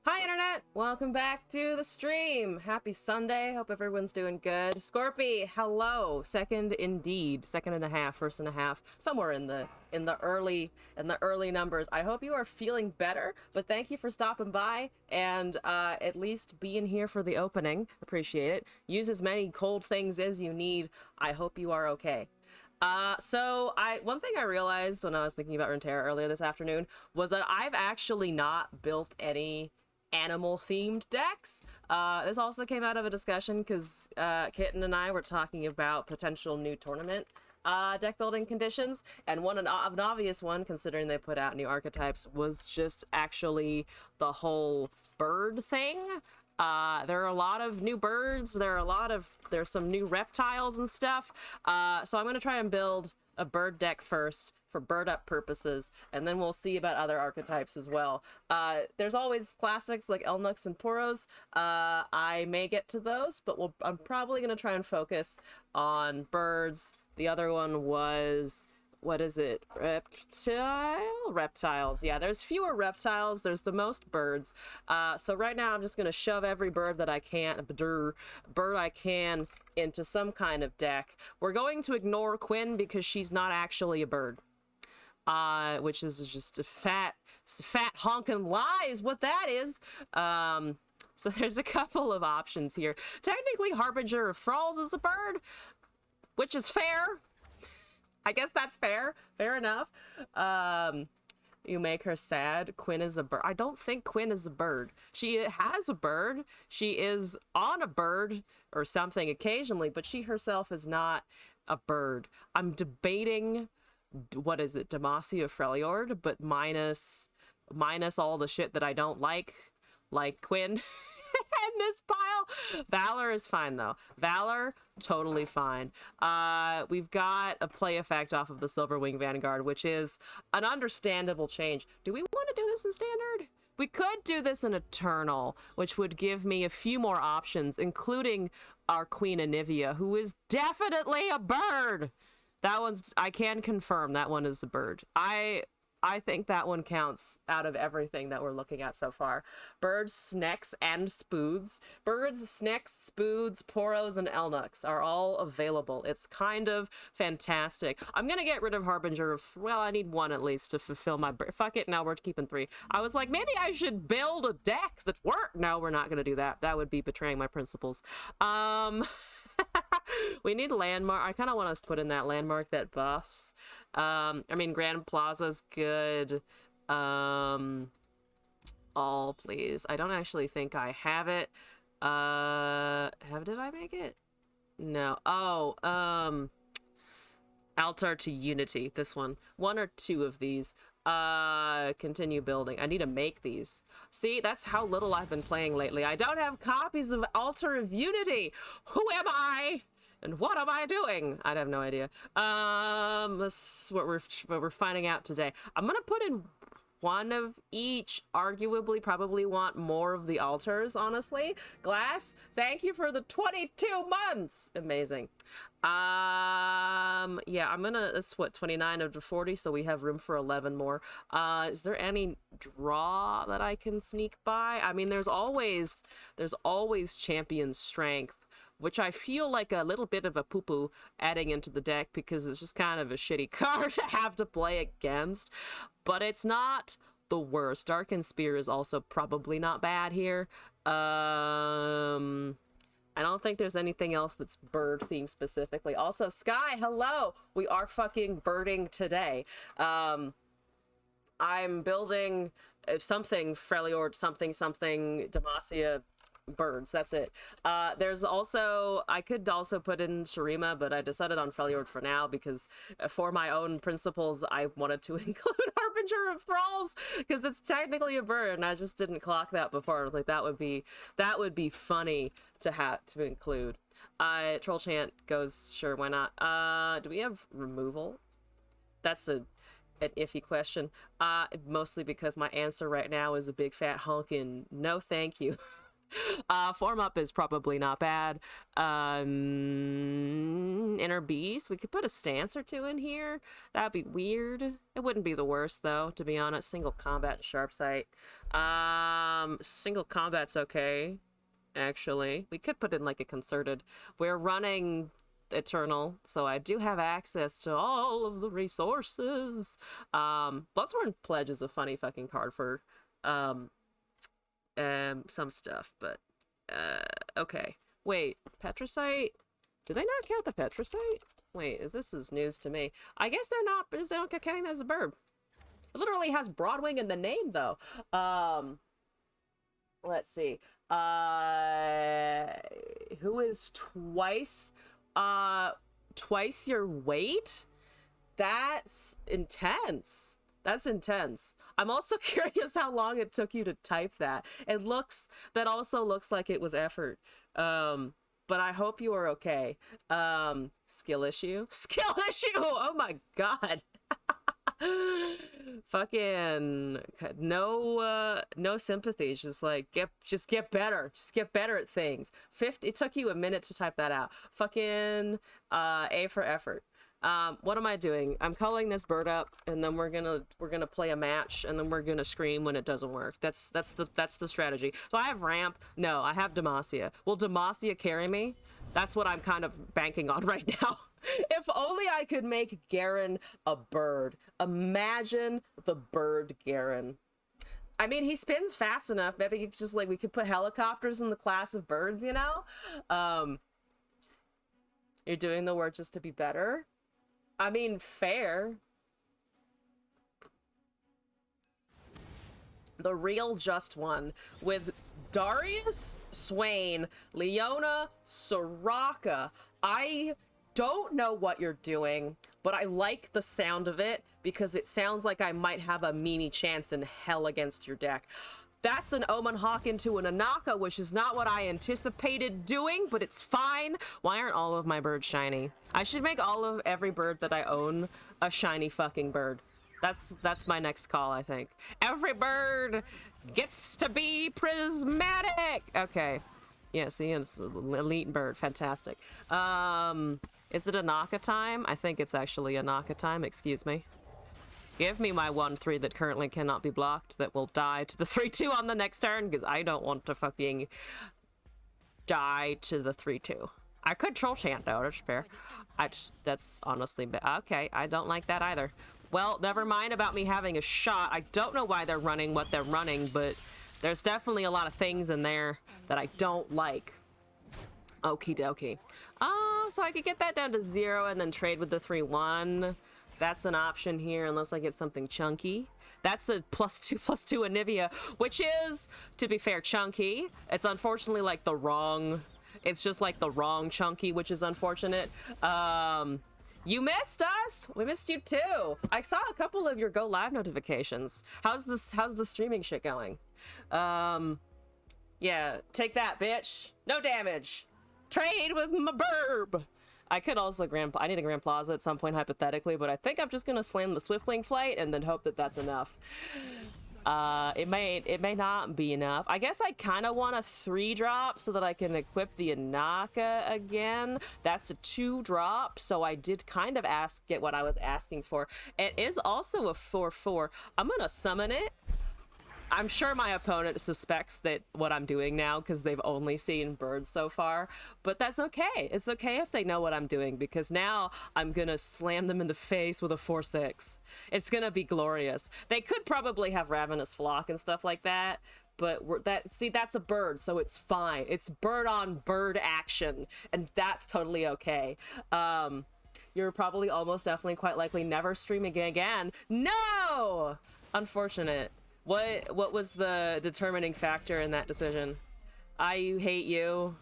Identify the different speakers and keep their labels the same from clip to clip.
Speaker 1: Hi, Internet! Welcome back to the stream. Happy Sunday. Hope everyone's doing good. Scorpy, hello. Second indeed. Second and a half, first and a half, somewhere in the early numbers. I hope you are feeling better, but thank you for stopping by and at least being here for the opening. Appreciate it. Use as many cold things as you need. I hope you are okay. One thing I realized when I was thinking about Runeterra earlier this afternoon was that I've actually not built any animal themed decks. This also came out of a discussion because Kitten and I were talking about potential new tournament deck building conditions, and an obvious one, considering they put out new archetypes, was just actually the whole bird thing. There are a lot of new birds. There's some new reptiles and stuff. So I'm gonna try and build a bird deck first for bird up purposes, and then we'll see about other archetypes as well. There's always classics like Elnuks and Poros. I may get to those, but I'm probably gonna try and focus on birds. The other one was, what is it? Reptiles. Yeah, there's fewer reptiles. There's the most birds. So right now I'm just going to shove every bird that I can, bird I can, into some kind of deck. We're going to ignore Quinn because she's not actually a bird. Which is just a fat honking lie is what that is. So there's a couple of options here. Technically, Harbinger of Thralls is a bird, which is fair. I guess that's fair. Fair enough. You make her sad. Quinn is a bird. I don't think Quinn is a bird. She has a bird. She is on a bird or something occasionally, but she herself is not a bird. I'm debating, what is it, Demacia Freljord, but minus all the shit that I don't like Quinn. In this pile. Valor is fine though. Valor, totally fine. We've got a play effect off of the Silverwing Vanguard, which is an understandable change. Do we want to do this in standard? We could do this in Eternal, which would give me a few more options, including our Queen Anivia, who is definitely a bird. That one's, I can confirm that one is a bird. I think that one counts out of everything that we're looking at so far. Birds, Snecks, and Spoods. Birds, Snecks, Spoods, Poros, and Elnuks are all available. It's kind of fantastic. I'm gonna get rid of Harbinger of... Well, I need one at least to fulfill my... Fuck it, now we're keeping 3. I was like, maybe I should build a deck that worked. No, we're not gonna do that. That would be betraying my principles. We need landmark. I kind of want to put in that landmark that buffs. I mean, Grand Plaza's good. All, please. I don't actually think I have it. Did I make it? No. Oh, Altar to Unity. This one. One or two of these. Continue building. I need to make these. See, that's how little I've been playing lately. I don't have copies of Altar of Unity. Who am I? And what am I doing? I have no idea. That's what we're finding out today. I'm gonna put in one of each. Arguably, probably want more of the altars, honestly. Glass, thank you for the 22 months. Amazing. Yeah, I'm gonna, it's what, 29 out of 40, so we have room for 11 more. Is there any draw that I can sneak by? I mean, there's always champion strength, which I feel like a little bit of a poo-poo adding into the deck because it's just kind of a shitty card to have to play against. But it's not the worst. Darkened Spear is also probably not bad here. I don't think there's anything else that's bird themed specifically. Also, Sky, hello! We are fucking birding today. I'm building something Freljord, something Demacia birds. That's it. There's also, I could also put in Shurima, but I decided on Freljord for now because for my own principles, I wanted to include Harbinger of Thralls because it's technically a bird, and I just didn't clock that before. I was like, that would be funny to include. Troll Chant goes, sure, why not? Do we have removal? That's an iffy question. Mostly because my answer right now is a big fat honkin' no thank you. Form up is probably not bad. Inner beast. We could put a stance or two in here. That'd be weird. It wouldn't be the worst though, to be honest. Single combat and sharp sight. Single combat's okay. Actually, we could put in like a concerted. We're running Eternal, so I do have access to all of the resources. Bloodsworn Pledge is a funny fucking card for some stuff, but okay. Wait, Petricite? Do they not count the Petricite? Wait, this is news to me. I guess they're not, because they don't get counting as a bird. It literally has Broadwing in the name though. Let's see. Who is twice your weight? That's intense. That's intense. I'm also curious how long it took you to type that. That also looks like it was effort. But I hope you are okay. Skill issue? Skill issue! Oh my god. Fucking no sympathies. Just like get better. Just get better at things. It took you a minute to type that out. Fucking A for effort. What am I doing? I'm calling this bird up, and then we're gonna play a match, and then we're gonna scream when it doesn't work. That's the strategy. So I have ramp. No, I have Demacia. Will Demacia carry me? That's what I'm kind of banking on right now. If only I could make Garen a bird. Imagine the bird Garen. I mean, he spins fast enough. Maybe just like we could put helicopters in the class of birds, you know? You're doing the work just to be better. I mean, fair. The real just one with Darius, Swain, Leona, Soraka. I don't know what you're doing, but I like the sound of it because it sounds like I might have a meanie chance in hell against your deck. That's an Omen Hawk into an Anaka, which is not what I anticipated doing, but it's fine. Why aren't all of my birds shiny? I should make every bird that I own a shiny fucking bird. That's my next call, I think. Every bird gets to be prismatic. Okay. Yeah, see, it's elite bird. Fantastic. Is it Anaka time? I think it's actually Anaka time. Excuse me. Give me my 1/3 that currently cannot be blocked that will die to the 3/2 on the next turn, because I don't want to fucking die to the 3/2. I could troll chant though, that's fair. That's honestly, okay, I don't like that either. Well, never mind about me having a shot. I don't know why they're running what they're running, but there's definitely a lot of things in there that I don't like. Okie dokie. So I could get that down to 0 and then trade with the 3/1. That's an option here unless I get something chunky. That's a +2/+2 Anivia, which is, to be fair, chunky. It's unfortunately like the wrong... It's just like the wrong chunky, which is unfortunate. You missed us! We missed you too! I saw a couple of your go live notifications. How's the streaming shit going? Yeah, take that, bitch. No damage. Trade with my burb. I could also I need a Grand Plaza at some point hypothetically, but I think I'm just gonna slam the Swiftwing Flight and then hope that that's enough. It may not be enough. I guess I kind of want a 3-drop so that I can equip the Anaka again. That's a 2-drop, so I did kind of get what I was asking for. It is also a 4/4. I'm gonna summon it. I'm sure my opponent suspects that what I'm doing now because they've only seen birds so far, but that's okay. It's okay if they know what I'm doing because now I'm gonna slam them in the face with a 4/6. It's gonna be glorious. They could probably have Ravenous Flock and stuff like that, but that's a bird, so it's fine. It's bird on bird action, and that's totally okay. You're probably almost definitely quite likely never streaming again. No! Unfortunate. What was the determining factor in that decision? I hate you.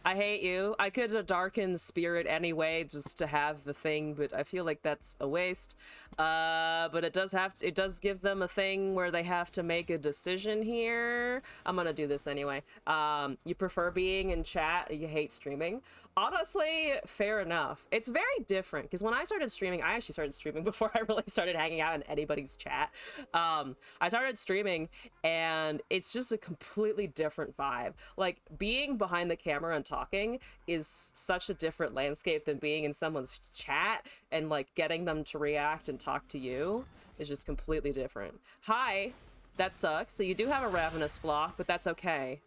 Speaker 1: I hate you. I could darken spirit anyway just to have the thing, but I feel like that's a waste. But it does give them a thing where they have to make a decision here. I'm gonna do this anyway. You prefer being in chat, you hate streaming. Honestly, fair enough. It's very different because when I started streaming, I actually started streaming before I really started hanging out in anybody's chat. I started streaming and it's just a completely different vibe. Like being behind the camera and talking is such a different landscape than being in someone's chat and like getting them to react and talk to you is just completely different. Hi, that sucks. So you do have a Ravenous Flock, but that's okay.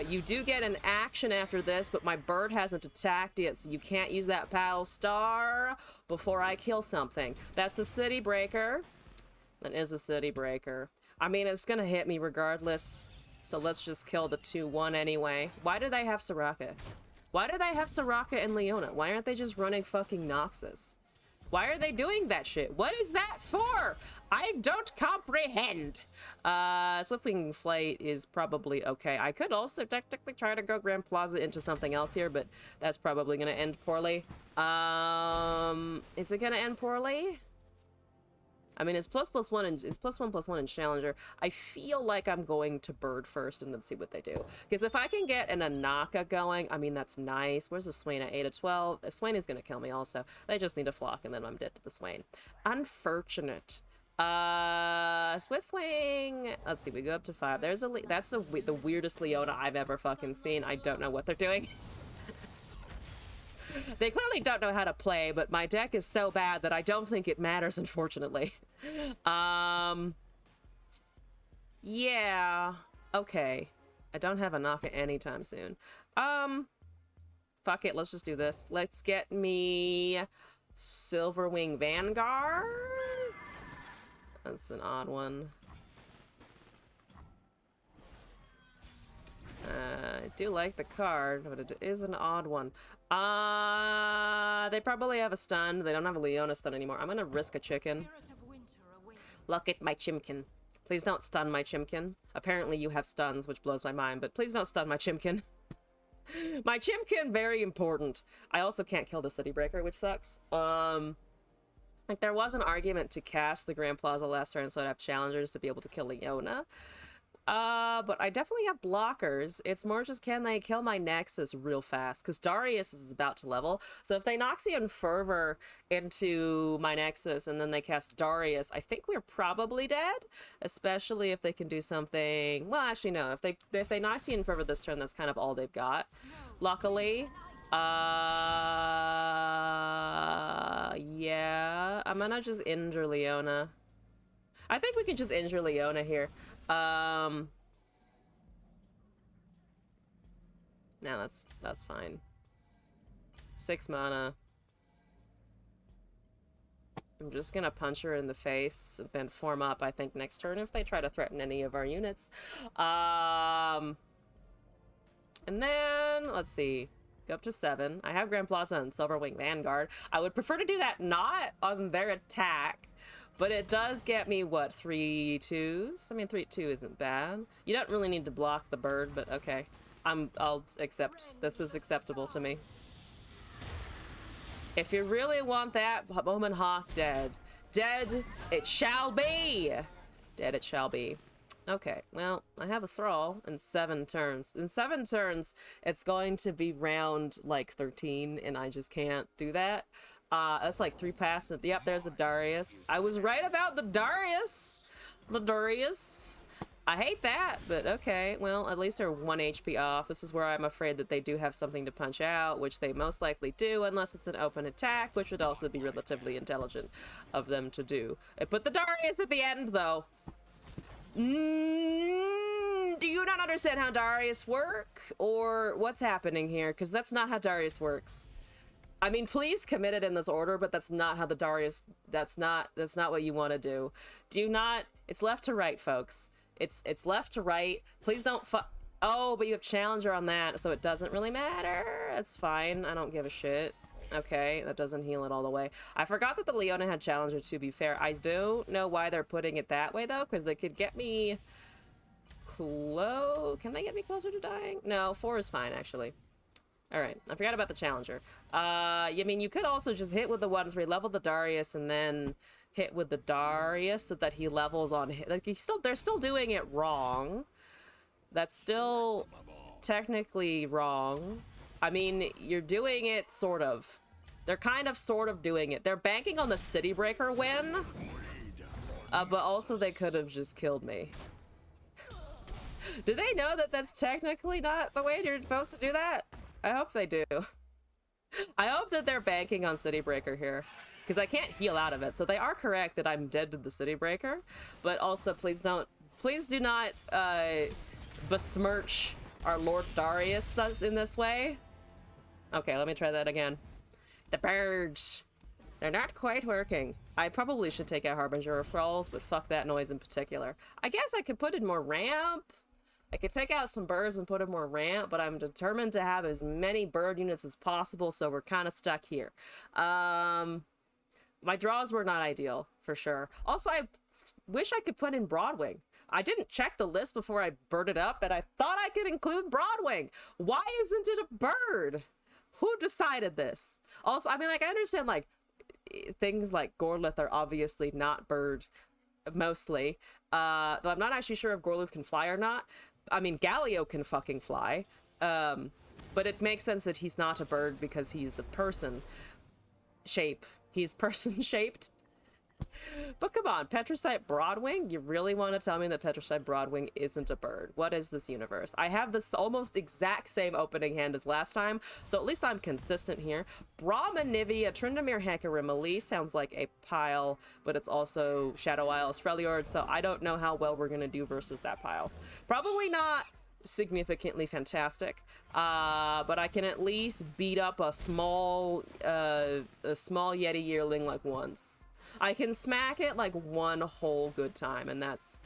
Speaker 1: You do get an action after this, but my bird hasn't attacked yet, so you can't use that Battle Star before I kill something. That's a City Breaker. That is a City Breaker. I mean, it's gonna hit me regardless, so let's just kill the 2-1 anyway. Why do they have Soraka? Why do they have Soraka and Leona? Why aren't they just running fucking Noxus? Why are they doing that shit? What is that for? I don't comprehend. Swiftwing Flight is probably okay. I could also technically try to go Grand Plaza into something else here, but that's probably gonna end poorly. Is it gonna end poorly? I mean, it's ++1 and it's +1/+1 in Challenger. I feel like I'm going to Bird first and then see what they do. Because if I can get an Anaka going, I mean, that's nice. Where's the Swain at 8 of 12? Swain is going to kill me also. They just need a flock and then I'm dead to the Swain. Unfortunate. Swiftwing. Let's see, we go up to 5. There's that's the weirdest Leona I've ever fucking seen. I don't know what they're doing. They clearly don't know how to play, but my deck is so bad that I don't think it matters, unfortunately. Yeah. Okay. I don't have a Naka anytime soon. Fuck it, let's just do this. Let's get me Silverwing Vanguard. That's an odd one. I do like the card, but it is an odd one. They probably have a stun. They don't have a Leona stun anymore. I'm gonna risk a chicken. Look at my Chimkin. Please don't stun my Chimkin. Apparently you have stuns, which blows my mind, but please don't stun my Chimkin. My Chimkin, very important. I also can't kill the City Breaker, which sucks. Like, there was an argument to cast the Grand Plaza last turn so I'd have challengers to be able to kill Leona. But I definitely have blockers. It's more just can they kill my Nexus real fast? Because Darius is about to level. So if they Noxian Fervor into my Nexus and then they cast Darius, I think we're probably dead. Especially if they can do something... Well, actually, no. If they Noxian Fervor this turn, that's kind of all they've got. Luckily... Yeah. I'm gonna just injure Leona. I think we can just injure Leona here. No, that's fine. 6 mana. I'm just gonna punch her in the face and then form up, I think, next turn if they try to threaten any of our units. And then, let's see. Go up to 7. I have Grand Plaza and Silverwing Vanguard. I would prefer to do that not on their attack. But it does get me, what, 3 2s? I mean, 3-2 isn't bad. You don't really need to block the bird, but okay. I'll accept. This is acceptable to me. If you really want that, Bowman Hawk dead. Dead it shall be! Dead it shall be. Okay, well, I have a Thrall in 7 turns. In 7 turns, it's going to be round, like, 13, and I just can't do that. That's like 3 passes. Yep, there's a Darius. I was right about the Darius! The Darius. I hate that, but okay. Well, at least they're 1 HP off. This is where I'm afraid that they do have something to punch out, which they most likely do, unless it's an open attack, which would also be relatively intelligent of them to do. I put the Darius at the end, though. Do you not understand how Darius work? Or what's happening here? Because that's not how Darius works. I mean, please commit it in this order, but that's not how the Darius... That's not what you want to do. Do you not... It's left to right, folks. It's left to right. Please don't Oh, but you have Challenger on that, so it doesn't really matter. That's fine. I don't give a shit. Okay, that doesn't heal it all the way. I forgot that the Leona had Challenger, to be fair. I don't know why they're putting it that way, though, because they could get me... Can they get me closer to dying? No, 4 is fine, actually. Alright, I forgot about the Challenger. I mean, you could also just hit with the 1-3, level the Darius, and then hit with the Darius so that he levels on... Like, they're still doing it wrong. That's still technically wrong. I mean, you're doing it sort of. They're kind of sort of doing it. They're banking on the City Breaker win. But also they could have just killed me. Do they know that that's technically not the way you're supposed to do that? I hope they do. I hope that they're banking on City Breaker here, because I can't heal out of it. So they are correct that I'm dead to the City Breaker, but also please do not besmirch our Lord Darius in this way. Okay, let me try that again. The birds. They're not quite working. I probably should take out Harbinger of Thralls, but fuck that noise in particular. I guess I could put in more ramp. I could take out some birds and put in more ramp, but I'm determined to have as many bird units as possible, so we're kind of stuck here. My draws were not ideal, for sure. Also, I wish I could put in Broadwing. I didn't check the list before I birded up, and I thought I could include Broadwing. Why isn't it a bird? Who decided this? Also, I mean, like, I understand, like, things like Gorlith are obviously not bird, mostly. Though I'm not actually sure if Gorlith can fly or not. I mean, Galio can fucking fly. But it makes sense that he's not a bird because he's a person shape. He's person shaped. But come on, Petricite Broadwing? You really want to tell me that Petricite Broadwing isn't a bird? What is this universe? I have this almost exact same opening hand as last time, so at least I'm consistent here. Brahma Nivea, Tryndamere Hecarim, Elise sounds like a pile, but it's also Shadow Isles Freljord, so I don't know how well we're going to do versus that pile. Probably not significantly fantastic, but I can at least beat up a small Yeti yearling like once. I can smack it like one whole good time, and that's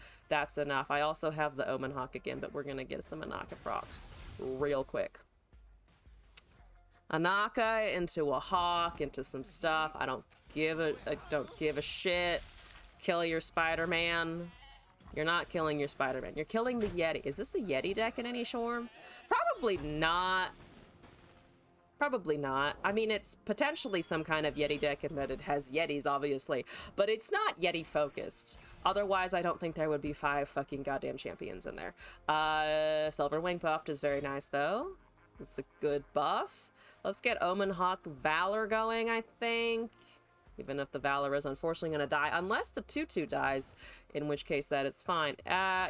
Speaker 1: enough. I also have the Omen Hawk again, but we're gonna get some Anaka procs real quick. Anaka into a hawk, into some stuff. I don't give a shit. Kill your Spider-Man. You're not killing your Spider-Man. You're killing the Yeti. Is this a Yeti deck in any form? Probably not. Probably not. I mean, it's potentially some kind of Yeti deck in that it has Yetis, obviously, but it's not Yeti focused. Otherwise, I don't think there would be 5 fucking goddamn champions in there. Silverwing buffed is very nice, though. It's a good buff. Let's get Omen Hawk Valor going, I think. Even if the Valor is unfortunately going to die, unless the 2/2 dies, in which case that is fine.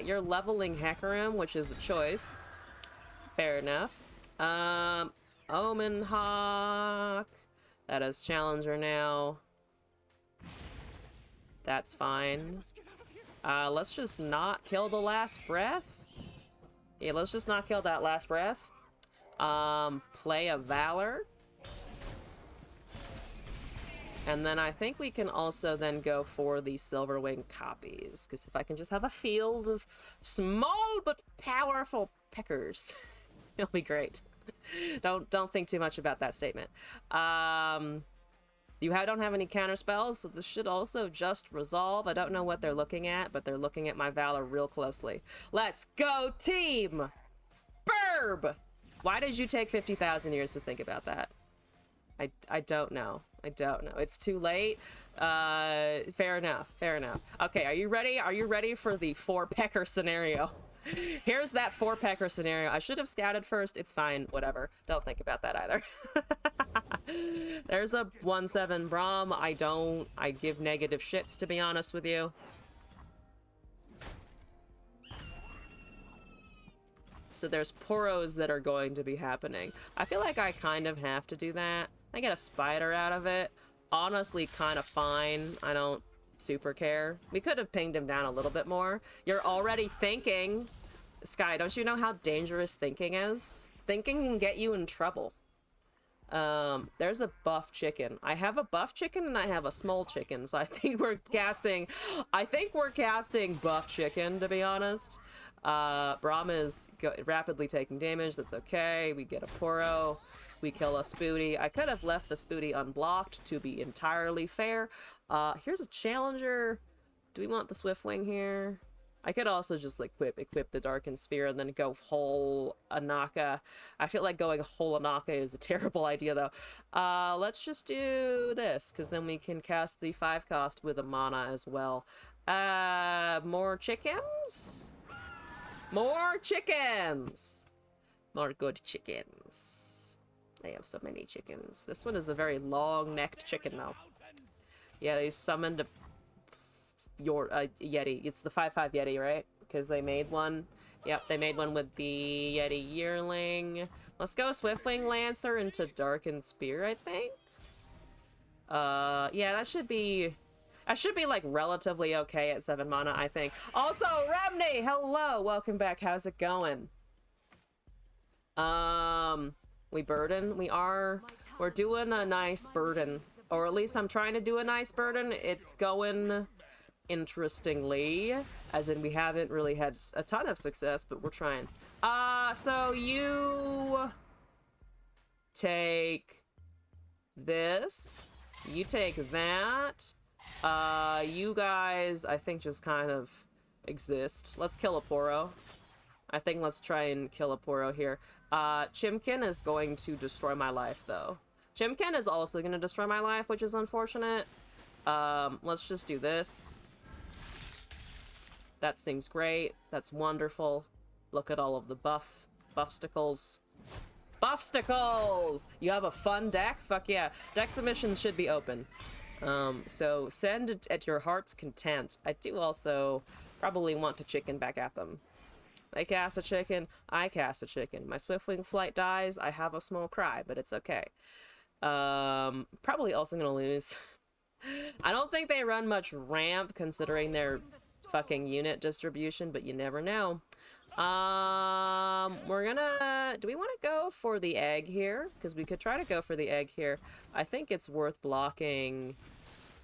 Speaker 1: You're leveling Hecarim, which is a choice. Fair enough. Omen Hawk. That is Challenger now. That's fine. Let's just not kill the last breath. Yeah, let's just not kill that last breath. Play a Valor. And then I think we can also then go for the Silverwing copies. Because if I can just have a field of small but powerful peckers, it'll be great. Don't think too much about that statement. You don't have any counter spells, so this should also just resolve. I don't know what they're looking at, but they're looking at my Valor real closely. Let's go, team! Burb! Why did you take 50,000 years to think about that? I don't know. I don't know. It's too late. Fair enough. Fair enough. Okay, are you ready? Are you ready for the 4-pecker scenario? Here's that 4-pecker scenario. I should have scouted first. It's fine. Whatever. Don't think about that either. There's a 1/7 Braum. I give negative shits, to be honest with you. So there's Poros that are going to be happening. I feel like I kind of have to do that. I get a spider out of it. Honestly, kind of fine. I don't super care. We could have pinged him down a little bit more. You're already thinking. Sky, don't you know how dangerous thinking is? Thinking can get you in trouble. There's a buff chicken. I have a buff chicken and I have a small chicken, so I think we're casting buff chicken, to be honest. Braum is rapidly taking damage. That's okay. We get a Poro. We kill a Spooty. I could have left the Spooty unblocked, to be entirely fair. Here's a Challenger. Do we want the Swiftwing here? I could also just like equip the Darkened Sphere and then go whole Anaka. I feel like going whole Anaka is a terrible idea though. Let's just do this, because then we can cast the 5-cost with a mana as well. More chickens? More chickens! More good chickens. They have so many chickens. This one is a very long-necked chicken, though. Yeah, they summoned your Yeti. It's the 5-5 Yeti, right? Because they made one. Yep, they made one with the Yeti Yearling. Let's go Swiftwing Lancer into Darkened Spear, I think. Yeah, that should be like relatively okay at 7 mana, I think. Also, Remney, hello, welcome back. How's it going? We burden. We're doing a nice burden, or at least I'm trying to do a nice burden. It's going interestingly, as in we haven't really had a ton of success, but we're trying. So you take this, you take that. You guys, I think, just kind of exist. Let's kill a Poro. I think let's try and kill a Poro here. Chimkin is going to destroy my life, though. Chimkin is also going to destroy my life, which is unfortunate. Let's just do this. That seems great. That's wonderful. Look at all of the buffsticles. Buffsticles! You have a fun deck? Fuck yeah. Deck submissions should be open. So send it at your heart's content. I do also probably want to chicken back at them. They cast a chicken, I cast a chicken. My Swiftwing Flight dies, I have a small cry, but it's okay. Probably also gonna lose. I don't think they run much ramp considering their fucking unit distribution, but you never know. We're gonna... Do we want to go for the egg here? Because we could try to go for the egg here. I think it's worth blocking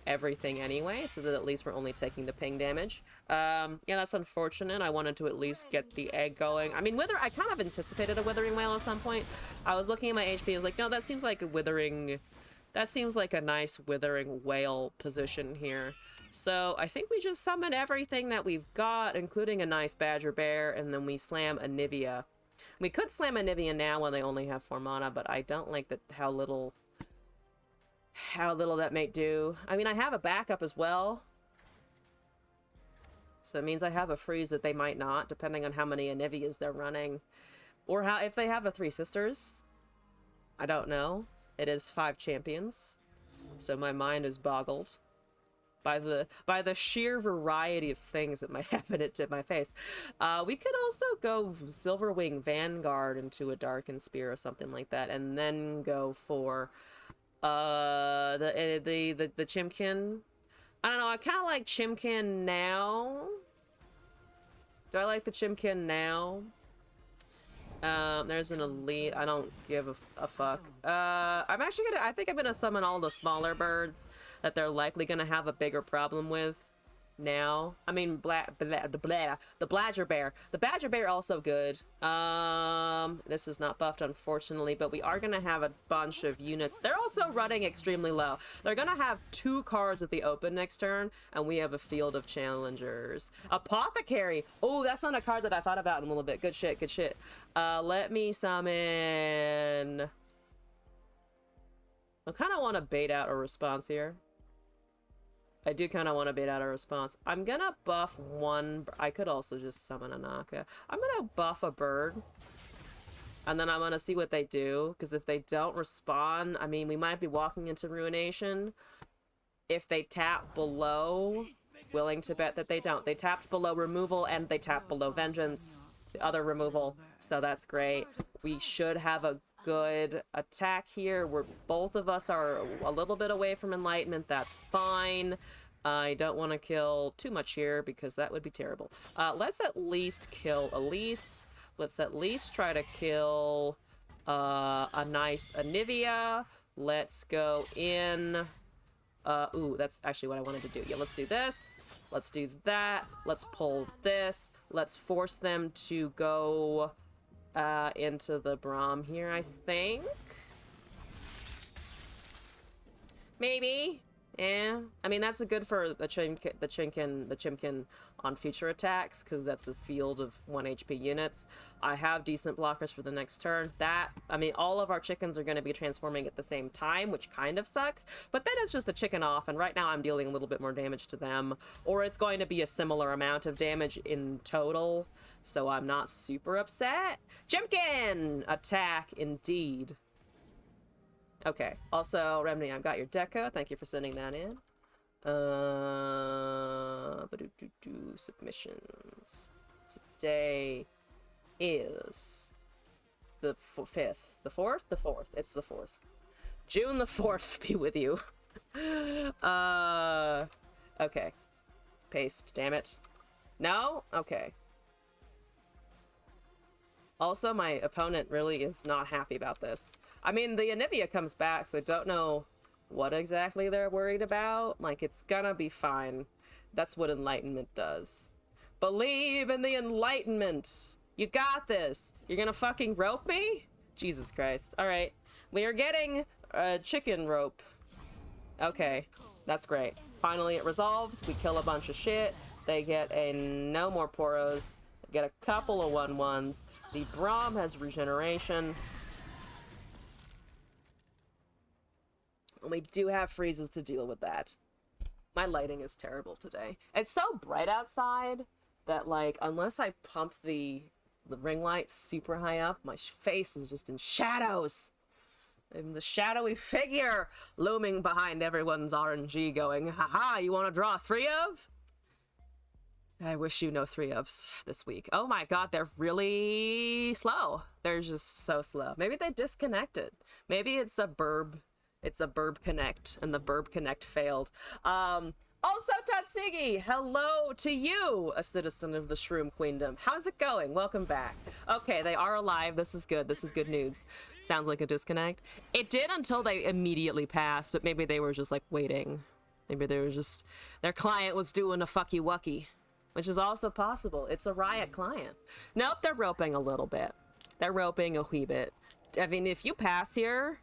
Speaker 1: everything anyway, so that at least we're only taking the ping damage. Yeah, that's unfortunate. I wanted to at least get the egg going. I mean, I kind of anticipated a Withering Wail at some point. I was looking at my HP, I was like, no, that seems like a Withering... That seems like a nice Withering Wail position here. So I think we just summon everything that we've got, including a nice Badger Bear, and then we slam Anivia. We could slam Anivia now when they only have 4 mana, but I don't like that how little that may do. I mean, I have a backup as well. So it means I have a freeze that they might not, depending on how many Anivias they're running. Or if they have a 3 Sisters. I don't know. It is 5 champions. So my mind is boggled by the sheer variety of things that might happen to my face. We could also go Silverwing Vanguard into a Darkened Spear or something like that, and then go for the Chimkin. I don't know, I kind of like Chimkin now. Do I like the Chimkin now? There's an elite. I don't give a fuck. I think I'm gonna summon all the smaller birds that they're likely gonna have a bigger problem with now. I mean, the Badger Bear. The Badger Bear also good. This is not buffed, unfortunately, but we are gonna have a bunch of units. They're also running extremely low. They're gonna have 2 cards at the open next turn, and we have a field of challengers. Apothecary. Oh, that's not a card that I thought about in a little bit. Good shit, good shit. Let me summon... I kind of want to bait out a response here. I do kind of want to bait out a response. I'm gonna buff one... I could also just summon a Naka. I'm gonna buff a bird. And then I'm gonna see what they do. Because if they don't respond, I mean, we might be walking into Ruination. If they tap below, willing to bet that they don't. They tapped below removal and they tapped below Vengeance. The other removal. So that's great. We should have a good attack here. Both of us are a little bit away from Enlightenment. That's fine. I don't want to kill too much here because that would be terrible. Let's at least kill Elise. Let's at least try to kill a nice Anivia. Let's go in. Ooh, that's actually what I wanted to do. Yeah, let's do this. Let's do that. Let's pull this. Let's force them to go into the Braum here, I think. Maybe. Yeah. I mean, that's a good for the Chimkin on future attacks, because that's a field of 1 HP units. I have decent blockers for the next turn. I mean, all of our chickens are going to be transforming at the same time, which kind of sucks, but then it's just a chicken off, and right now I'm dealing a little bit more damage to them, or it's going to be a similar amount of damage in total, so I'm not super upset. Chimkin! Attack, indeed. Okay. Also, Remedy, I've got your deco. Thank you for sending that in. Submissions. Today is the 5th. The 4th? The 4th. It's the 4th. June the 4th be with you. Okay. Paste, damn it. No? Okay. Also, my opponent really is not happy about this. I mean, the Anivia comes back, so I don't know what exactly they're worried about. Like, it's gonna be fine. That's what Enlightenment does. Believe in the Enlightenment! You got this! You're gonna fucking rope me? Jesus Christ. Alright. We are getting a chicken rope. Okay. That's great. Finally it resolves. We kill a bunch of shit. They get a no more Poros. Get a couple of 1/1s. The Braum has regeneration. And we do have freezes to deal with that. My lighting is terrible today. It's so bright outside that, like, unless I pump the ring light super high up, my face is just in shadows. I'm the shadowy figure looming behind everyone's RNG going, haha, you want to draw 3 of? I wish you no 3 ofs this week. Oh my god, they're really slow. They're just so slow. Maybe they disconnected. Maybe it's a burb connect, and the burb connect failed. Also, Tatsigi, hello to you, a citizen of the Shroom Queendom. How's it going? Welcome back. Okay, they are alive. This is good. This is good news. Sounds like a disconnect. It did until they immediately passed, but maybe they were just, like, waiting. Maybe they were just... Their client was doing a fucky-wucky, which is also possible. It's a Riot client. Nope, they're roping a little bit. They're roping a wee bit. I mean, if you pass here,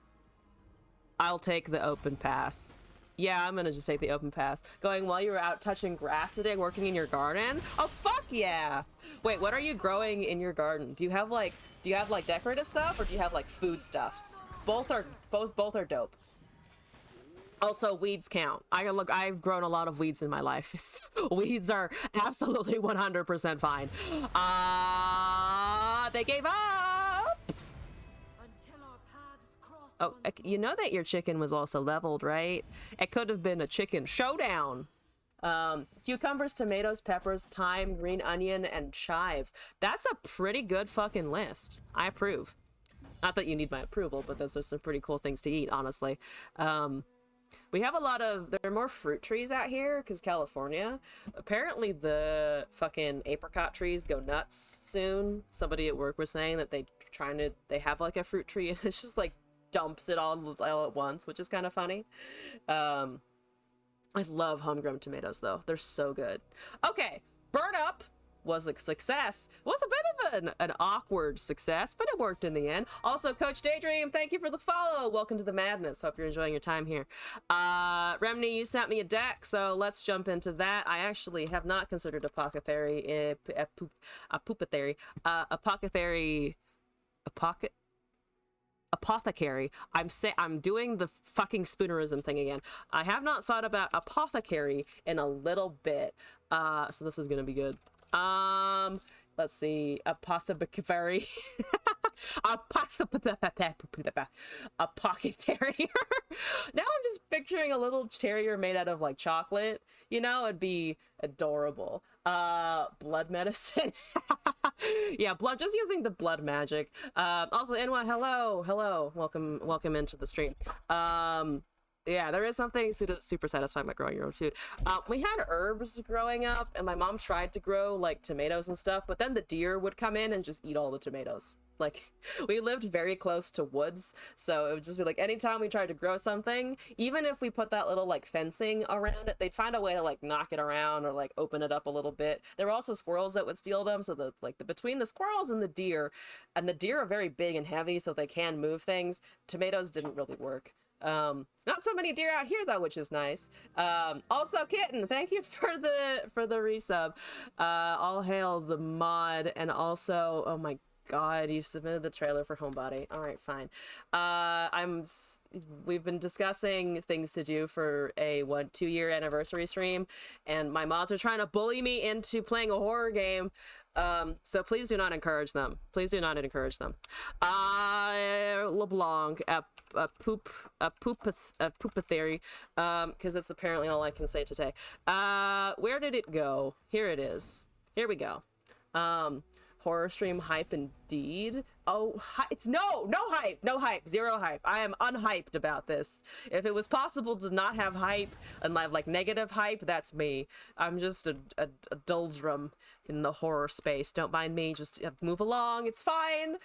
Speaker 1: I'll take the open pass. Yeah, I'm gonna just take the open pass. Going while you were out touching grass today, working in your garden? Oh, fuck yeah! Wait, what are you growing in your garden? Do you have like decorative stuff, or do you have like food stuffs? Both are dope. Also, weeds count. I've grown a lot of weeds in my life. Weeds are absolutely 100% fine. They gave up! Oh, you know that your chicken was also leveled, right? It could have been a chicken showdown. Cucumbers, tomatoes, peppers, thyme, green onion, and chives. That's a pretty good fucking list. I approve. Not that you need my approval, but those are some pretty cool things to eat, honestly. We have there are more fruit trees out here, because California. Apparently the fucking apricot trees go nuts soon. Somebody at work was saying that they have like a fruit tree, and it's just like, dumps it all at once, which is kind of funny. I love homegrown tomatoes though. They're so good. Okay, Burn Up was a success. It was a bit of an awkward success, but it worked in the end. Also, Coach Daydream, thank you for the follow. Welcome to the madness. Hope you're enjoying your time here. Remni, you sent me a deck, so let's jump into that. I actually have not considered Apothecary. Apothecary. I'm doing the fucking spoonerism thing again. I have not thought about Apothecary in a little bit. So this is gonna be good. Let's see. Apothecary. A pocket terrier. Now I'm just picturing a little terrier made out of like chocolate. You know, it'd be adorable. Blood medicine. Yeah, just using the blood magic. Also, Inwa, hello. Welcome into the stream. Yeah, there is something super satisfying about growing your own food. We had herbs growing up, and my mom tried to grow like tomatoes and stuff, but then the deer would come in and just eat all the tomatoes. Like, we lived very close to woods, so it would just be like, anytime we tried to grow something, even if we put that little like fencing around it, they'd find a way to like knock it around or like open it up a little bit. There were also squirrels that would steal them, so between the squirrels and the deer are very big and heavy, so they can move things. Tomatoes didn't really work. Not so many deer out here though, which is nice. Also, Kitten, thank you for the resub. All hail the mod, and also, oh my god, you submitted the trailer for Homebody. All right, fine. We've been discussing things to do for a 2-year anniversary stream, and my mods are trying to bully me into playing a horror game, So please do not encourage them. Please do not encourage them. LeBlanc, a poop theory, because that's apparently all I can say today. Where did it go? Here it is. Here we go. Horror stream hype indeed. Oh, it's no hype, zero hype. I am unhyped about this. If it was possible to not have hype and like negative hype, that's me. I'm just a doldrum in the horror space. Don't mind me, just move along, it's fine.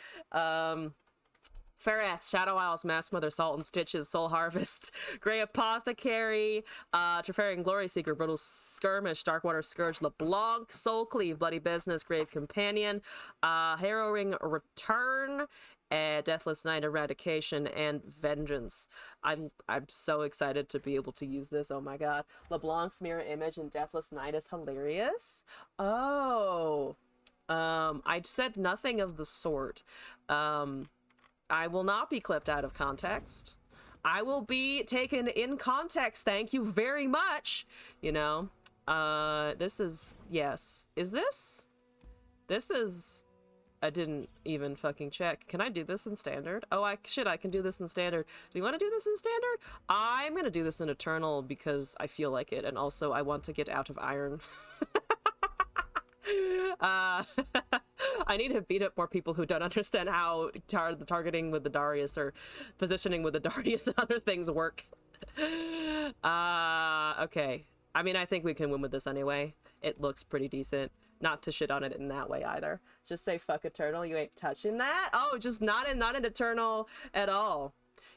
Speaker 1: Farath, Shadow Isles, Mass Mother, Salt and Stitches, Soul Harvest, Grey Apothecary, Treferian Glory Seeker, Brutal Skirmish, Darkwater Scourge, LeBlanc, Soul Cleave, Bloody Business, Grave Companion, Harrowing Return, Deathless Night, Eradication, and Vengeance. I'm so excited to be able to use this. Oh my god. LeBlanc's Mirror Image and Deathless Night is hilarious. Oh. I said nothing of the sort. I will not be clipped out of context. I will be taken in context. Thank you very much. You know, this is, yes. Is this? This is, I didn't even fucking check. Can I do this in standard? Oh, I can do this in standard. Do you want to do this in standard? I'm going to do this in Eternal because I feel like it. And also I want to get out of Iron. I need to beat up more people who don't understand how the targeting with the Darius or positioning with the Darius and other things work. Okay. I mean, I think we can win with this anyway. It looks pretty decent. Not to shit on it in that way either. Just say fuck Eternal, you ain't touching that? Oh, just not in Eternal at all.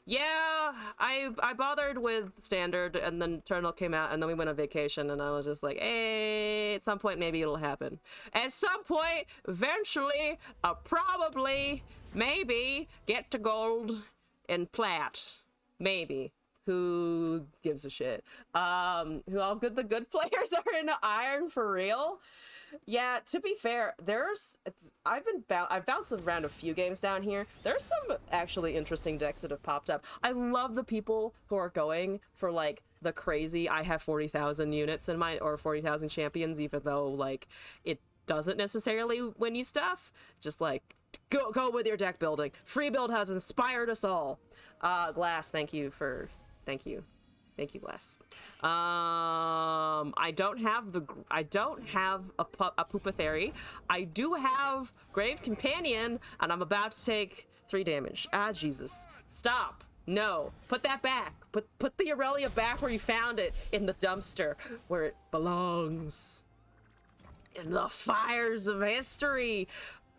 Speaker 1: Yeah, I bothered with standard and then Eternal came out and then we went on vacation and I was just like, hey, at some point maybe it'll happen. At some point, eventually, I'll probably, maybe, get to gold and plat. Maybe. Who gives a shit? Who all the good players are in Iron for real? Yeah, to be fair, I've bounced around a few games down here. There's some actually interesting decks that have popped up. I love the people who are going for like the crazy, I have 40,000 units in my, or 40,000 champions, even though like it doesn't necessarily win you stuff. Just like go with your deck building. Free build has inspired us all. Glass, thank you, Glass. I don't have a Poopa Theory. I do have Grave Companion, and I'm about to take 3 damage. Ah, Jesus. Stop. No. Put that back. Put the Aurelia back where you found it, in the dumpster, where it belongs. In the fires of history,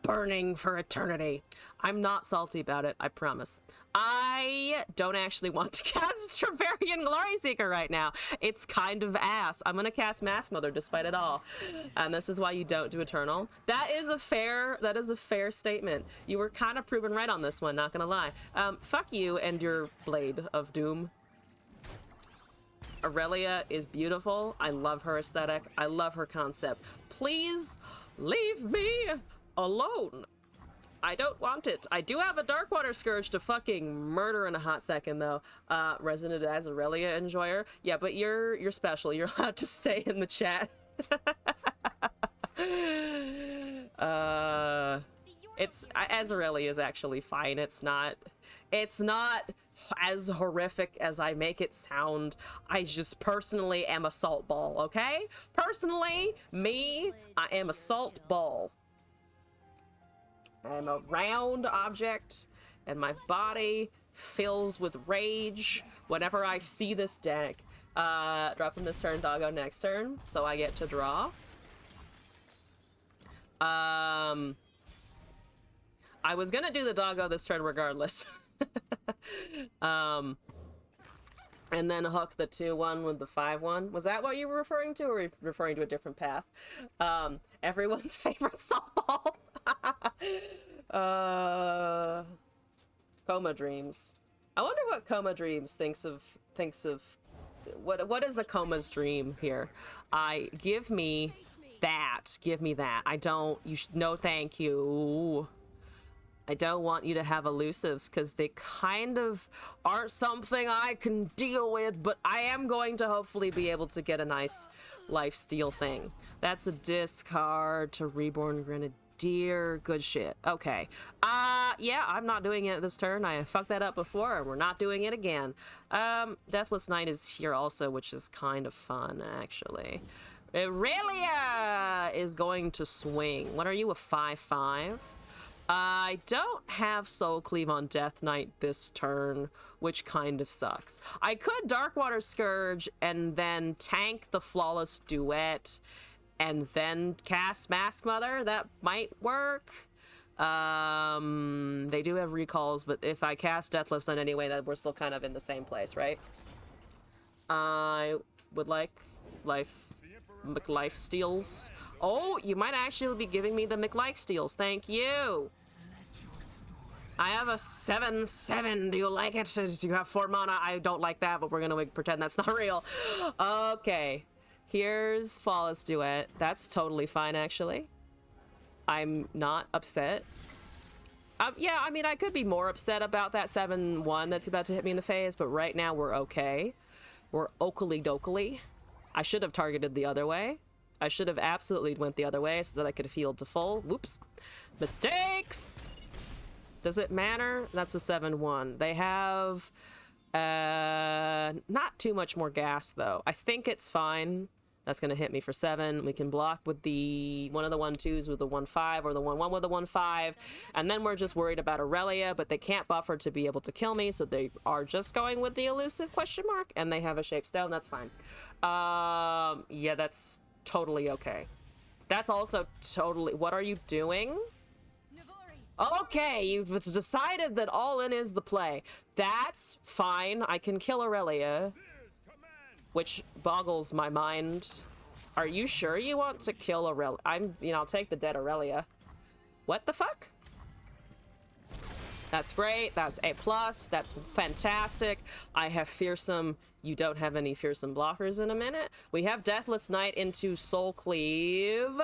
Speaker 1: burning for eternity. I'm not salty about it, I promise. I don't actually want to cast Treverian Glory Seeker right now. It's kind of ass. I'm gonna cast Mass Mother despite it all. And this is why you don't do Eternal. That is a fair statement. You were kind of proven right on this one, not gonna lie. Fuck you and your Blade of Doom. Aurelia is beautiful. I love her aesthetic. I love her concept. Please leave me alone. I don't want it. I do have a Darkwater Scourge to fucking murder in a hot second, though. Resident as Aurelia enjoyer. Yeah, but you're special. You're allowed to stay in the chat. It's as Aurelia is actually fine. It's not as horrific as I make it sound. I just personally am a salt ball, okay? Personally, me, I am a salt ball. I'm a round object, and my body fills with rage whenever I see this deck. Dropping this turn, doggo next turn, so I get to draw. I was gonna do the doggo this turn regardless. And then hook the 2-1 with the 5-1. Was that what you were referring to, or were you referring to a different path? Everyone's favorite softball. Coma Dreams. I wonder what Coma Dreams thinks of what is a Coma's dream here. Give me that. I don't, no thank you. I don't want you to have elusives because they kind of aren't something I can deal with, but I am going to hopefully be able to get a nice lifesteal thing. That's a discard to Reborn Grenadier. Good shit. Okay. Yeah, I'm not doing it this turn. I fucked that up before, and we're not doing it again. Deathless Knight is here also, which is kind of fun, actually. Aurelia is going to swing. What are you, a 5/5? I don't have Soul Cleave on Death Knight this turn, which kind of sucks. I could Darkwater Scourge and then tank the Flawless Duet and then cast Mask Mother. That might work. They do have recalls, but if I cast Deathless Knight anyway, that we're still kind of in the same place, right? I would like McLife Steals. Oh, you might actually be giving me the McLife Steals. Thank you. I have a 7/7. Do you like it? You have 4 mana. I don't like that, but we're gonna pretend that's not real. Okay. Here's Flawless Duet. That's totally fine, actually. I'm not upset. Yeah, I mean, I could be more upset about that 7/1 that's about to hit me in the face, but right now we're okay. We're oakley dokley. I should have targeted the other way. I should have absolutely went the other way so that I could have healed to full. Whoops. Mistakes! Does it matter? That's a 7/1. They have not too much more gas, though. I think it's fine. That's going to hit me for 7. We can block with one of the 1/2s with the 1/5 or the 1/1 with the 1/5. And then we're just worried about Aurelia, but they can't buffer to be able to kill me, so they are just going with the elusive question mark, and they have a shape stone. That's fine. Yeah, that's totally okay. That's also totally... What are you doing? Okay, you've decided that all in is the play. That's fine. I can kill Aurelia, which boggles my mind. Are you sure you want to kill Aurelia? I'll take the dead Aurelia. What the fuck? That's great. That's A+. That's fantastic. I have Fearsome. You don't have any Fearsome blockers in a minute. We have Deathless Knight into Soul Cleave.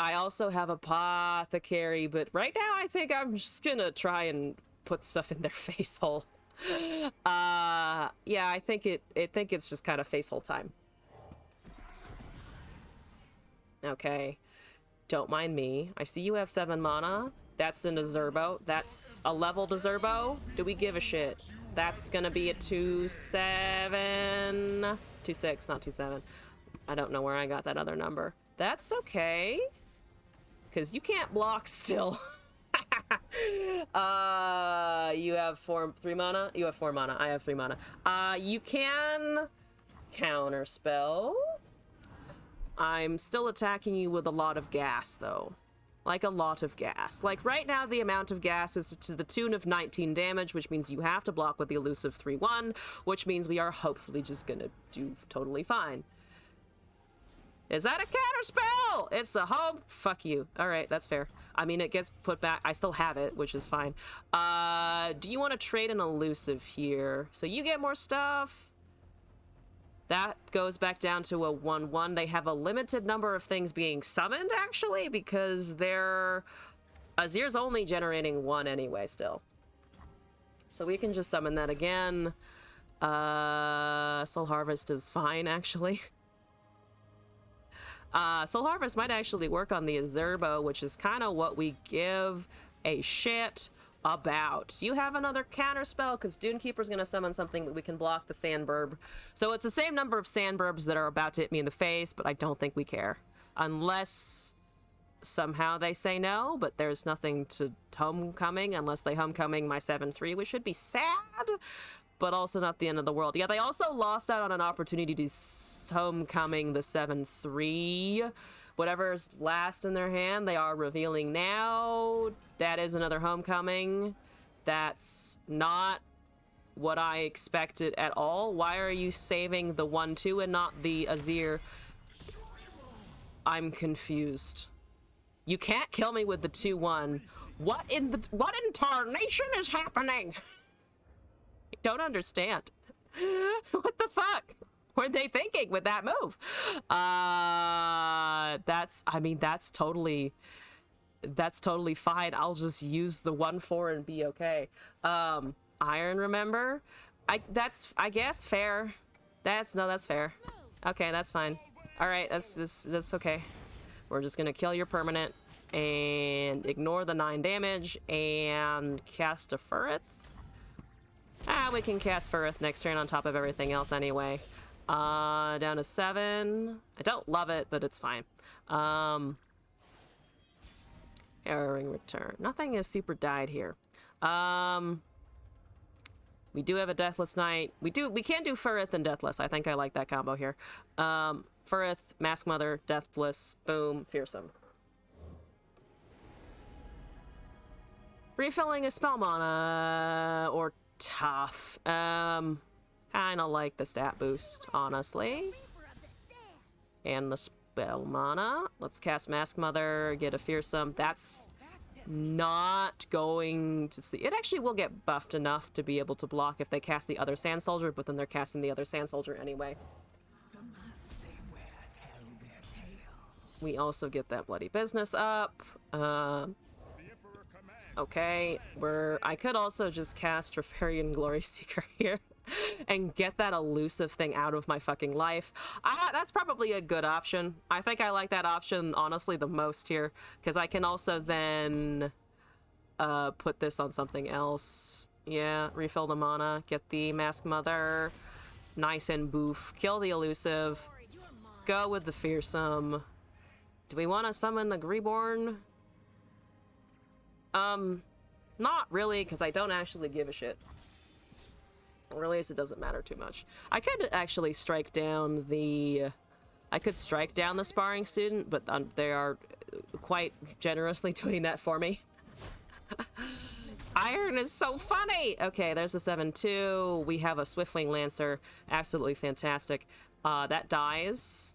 Speaker 1: I also have Apothecary, but right now I think I'm just gonna try and put stuff in their face hole. Yeah, I think it's just kind of face hole time. Okay. Don't mind me. I see you have 7 mana. That's in a Zerbo. That's a level to Zerbo. Do we give a shit? That's gonna be a 2/7. 2/6, not 2/7. I don't know where I got that other number. That's okay. Because you can't block still. You have 3 mana? You have 4 mana. I have 3 mana. You can counterspell. I'm still attacking you with a lot of gas, though. Like, a lot of gas. Like, right now, the amount of gas is to the tune of 19 damage, which means you have to block with the elusive 3/1, which means we are hopefully just gonna do totally fine. Is that a counterspell? It's a home. Fuck you. All right, that's fair. I mean, it gets put back. I still have it, which is fine. Do you want to trade an elusive here? So you get more stuff. That goes back down to a 1/1. They have a limited number of things being summoned, actually, because Azir's only generating 1 anyway still. So we can just summon that again. Soul Harvest is fine, actually. Soul Harvest might actually work on the Azerbo, which is kind of what we give a shit about. You have another counter spell because Dunekeeper's going to summon something that we can block the Sandburb. So it's the same number of Sandburbs that are about to hit me in the face, but I don't think we care. Unless somehow they say no, but there's nothing to Homecoming unless they Homecoming my 7/3, which should be sad, but also not the end of the world. Yeah, they also lost out on an opportunity to Homecoming the 7/3. Whatever's last in their hand, they are revealing now. That is another Homecoming. That's not what I expected at all. Why are you saving the 1/2 and not the Azir? I'm confused. You can't kill me with the 2/1. What in tarnation is happening? I don't understand. What the fuck were they thinking with that move? That's totally that's totally fine. I'll just use the 1/4 and be okay. Iron, remember? I guess fair. That's fair. Okay, that's fine. All right, that's okay. We're just gonna kill your permanent and ignore the 9 damage and cast a Furith. We can cast Furith next turn on top of everything else anyway. Down to 7. I don't love it, but it's fine. Harrowing Return. Nothing is super died here. We do have a Deathless Knight. We can do Furith and Deathless. I think I like that combo here. Furith, Mask Mother, Deathless, boom, Fearsome. Refilling a spell mana or tough. Kinda like the stat boost, honestly. And the spell mana. Let's cast Mask Mother, get a Fearsome. That's not going to see. It actually will get buffed enough to be able to block if they cast the other Sand Soldier, but then they're casting the other Sand Soldier anyway. We also get that Bloody Business up. Okay, I could also just cast Rifarian Glory Seeker here and get that elusive thing out of my fucking life. That's probably a good option. I think I like that option, honestly, the most here, because I can also then put this on something else. Yeah, refill the mana, get the Mask Mother, nice and boof, kill the elusive, go with the Fearsome. Do we want to summon the Greeborn? Not really, because I don't actually give a shit. Or at least it doesn't matter too much. I could actually strike down the... I could strike down the Sparring Student, but they are quite generously doing that for me. Iron is so funny! Okay, there's a 7-2. We have a Swiftwing Lancer. Absolutely fantastic. That dies.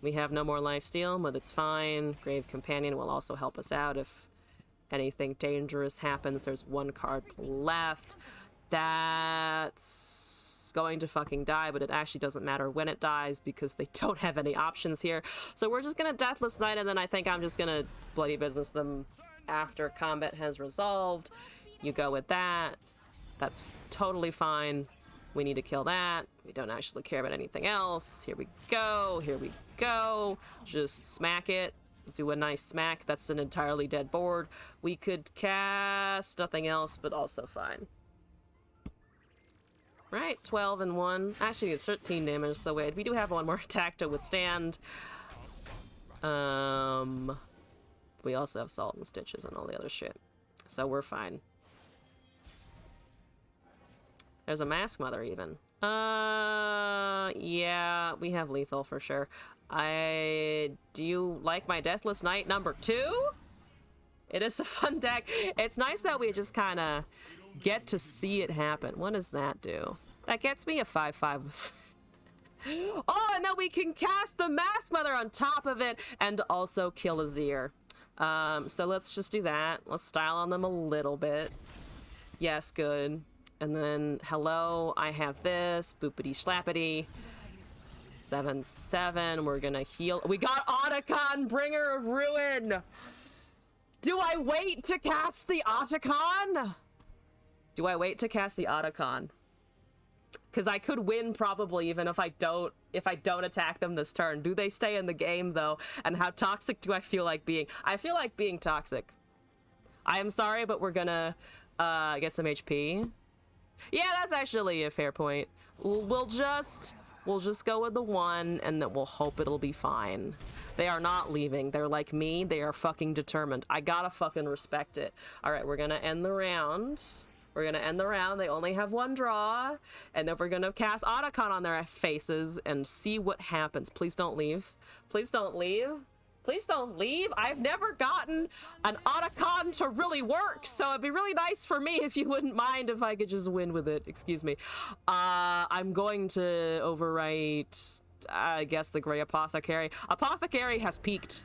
Speaker 1: We have no more lifesteal, but it's fine. Grave Companion will also help us out if anything dangerous happens. There's 1 card left. That's going to fucking die, but it actually doesn't matter when it dies because they don't have any options here. So we're just gonna Deathless Knight, and then I think I'm just gonna Bloody Business them after combat has resolved. You go with that. That's totally fine. We need to kill that. We don't actually care about anything else. Here we go. Here we go. Just smack it. Do a nice smack. That's an entirely dead board. We could cast nothing else, but also fine. Right, 12 and 1. Actually, it's 13 damage, so wait. We do have 1 more attack to withstand. We also have Salt and Stitches and all the other shit. So we're fine. There's a Mask Mother, even. Yeah, we have lethal for sure. Do you like my Deathless Knight number 2? It is a fun deck. It's nice that we just kind of get to see it happen. What does that do? That gets me a 5/5. Oh, and then we can cast the Mask Mother on top of it and also kill Azir. So let's just do that. Let's style on them a little bit. Yes, good. And then, hello, I have this. Boopity schlappity. 7/7. We're gonna heal. We got Otacon, Bringer of Ruin. Do I wait to cast the Otacon? Do I wait to cast the Otacon? Because I could win probably even if I don't attack them this turn. Do they stay in the game though? And how toxic do I feel like being? I feel like being toxic. I am sorry, but we're gonna get some HP. Yeah, that's actually a fair point. We'll just go with the 1 and then we'll hope it'll be fine. They are not leaving. They're like me. They are fucking determined. I gotta fucking respect it. All right, we're gonna end the round. We're gonna end the round. They only have 1 draw, and then we're gonna cast Otacon on their faces and see what happens. Please don't leave. Please don't leave. Please don't leave. I've never gotten an Otacon to really work, so it'd be really nice for me if you wouldn't mind if I could just win with it. Excuse me. I'm going to overwrite, I guess, the Grey Apothecary. Apothecary has peaked,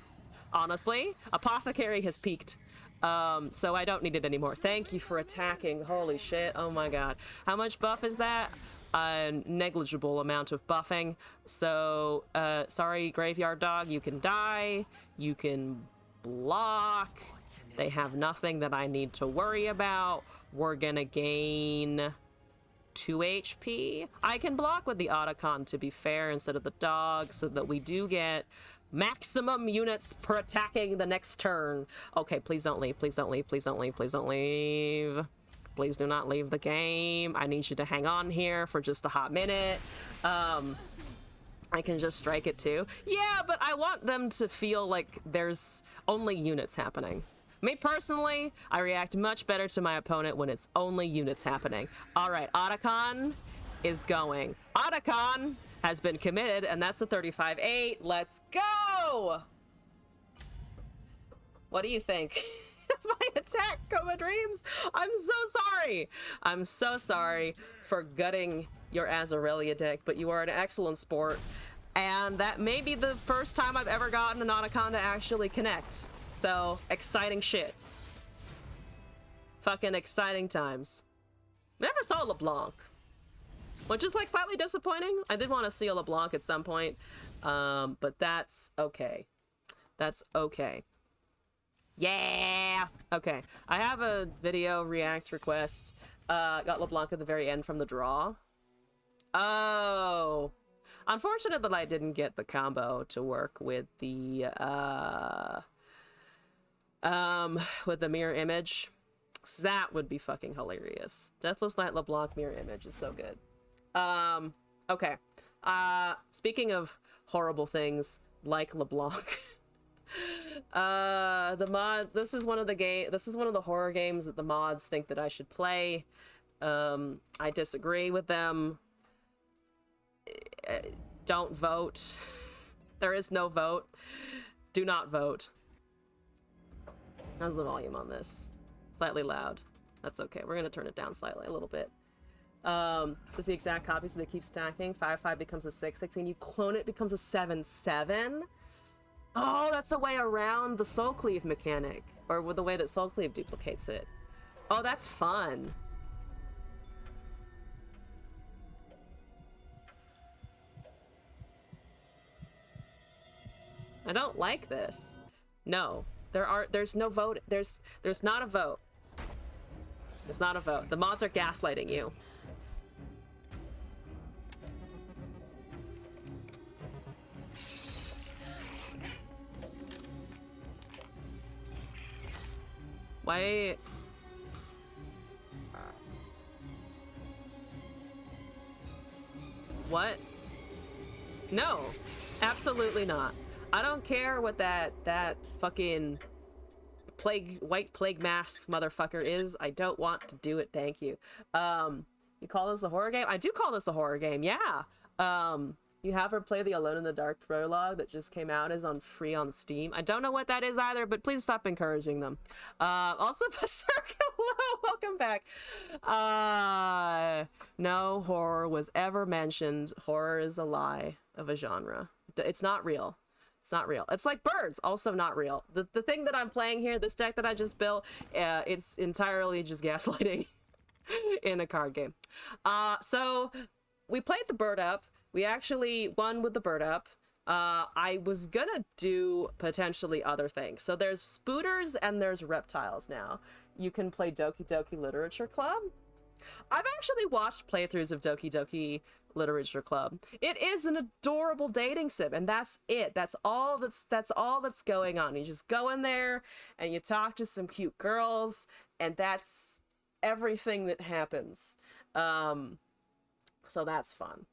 Speaker 1: honestly. Apothecary has peaked. So I don't need it anymore. Thank you for attacking. Holy shit. Oh my god. How much buff is that? A negligible amount of buffing. So, sorry, Graveyard Dog, you can die. You can block. They have nothing that I need to worry about. We're gonna gain 2 HP. I can block with the Otacon, to be fair, instead of the dog, so that we do get maximum units per attacking the next turn. Okay, please don't leave. Please don't leave. Please don't leave. Please don't leave. Please do not leave the game. I need you to hang on here for just a hot minute. I can just strike it too. Yeah, but I want them to feel like there's only units happening. Me personally, I react much better to my opponent when it's only units happening. All right, Otacon is going. Otacon has been committed, and that's a 35-8. Let's go! What do you think? My attack, Coma Dreams? I'm so sorry. I'm so sorry for gutting your Azarelia deck, but you are an excellent sport. And that may be the first time I've ever gotten an Otacon to actually connect. So, exciting shit. Fucking exciting times. Never saw LeBlanc, which is like slightly disappointing. I did want to see a LeBlanc at some point, but that's okay. That's okay. Yeah! Okay, I have a video react request. Got LeBlanc at the very end from the draw. Oh! Unfortunate that I didn't get the combo to work with the mirror image. 'Cause that would be fucking hilarious. Deathless Knight LeBlanc mirror image is so good. Okay. Speaking of horrible things like LeBlanc, the mod. This is one of the horror games that the mods think that I should play. I disagree with them. Don't vote. There is no vote. Do not vote. How's the volume on this? Slightly loud. That's okay. We're gonna turn it down slightly, a little bit. It's the exact copy, so they keep stacking. 5-5 becomes a 6-6, and you clone it becomes a 7-7. Oh, that's a way around the Soul Cleave mechanic, or with the way that Soul Cleave duplicates it. Oh, that's fun. I don't like this. No, there's no vote. There's not a vote. It's not a vote. The mods are gaslighting you. Why? What? No, absolutely not. I don't care what that fucking white plague mask motherfucker is. I don't want to do it. Thank you. You call this a horror game? I do call this a horror game. Yeah. You have her play the Alone in the Dark prologue that just came out, is on free on Steam. I don't know what that is either, but please stop encouraging them. Also, Berserk, hello, welcome back. No horror was ever mentioned. Horror is a lie of a genre. It's not real. It's not real. It's like birds, also not real. The thing that I'm playing here, this deck that I just built, it's entirely just gaslighting in a card game. So we played the bird up. We actually won with the bird up. I was gonna do potentially other things. So there's spooters and there's reptiles now. You can play Doki Doki Literature Club. I've actually watched playthroughs of Doki Doki Literature Club. It is an adorable dating sim, and that's it. That's all that's going on. You just go in there and you talk to some cute girls, and that's everything that happens. So that's fun.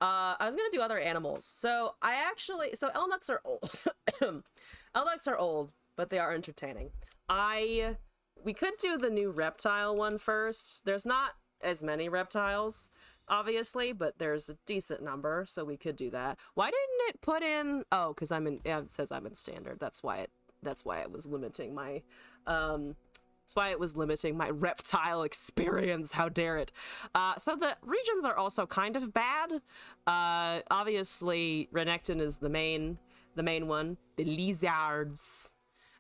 Speaker 1: I was gonna do other animals. So Elnuks are old. Elnuks are old, but they are entertaining. We could do the new reptile one first. There's not as many reptiles, obviously, but there's a decent number, so we could do that. Why didn't it put in? Oh, because it says I'm in standard. That's why it was limiting my that's why it was limiting my reptile experience. How dare it? So the regions are also kind of bad. Obviously, Renekton is the main one. The lizards.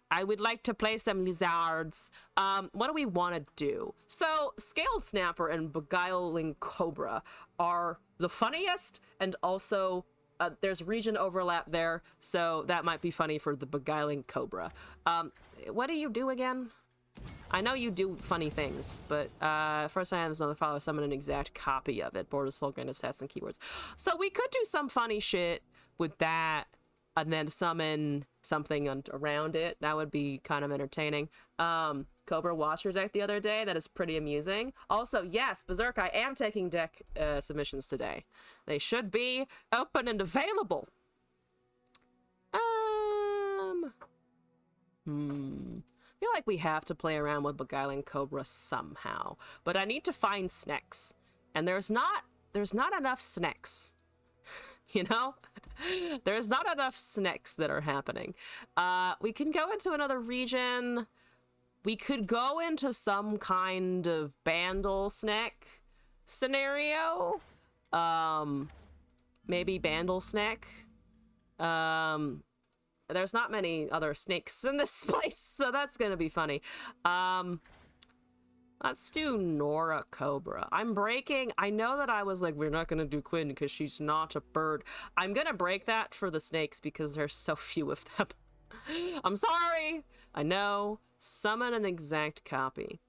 Speaker 1: I would like to play some lizards. What do we want to do? So, Scaled Snapper and Beguiling Cobra are the funniest and also there's region overlap there, so that might be funny for the Beguiling Cobra. What do you do again? I know you do funny things, but first I have another follower summon an exact copy of it. Borders full grand stats and keywords. So we could do some funny shit with that, and then summon something around it. That would be kind of entertaining. Cobra watched your deck the other day. That is pretty amusing. Also, yes, Berserk, I am taking deck submissions today. They should be open and available. I feel like we have to play around with Beguiling Cobra somehow, but I need to find snacks, and there's not enough snacks. You know, there's not enough snacks that are happening. We can go into another region. We could go into some kind of Bandle snack scenario. Maybe Bandle snack. There's not many other snakes in this place, so that's gonna be funny. Let's do Nora Cobra. I'm breaking. I know that I was like, we're not gonna do Quinn because she's not a bird. I'm gonna break that for the snakes because there's so few of them. I'm sorry. I know. Summon an exact copy.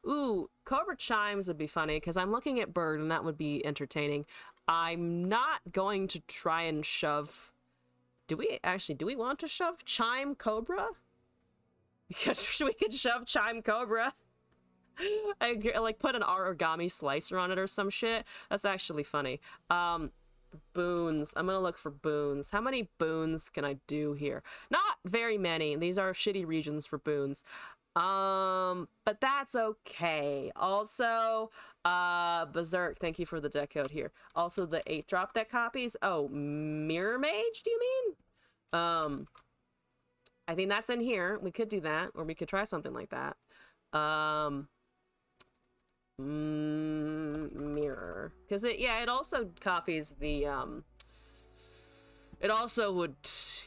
Speaker 1: Ooh, Cobra Chimes would be funny because I'm looking at bird and that would be entertaining. I'm not going to try and shove. Do we want to shove Chime Cobra? Because we could shove Chime Cobra. Like put an origami slicer on it or some shit. That's actually funny. Boons. I'm gonna look for boons. How many boons can I do here? Not very many. These are shitty regions for boons. But that's okay. Also, Berserk, thank you for the deck code here. Also, the 8-drop deck copies. Oh, Mirror Mage, do you mean? I think that's in here. We could do that, or we could try something like that. Mirror. Because it also copies the, it also would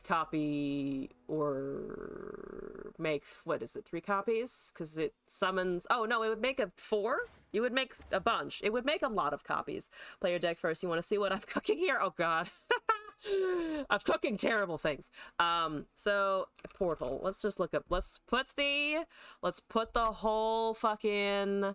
Speaker 1: copy or make, what is it, 3 copies? Because it summons... Oh, no, it would make a 4? You would make a bunch. It would make a lot of copies. Play your deck first. You want to see what I'm cooking here? Oh, God. I'm cooking terrible things. So, Portal. Let's just look up... Let's put the whole fucking...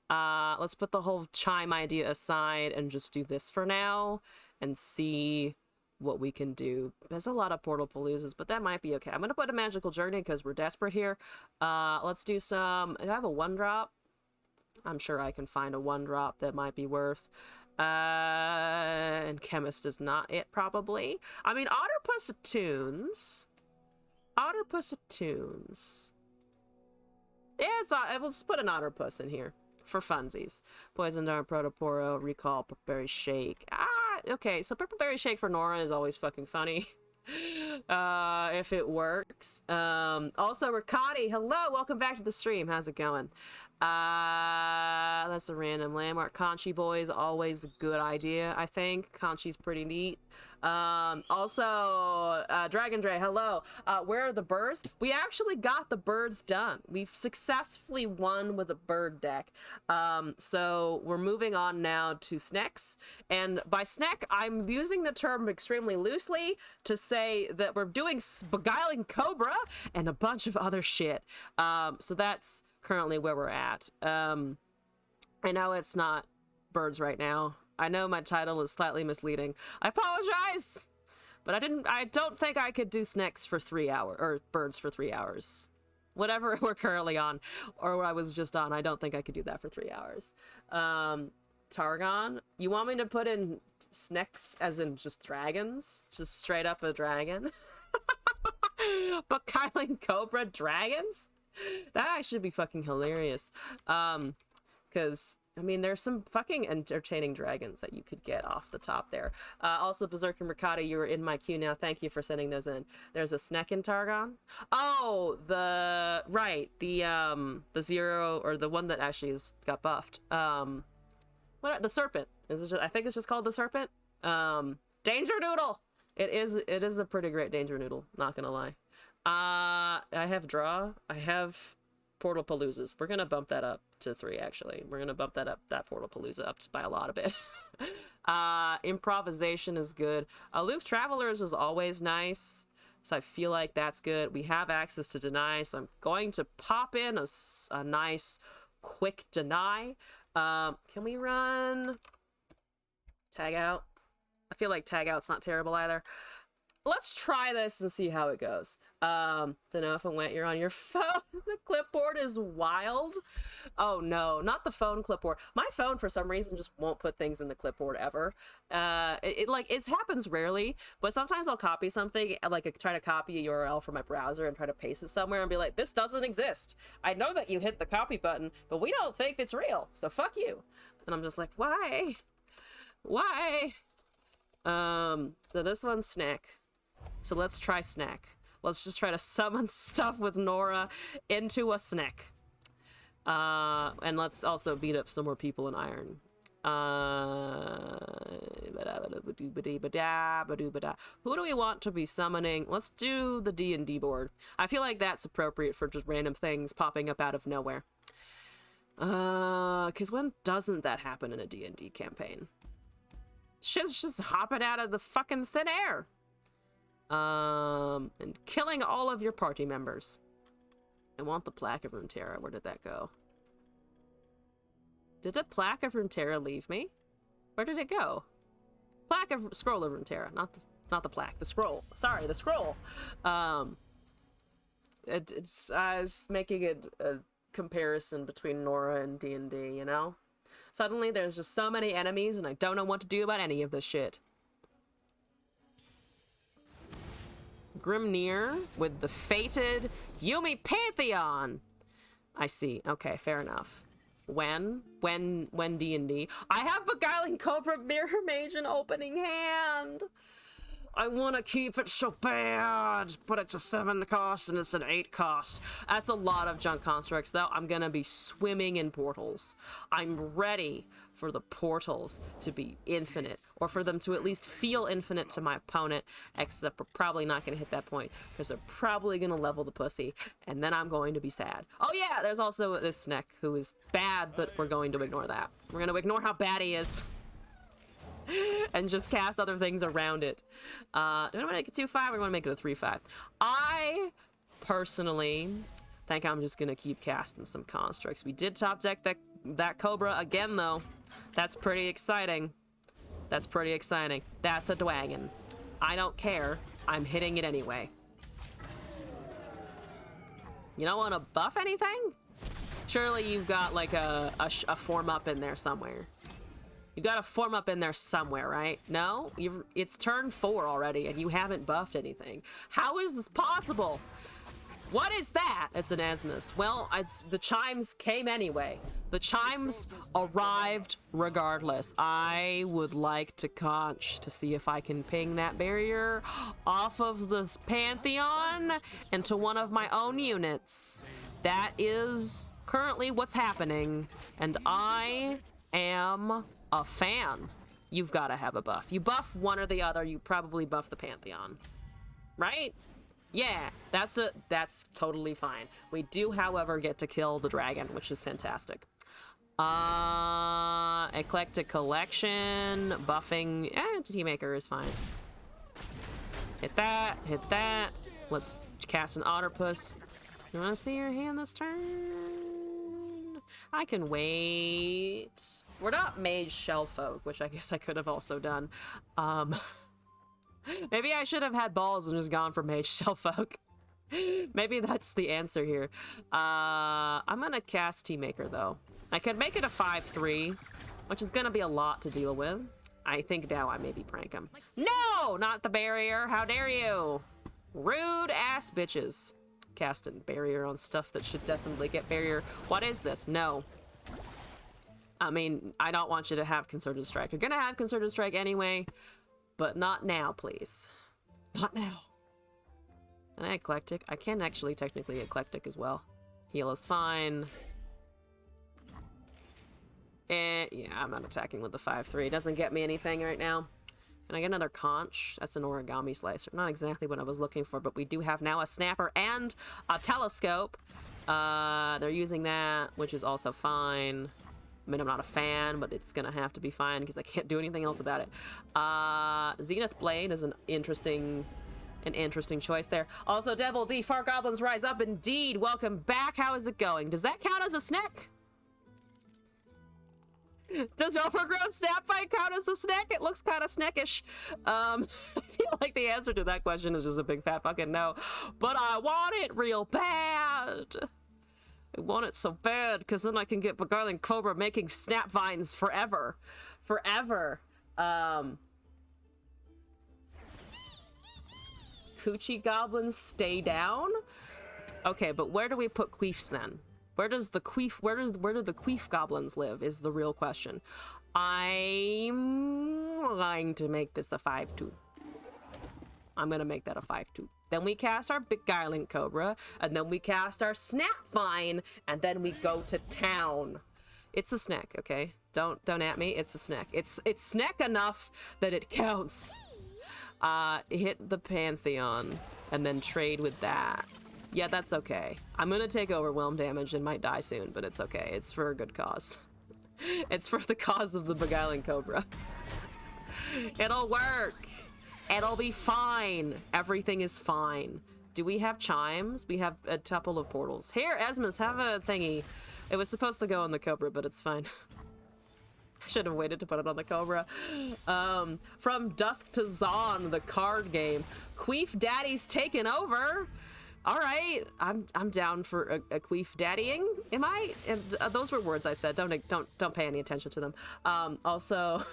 Speaker 1: let's put the whole Chime idea aside and just do this for now and see what we can do. There's a lot of Portal Paloozas, but that might be okay. I'm gonna put a Magical Journey because we're desperate here. Let's do some... Do I have a 1-drop? I'm sure I can find a 1-drop that might be worth. And Chemist is not it, probably. I mean, Otterpuss Attunes. Otterpuss Attunes. Yeah, we'll just put an Otterpuss in here. For funsies. Poison Dart, Protoporo, Recall, Purpleberry Shake. Okay, so Purpleberry Shake for Nora is always fucking funny. If it works. Also, Riccati, hello, welcome back to the stream. How's it going? That's a random landmark. Conchi Boys, always a good idea, I think. Conchi's pretty neat. Also, Dragon Dre, hello. Where are the birds? We actually got the birds done. We've successfully won with a bird deck. So we're moving on now to snacks. And by snack, I'm using the term extremely loosely to say that we're doing Beguiling Cobra and a bunch of other shit. So that's currently where we're at. I know it's not birds right now. I know my title is slightly misleading. I apologize, but I don't think I could do snacks for 3 hours, or birds for 3 hours. Whatever we're currently on, or what I was just on, I don't think I could do that for 3 hours. Targon, you want me to put in snacks as in just dragons? Just straight up a dragon? Beguiling Cobra dragons? That actually be fucking hilarious. Because... I mean, there's some fucking entertaining dragons that you could get off the top there. Also, Berserk and Riccati, you were in my queue now. Thank you for sending those in. There's a Snack in Targon. Oh, the 0, or the one that actually got buffed. What? The Serpent. I think it's just called the Serpent. Danger Noodle. It is a pretty great Danger Noodle. Not gonna lie. I have draw. I have Portal Paloozas. We're gonna bump that up to 3, actually. We're gonna bump that Portal Palooza up by a lot of it. Improvisation is good. Aloof Travelers is always nice, so I feel like that's good. We have access to deny, so I'm going to pop in a nice quick deny. Can we run tag out? I feel like tag out's not terrible either. Let's try this and see how it goes. Don't know if it went. You're on your phone. The clipboard is wild. Oh no, not the phone clipboard. My phone for some reason just won't put things in the clipboard ever. It happens rarely, but sometimes I'll copy something, like try to copy a URL from my browser and try to paste it somewhere and be like, this doesn't exist. I know that you hit the copy button, but we don't think it's real, so fuck you. And I'm just like, why? Why? So this one's snack. So let's try snack. Let's just try to summon stuff with Nora into a snack. And let's also beat up some more people in Iron. Who do we want to be summoning? Let's do the D&D board. I feel like that's appropriate for just random things popping up out of nowhere. Because when doesn't that happen in a D&D campaign? Shit's just hopping out of the fucking thin air. And killing all of your party members. I want the Plaque of Runeterra. Where did that go? Did the Plaque of Runeterra leave me? Where did it go? Plaque of Scroll of Runeterra, not the plaque, the scroll. Sorry, the scroll. I was making a comparison between Nora and D&D, you know? Suddenly there's just so many enemies and I don't know what to do about any of this shit. Grimnir with the fated Yuumi Pantheon. I see. Okay, fair enough. When D&D. I have Beguiling Cobra Mirror Mage in opening hand. I want to keep it so bad, but it's a 7 cost and it's an 8 cost. That's a lot of junk constructs, though. I'm gonna be swimming in portals. I'm ready for the portals to be infinite, or for them to at least feel infinite to my opponent, except we're probably not gonna hit that point, because they're probably gonna level the pussy, and then I'm going to be sad. Oh yeah, there's also this Snek, who is bad, but we're going to ignore that. We're gonna ignore how bad he is. And just cast other things around it. Do I want to make it 2-5 or do I want to make it a 3-5? I personally think I'm just gonna keep casting some constructs. We did top deck that Cobra again, though. That's pretty exciting. That's pretty exciting. That's a Dwagon. I don't care. I'm hitting it anyway. You don't want to buff anything? Surely you've got like a form up in there somewhere. You gotta form up in there somewhere, right? No? It's turn 4 already and you haven't buffed anything. How is this possible? What is that? It's an Asmus. Well, the chimes came anyway. The chimes arrived regardless. I would like to conch to see if I can ping that barrier off of the Pantheon into one of my own units. That is currently what's happening, and I am a fan. You've got to have a buff. You buff one or the other, you probably buff the Pantheon. Right? Yeah, that's totally fine. We do, however, get to kill the dragon, which is fantastic. Eclectic Collection, buffing, Entity Maker is fine. Hit that, hit that. Let's cast an Otterpuss. You want to see your hand this turn? I can wait. We're not Mage Shellfolk, which I guess I could have also done. Maybe I should have had balls and just gone for Mage Shellfolk. Maybe that's the answer here. I'm gonna cast Teamaker, though. I could make it a 5-3, which is gonna be a lot to deal with. I think now I maybe prank him. No! Not the barrier! How dare you! Rude ass bitches. Casting barrier on stuff that should definitely get barrier. What is this? No. I mean, I don't want you to have Concerted Strike. You're gonna have Concerted Strike anyway, but not now, please. Not now. Can I Eclectic? I can actually technically Eclectic as well. Heal is fine. Yeah, I'm not attacking with the 5-3. It doesn't get me anything right now. Can I get another conch? That's an origami slicer. Not exactly what I was looking for, but we do have now a snapper and a telescope. They're using that, which is also fine. I mean, I'm not a fan, but it's gonna have to be fine because I can't do anything else about it. Zenith Blade is an interesting choice there. Also, Devil D, Far Goblins Rise Up, indeed. Welcome back. How is it going? Does that count as a snack? Does overgrown Snapvine count as a snack? It looks kind of snackish. I feel like the answer to that question is just a big fat fucking no. But I want it real bad. I want it so bad because then I can get Beguiling Cobra making Snapvines forever. Forever. Coochie Goblins stay down? Okay, but where do we put Queefs then? Where do the Queef Goblins live is the real question. I'm going to make this a 5-2. I'm gonna make that a 5-2. Then we cast our Beguiling Cobra, and then we cast our Snapvine, and then we go to town. It's a snack, okay? Don't at me. It's a snack. It's snack enough that it counts. Hit the Pantheon, and then trade with that. Yeah, that's okay. I'm gonna take overwhelm damage and might die soon, but it's okay. It's for a good cause. It's for the cause of the Beguiling Cobra. It'll work. It'll be fine. Everything is fine. Do we have chimes? We have a couple of portals. Here, Esmus, have a thingy. It was supposed to go on the Cobra, but it's fine. I should have waited to put it on the Cobra. From Dusk to Zaun, the card game. Queef Daddy's taken over. All right, I'm down for a Queef Daddying. Am I? And, those were words I said. Don't pay any attention to them. Also,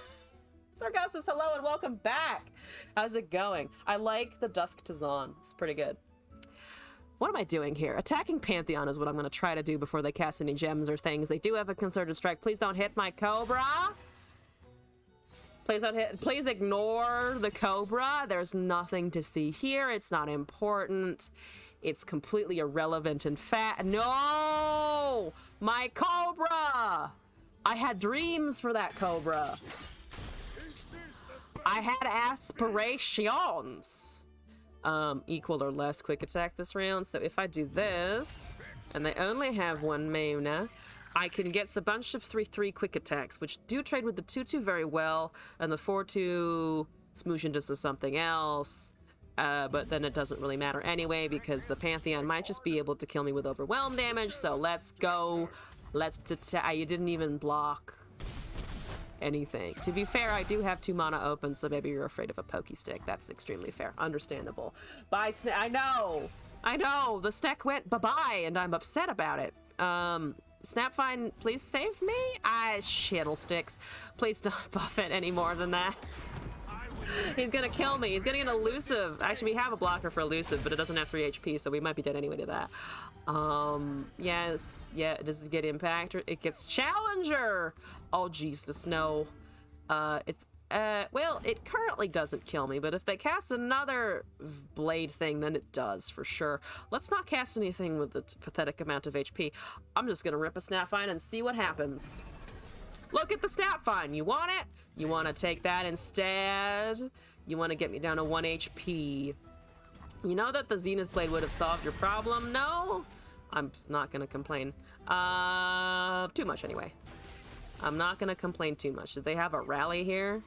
Speaker 1: Sargassus, hello and welcome back. How's it going? I like the Dusk to Zaun. It's pretty good. What am I doing here? Attacking Pantheon is what I'm going to try to do before they cast any gems or things. They do have a Concerted Strike. Please don't hit my Cobra. Please don't hit. Please ignore the Cobra. There's nothing to see here. It's not important. It's completely irrelevant and fat. No! My Cobra! I had dreams for that Cobra. I had aspirations. Equal or less quick attack this round. So if I do this, and they only have one mana, I can get a bunch of 3/3 quick attacks, which do trade with the 2/2 very well, and the 4/2 smoosh into something else. But then it doesn't really matter anyway, because the Pantheon might just be able to kill me with overwhelm damage. So let's go. You didn't even block anything. To be fair, I do have 2 mana open, so maybe you're afraid of a pokey stick. That's extremely fair. Understandable. Bye, I know. The stack went bye-bye, and I'm upset about it. Snapvine, please save me? Shiddlesticks. Please don't buff it any more than that. He's gonna kill me. He's gonna get elusive. Actually, we have a blocker for elusive, but it doesn't have 3 HP, so we might be dead anyway to that. Yes. Yeah, does it get impact? Or it gets challenger! Oh, Jesus, no. Well, it currently doesn't kill me, but if they cast another blade thing, then it does, for sure. Let's not cast anything with the pathetic amount of HP. I'm just gonna rip a Snapvine and see what happens. Look at the Snapvine. You want it? You want to take that instead? You want to get me down to 1 HP. You know that the Zenith Blade would have solved your problem? No? I'm not going to complain. Too much anyway. I'm not going to complain too much. Did they have a rally here?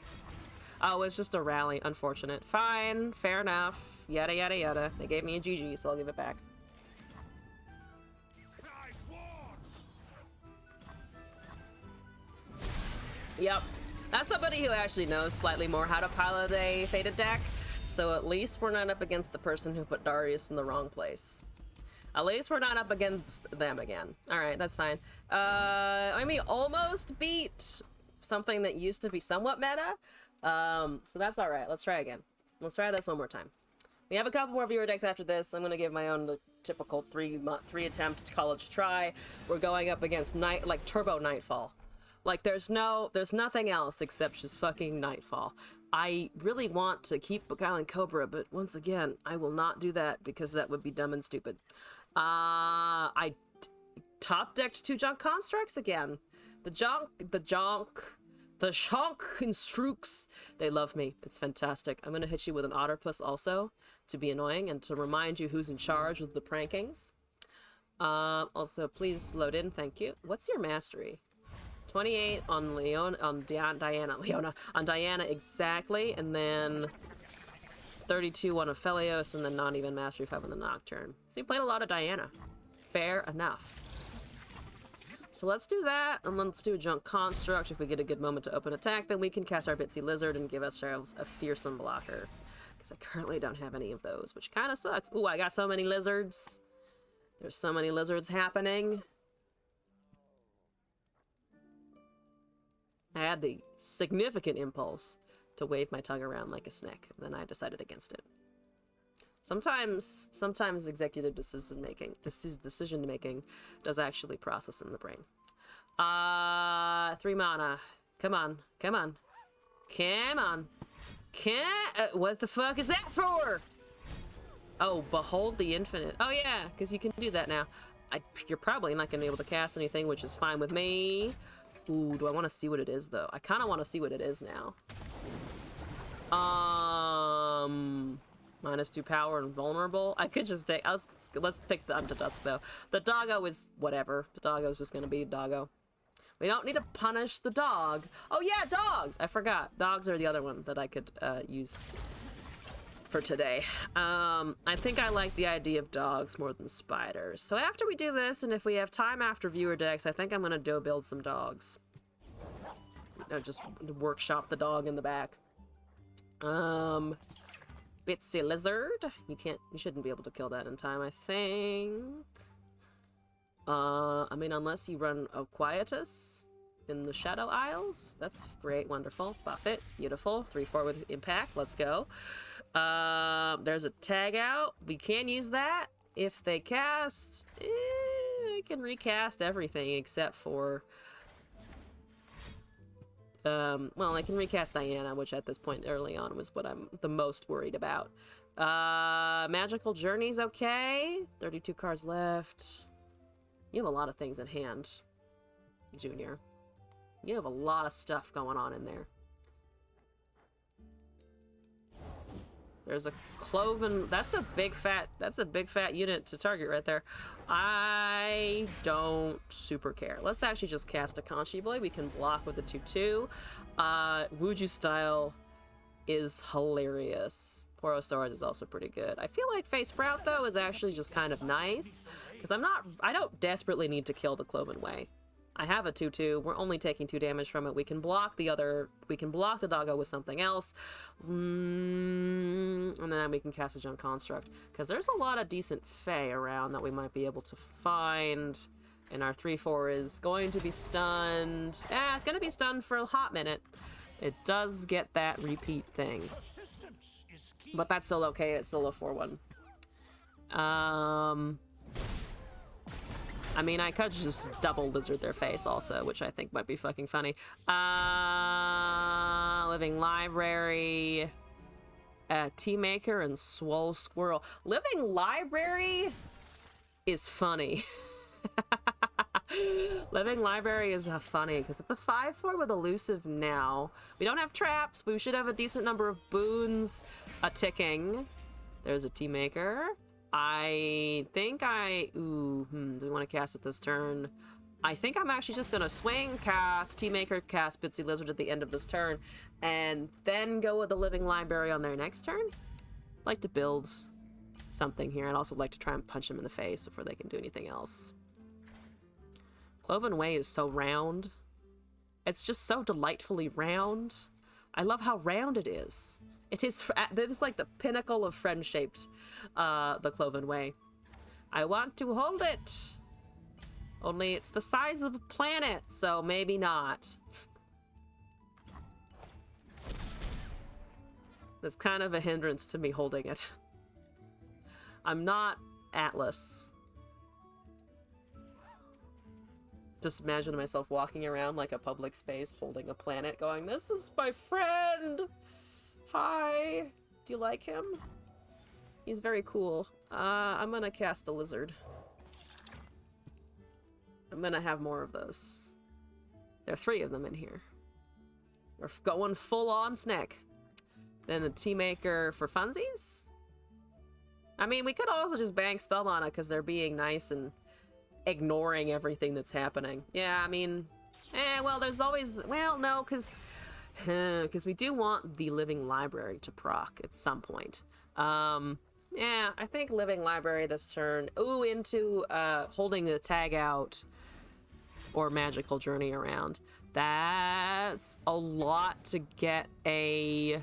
Speaker 1: Oh, it's just a rally. Unfortunate. Fine. Fair enough. Yada, yada, yada. They gave me a GG, so I'll give it back. Yep. That's somebody who actually knows slightly more how to pilot a Fated deck, so at least we're not up against the person who put Darius in the wrong place. At least we're not up against them again. Alright, that's fine. I mean, almost beat something that used to be somewhat meta, so that's alright. Let's try again. Let's try this one more time. We have a couple more viewer decks after this. I'm going to give my own typical three attempt college try. We're going up against Turbo Nightfall. Like, there's nothing else except just fucking Nightfall. I really want to keep Beguiling Cobra, but once again, I will not do that because that would be dumb and stupid. I top-decked 2 Junk Constructs again. The Shonk Constructs, they love me. It's fantastic. I'm gonna hit you with an Otterpuss also, to be annoying and to remind you who's in charge with the prankings. Also, please load in. Thank you. What's your mastery? 28 on Leona, on Diana exactly, and then 32 on Aphelios, and then not even mastery 5 on the Nocturne. So you played a lot of Diana. Fair enough. So let's do that, and let's do a Junk Construct. If we get a good moment to open attack, then we can cast our Bitsy Lizard and give ourselves a fearsome blocker. Because I currently don't have any of those, which kind of sucks. Ooh, I got so many lizards. There's so many lizards happening. I had the significant impulse to wave my tongue around like a snake, and then I decided against it. Sometimes executive decision making does actually process in the brain. 3 mana. Come on, come on, come on. What the fuck is that for? Oh, behold the infinite. Oh yeah, because you can do that now. You're probably not gonna be able to cast anything, which is fine with me. Ooh, do I want to see what it is though? I kind of want to see what it is now. -2 power and vulnerable. I could just take. Let's pick the Unto Dusk though. The doggo is whatever. The doggo is just gonna be doggo. We don't need to punish the dog. Oh yeah, dogs! I forgot. Dogs are the other one that I could use for today. I think I like the idea of dogs more than spiders. So after we do this, and if we have time after viewer decks, I think I'm gonna go build some dogs. Just workshop the dog in the back. Bitsy Lizard. You shouldn't be able to kill that in time, I think. I mean, unless you run a Quietus in the Shadow Isles. That's great, wonderful. Buff it, beautiful. 3/4 with impact, let's go. There's a tag out. We can use that if they cast. I can recast everything except for. Well, I can recast Diana, which at this point early on was what I'm the most worried about. Magical Journey's okay. 32 cards left. You have a lot of things in hand, Junior. You have a lot of stuff going on in there. There's a Cloven. That's a big fat unit to target right there. I don't super care. Let's actually just cast a Conchi Boy. We can block with the 2/2. Wuju Style is hilarious. Poro Stars is also pretty good. I feel like Face Sprout though is actually just kind of nice because I don't desperately need to kill the Cloven Way. I have a 2/2. We're only taking 2 damage from it. We can block the doggo with something else. And then we can cast a Junk Construct. Because there's a lot of decent Fae around that we might be able to find. And our 3/4 is going to be stunned. It's going to be stunned for a hot minute. It does get that repeat thing. But that's still okay. It's still a 4/1. I mean, I could just double lizard their face also, which I think might be fucking funny. Living Library, Tea Maker, and Swole Squirrel. Living Library is funny. Living Library is funny because it's a 5/4 with elusive now. We don't have traps, but we should have a decent number of boons ticking. There's a Tea Maker. I think do we want to cast it this turn? I think I'm actually just gonna swing, cast Tea Maker, cast Bitsy Lizard at the end of this turn, and then go with the Living Library on their next turn. I'd like to build something here. I'd also like to try and punch them in the face before they can do anything else. Cloven Way is so round. It's just so delightfully round. I love how round it is. This is like the pinnacle of friend-shaped, the Cloven Way. I want to hold it. Only it's the size of a planet, so maybe not. That's kind of a hindrance to me holding it. I'm not Atlas. Just imagine myself walking around like a public space holding a planet going, "This is my friend! Hi! Do you like him? He's very cool." I'm gonna cast a lizard. I'm gonna have more of those. There are 3 of them in here. We're going full on snack. Then a Tea Maker for funsies? I mean, we could also just bang spell mana because they're being nice and ignoring everything that's happening. Yeah, I mean, well, there's always, well, no, because we do want the Living Library to proc at some point. Yeah, I think Living Library this turn. Ooh, into holding the tag out or Magical Journey around. That's a lot to get a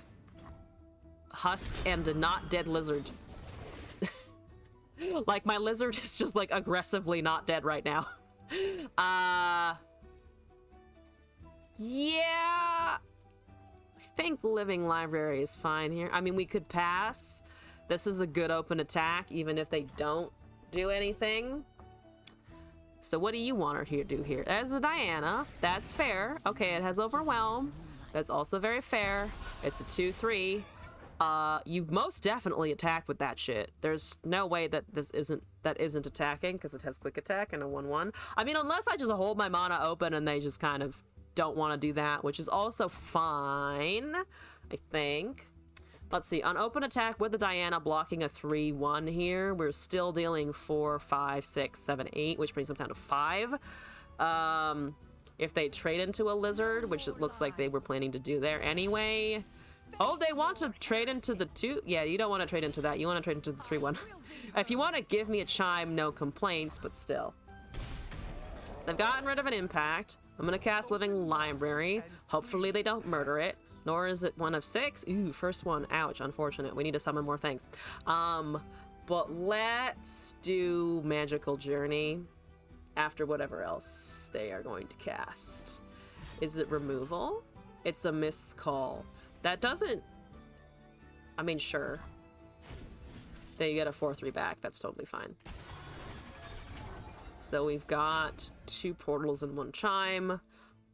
Speaker 1: husk and a not dead lizard. Like, my lizard is just, like, aggressively not dead right now. Yeah, I think Living Library is fine here. I mean, we could pass. This is a good open attack, even if they don't do anything. So what do you want her here to do here? There's a Diana. That's fair. Okay, it has Overwhelm. That's also very fair. It's a 2/3. You most definitely attack with that shit. There's no way that that isn't attacking, because it has quick attack and a 1/1. I mean, unless I just hold my mana open and they just kind of don't want to do that, which is also fine, I think. Let's see, on open attack with the Diana blocking a 3/1 here, we're still dealing 4, 5, 6, 7, 8, which brings them down to 5. If they trade into a lizard, which it looks like they were planning to do there anyway. Oh, they want to trade into the 2? Yeah, you don't want to trade into that. You want to trade into the 3/1. If you want to give me a chime, no complaints, but still. They've gotten rid of an impact. I'm going to cast Living Library. Hopefully they don't murder it. Nor is it 1 of 6. Ooh, first one. Ouch, unfortunate. We need to summon more things. But let's do Magical Journey after whatever else they are going to cast. Is it removal? It's a miscall. That doesn't... I mean, sure. They get a 4/3 back. That's totally fine. So we've got 2 portals and 1 chime.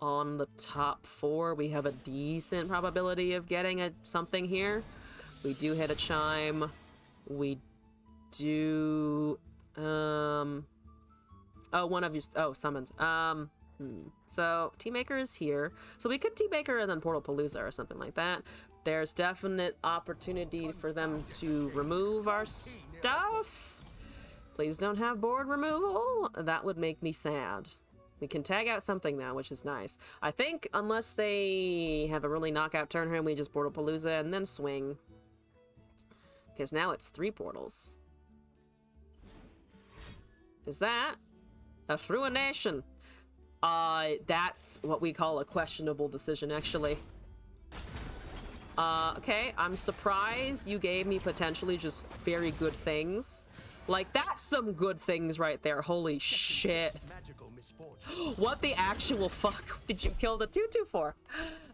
Speaker 1: On the top 4, we have a decent probability of getting something here. We do hit a chime. We do... Oh, one of you... Oh, summons. So, Teamaker is here. So we could Teamaker and then Portal Palooza or something like that. There's definite opportunity for them to remove our stuff. Please don't have board removal. That would make me sad. We can tag out something now, which is nice. I think unless they have a really knockout turn here and we just Portal Palooza and then swing. Because now it's 3 portals. Is that a ruination? That's what we call a questionable decision, actually. Okay, I'm surprised you gave me potentially just very good things. Like, that's some good things right there. Holy shit. What the actual fuck did you kill the 2/2 for?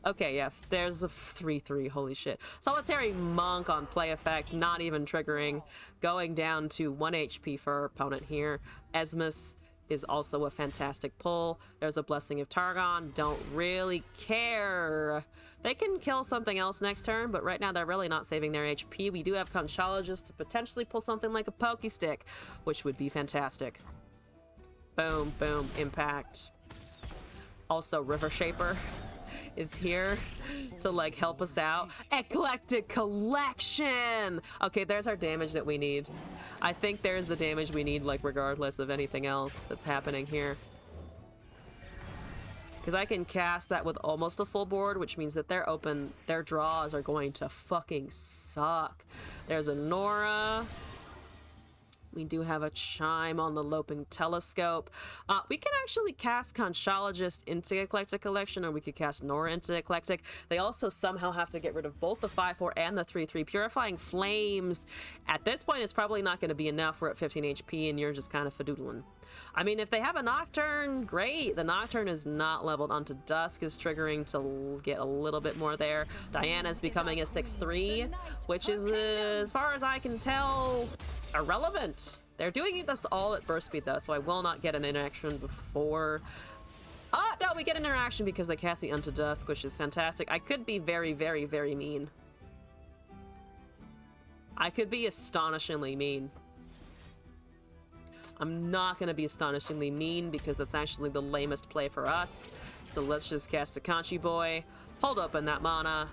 Speaker 1: Okay, yeah, there's a 3/3. Holy shit. Solitary Monk on play effect, not even triggering. Going down to 1 HP for our opponent here. Esmus is also a fantastic pull. There's a Blessing of Targon. Don't really care. They can kill something else next turn, but right now they're really not saving their HP. We do have Conchologist to potentially pull something like a Pokestick, which would be fantastic. Boom, boom, impact. Also, River Shaper is here to, like, help us out. Eclectic Collection! Okay, there's our damage that we need. I think there's the damage we need, like, regardless of anything else that's happening here. Because I can cast that with almost a full board, which means that their draws are going to fucking suck. There's a Nora. We do have a chime on the Loping Telescope. We can actually cast Conchologist into Eclectic Collection, or we could cast Nora into Eclectic. They also somehow have to get rid of both the 5/4 and the 3/3. Purifying Flames, at this point, is probably not going to be enough. We're at 15 HP, and you're just kind of fadoodling. I mean, if they have a Nocturne, great. The Nocturne is not leveled onto Dusk, is triggering to get a little bit more there. Diana's becoming a 6/3, which is, as far as I can tell, irrelevant. They're doing this all at burst speed, though, so I will not get an interaction before... no, we get an interaction because they cast the Unto Dusk, which is fantastic. I could be very, very, very mean. I could be astonishingly mean. I'm not going to be astonishingly mean because that's actually the lamest play for us. So let's just cast a Conchi Boy, hold open that mana,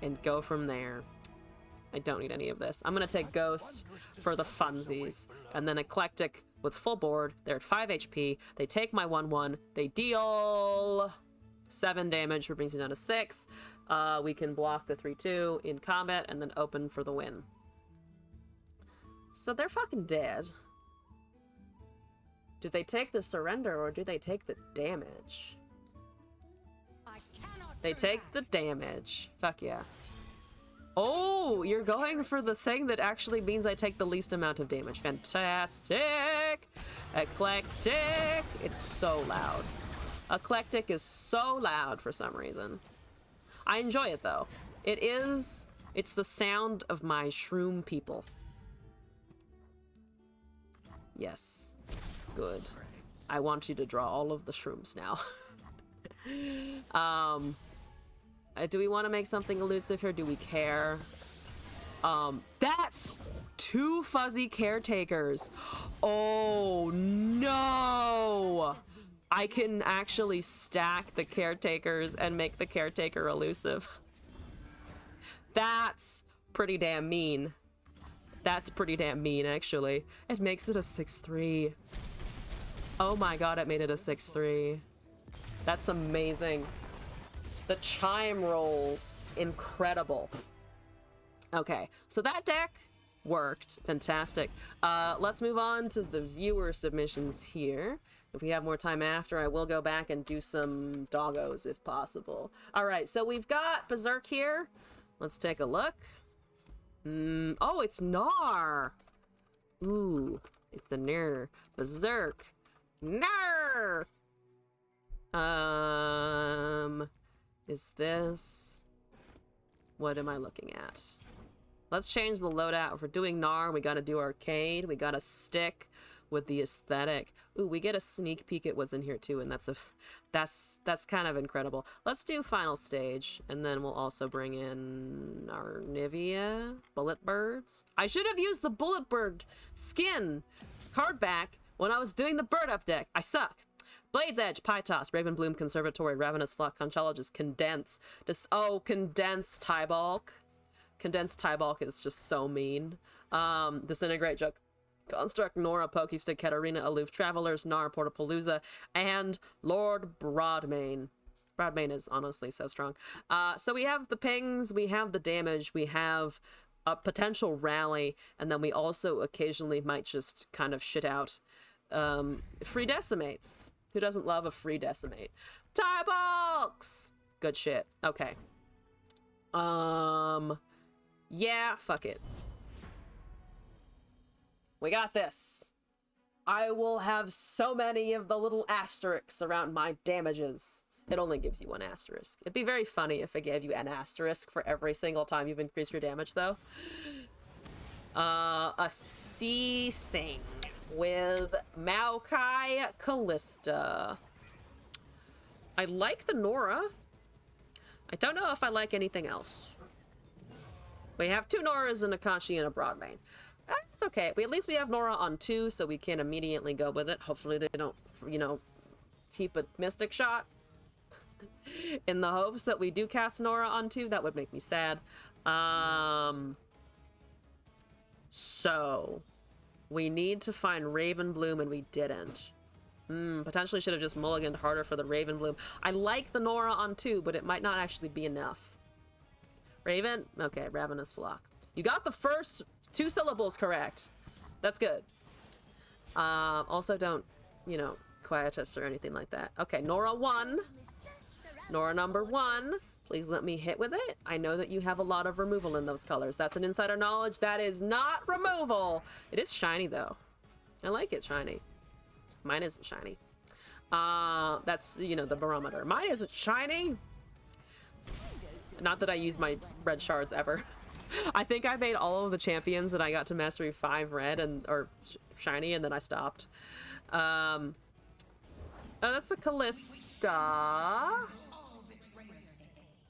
Speaker 1: and go from there. I don't need any of this. I'm going to take Ghost for the funsies, and then Eclectic with full board. They're at 5 HP. They take my 1/1. They deal 7 damage, which brings me down to 6. We can block the 3/2 in combat and then open for the win. So they're fucking dead. Do they take the surrender or do they take the damage? They take the damage. Fuck yeah. Oh, you're going for the thing that actually means I take the least amount of damage. Fantastic! Eclectic! It's so loud. Eclectic is so loud for some reason. I enjoy it though. It's the sound of my shroom people. Yes. Good. I want you to draw all of the shrooms now. Do we want to make something elusive here? Do we care? That's 2 fuzzy caretakers. Oh no! I can actually stack the caretakers and make the caretaker elusive. That's pretty damn mean. That's pretty damn mean, actually. It makes it a 6/3. Oh my god, it made it a 6/3. That's amazing. The chime rolls, incredible. Okay, so that deck worked. Fantastic. Let's move on to the viewer submissions here. If we have more time after, I will go back and do some doggos if possible. All right, so we've got Berserk here. Let's take a look. Oh, it's Gnar. Ooh, it's a Gnar. Berserk. Gnar. Is this... What am I looking at? Let's change the loadout. If we're doing Gnar, we gotta do Arcade. We gotta stick with the aesthetic. Ooh, we get a sneak peek at what's in here too, and that's kind of incredible. Let's do Final Stage, and then we'll also bring in our Nivea Bullet Birds. I should have used the Bullet Bird skin card back when I was doing the bird up deck. I suck. Blade's Edge, Pytos, Ravenbloom Conservatory, Ravenous Flock, Conchologist, Condense. Condense Tybulk. Condensed Tybulk is just so mean. Disintegrate Joke, Construct, Nora, Pokestick, Katarina, Aloof Travelers, Gnar, Portapalooza, and Lord Broadmane. Broadmane is honestly so strong. So we have the pings, we have the damage, we have a potential rally, and then we also occasionally might just kind of shit out free decimates. Who doesn't love a free decimate? Tybulks! Good shit. Okay. Yeah, fuck it. We got this. I will have so many of the little asterisks around my damages. It only gives you 1 asterisk. It'd be very funny if it gave you an asterisk for every single time you've increased your damage, though. A C-Sing with Maokai Callista. I like the Nora. I don't know if I like anything else. We have 2 Noras, and a Kashi, and a Broadmane. It's okay. At least we have Nora on 2, so we can immediately go with it. Hopefully they don't, you know, keep a Mystic Shot. In the hopes that we do cast Nora on 2, that would make me sad. So, we need to find Ravenbloom, and we didn't. Potentially should have just mulliganed harder for the Ravenbloom. I like the Nora on 2, but it might not actually be enough. Raven? Okay, Ravenous Flock. You got the first 2 syllables correct. That's good. Also don't, you know, Quietus or anything like that. Okay, Nora 1. Nora number 1. Please let me hit with it. I know that you have a lot of removal in those colors. That's an insider knowledge. That is not removal. It is shiny, though. I like it shiny. Mine isn't shiny. That's, you know, the barometer. Mine isn't shiny. Not that I use my red shards ever. I think I made all of the champions that I got to Mastery 5 red or shiny, and then I stopped. Oh, that's a Callista.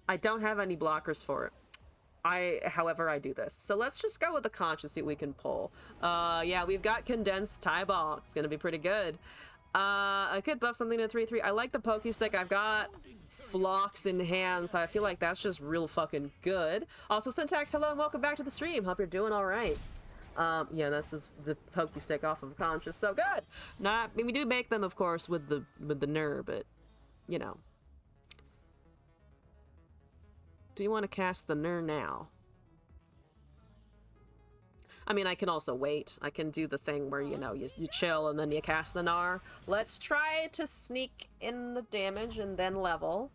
Speaker 1: I don't have any blockers for it. However, I do this. So let's just go with the Conch and see what we can pull. Yeah, we've got Condensed Tybulk. It's gonna be pretty good. I could buff something to 3/3. I like the Pokestick. I've got Flocks in hand, so I feel like that's just real fucking good. Also, Syntax, hello and welcome back to the stream. Hope you're doing all right. Yeah, this is the pokey stick off of Conscious. So good. Not, I mean, we do make them, of course, with the Ner, but you know. Do you want to cast the Ner now? I mean, I can also wait. I can do the thing where, you know, you chill and then you cast the Nar. Let's try to sneak in the damage and then level.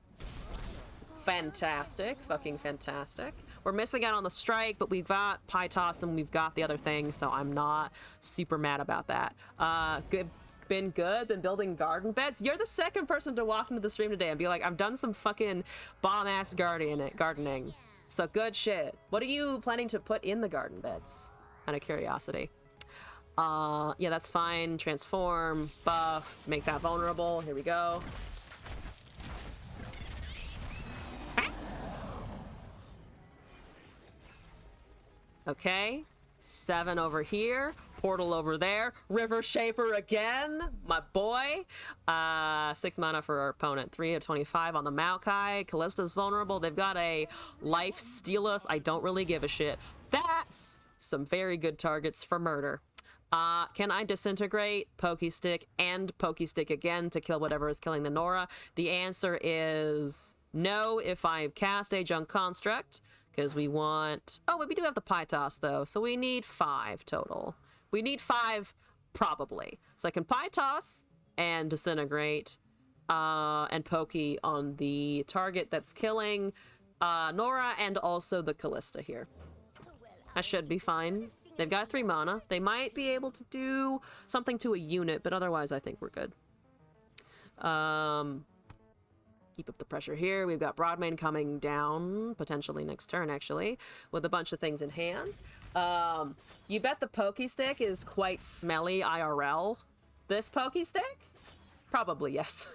Speaker 1: Fantastic. Fucking fantastic. We're missing out on the strike, but we've got Pytos and we've got the other thing, so I'm not super mad about that. Good. Been good. Been building garden beds. You're the second person to walk into the stream today and be like, I've done some fucking bomb-ass gardening. So good shit. What are you planning to put in the garden beds? Out of curiosity. Yeah, that's fine. Transform, buff, make that vulnerable. Here we go. Okay. 7 over here. Portal over there. River Shaper again. My boy. 6 mana for our opponent. 3 of 25 on the Maokai. Callista's vulnerable. They've got a life steal us. I don't really give a shit. That's some very good targets for murder. Can I disintegrate Pokey Stick and Pokey Stick again to kill whatever is killing the Nora? The answer is no if I cast a Junk Construct, because we want... Oh, but we do have the Pytos, though, so we need 5 total. We need 5, probably. So I can Pytos and disintegrate and Pokey on the target that's killing Nora and also the Callista here. That should be fine. They've got 3 mana. They might be able to do something to a unit, but otherwise I think we're good. Keep up the pressure here. We've got Broadmane coming down, potentially next turn, actually, with a bunch of things in hand. You bet the Pokey Stick is quite smelly IRL. This Pokey Stick? Probably, yes.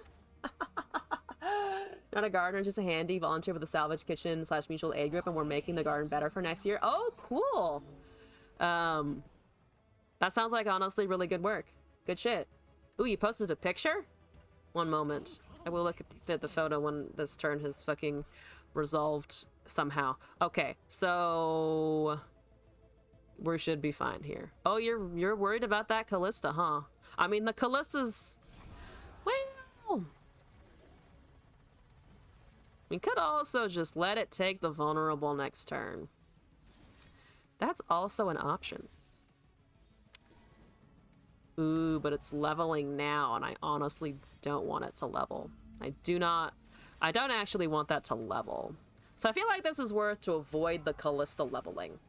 Speaker 1: Not a gardener, just a handy volunteer with a salvage kitchen / mutual aid group, and we're making the garden better for next year. Oh, cool. That sounds like honestly really good work. Good shit. Ooh, you posted a picture? One moment. I will look at the photo when this turn has fucking resolved somehow. Okay, so we should be fine here. Oh, you're worried about that Callista, huh? I mean, the Callista's... Well... We could also just let it take the vulnerable next turn. That's also an option. Ooh, but it's leveling now, and I honestly don't want it to level. I don't actually want that to level. So I feel like this is worth to avoid the Callista leveling.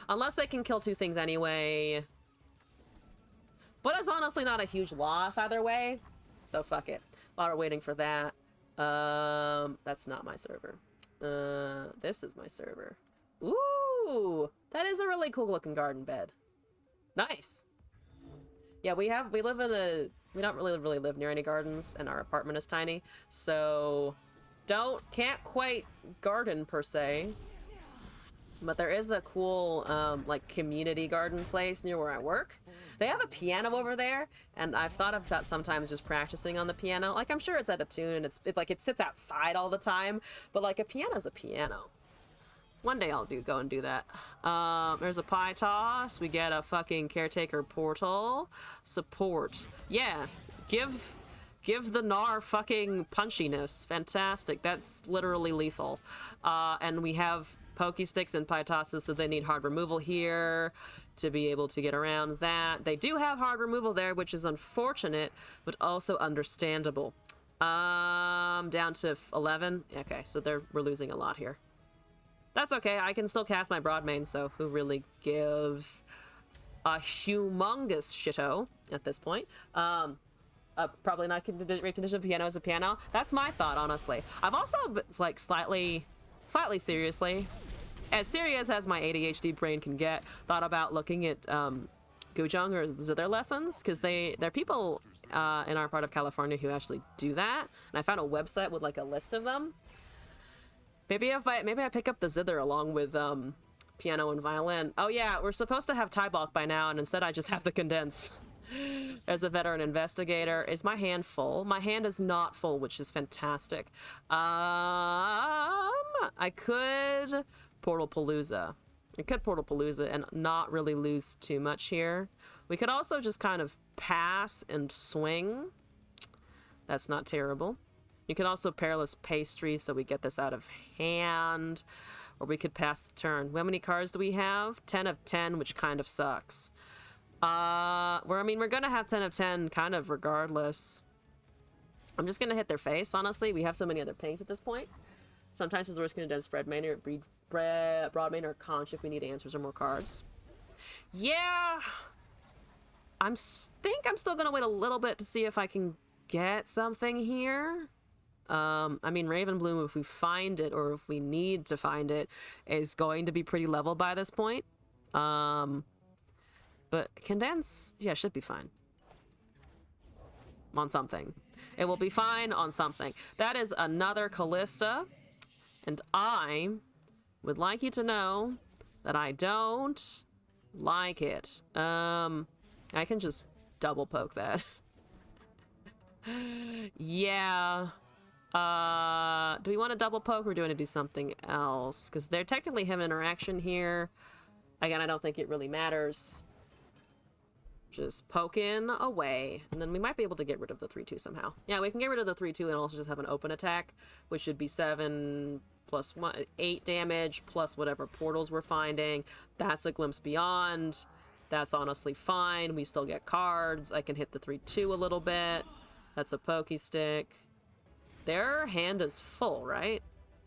Speaker 1: Unless they can kill 2 things anyway. But it's honestly not a huge loss either way. So fuck it. While we're waiting for that. That's not my server. This is my server. Ooh, that is a really cool looking garden bed. Nice. Yeah, we live in a, we don't really live near any gardens, and our apartment is tiny, so can't quite garden per se. But there is a cool, like, community garden place near where I work. They have a piano over there, and I've thought of that sometimes just practicing on the piano. Like, I'm sure it's at a tune, and it sits outside all the time, but, like, a piano's a piano. One day I'll go and do that. There's a Pytos. We get a fucking Caretaker Portal. Support. Yeah, give the Gnar fucking punchiness. Fantastic. That's literally lethal. And we have Pokey Sticks and Pytoses, so they need hard removal here to be able to get around that. They do have hard removal there, which is unfortunate, but also understandable. Down to 11. Okay, so we're losing a lot here. That's okay, I can still cast my Broadmane, so who really gives a humongous shito at this point. Probably not great condition. Piano is a piano. That's my thought, honestly. I've also, like, slightly seriously, as serious as my ADHD brain can get, thought about looking at Gujong or Zither lessons, because there are people in our part of California who actually do that, and I found a website with, like, a list of them. Maybe I pick up the zither along with piano and violin. Oh yeah, we're supposed to have Tybalt by now, and instead I just have the condense. As a veteran investigator, is my hand full? My hand is not full, which is fantastic. I could Portal Palooza. We could Portal Palooza and not really lose too much here. We could also just kind of pass and swing. That's not terrible. You can also Perilous Pastry, so we get this out of hand. Or we could pass the turn. How many cards do we have? 10 of 10, which kind of sucks. We're gonna have 10 of 10 kind of regardless. I'm just gonna hit their face, honestly. We have so many other pings at this point. Sometimes it's worst gonna do Fred Main or Broadmain or Conch if we need answers or more cards. Yeah, think I'm still gonna wait a little bit to see if I can get something here. Ravenbloom, if we find it or if we need to find it, is going to be pretty level by this point. But Condense, yeah, should be fine. On something. It will be fine on something. That is another Callista. And I would like you to know that I don't like it. I can just double poke that. Yeah. Do we want to double poke or do we want to do something else? Because they're technically have interaction here. Again, I don't think it really matters. Just poking away. And then we might be able to get rid of the 3-2 somehow. Yeah, we can get rid of the 3-2 and also just have an open attack, which should be 7 plus 1, 8 damage, plus whatever portals we're finding. That's a Glimpse Beyond. That's honestly fine. We still get cards. I can hit the 3-2 a little bit. That's a Pokey Stick. Their hand is full, right?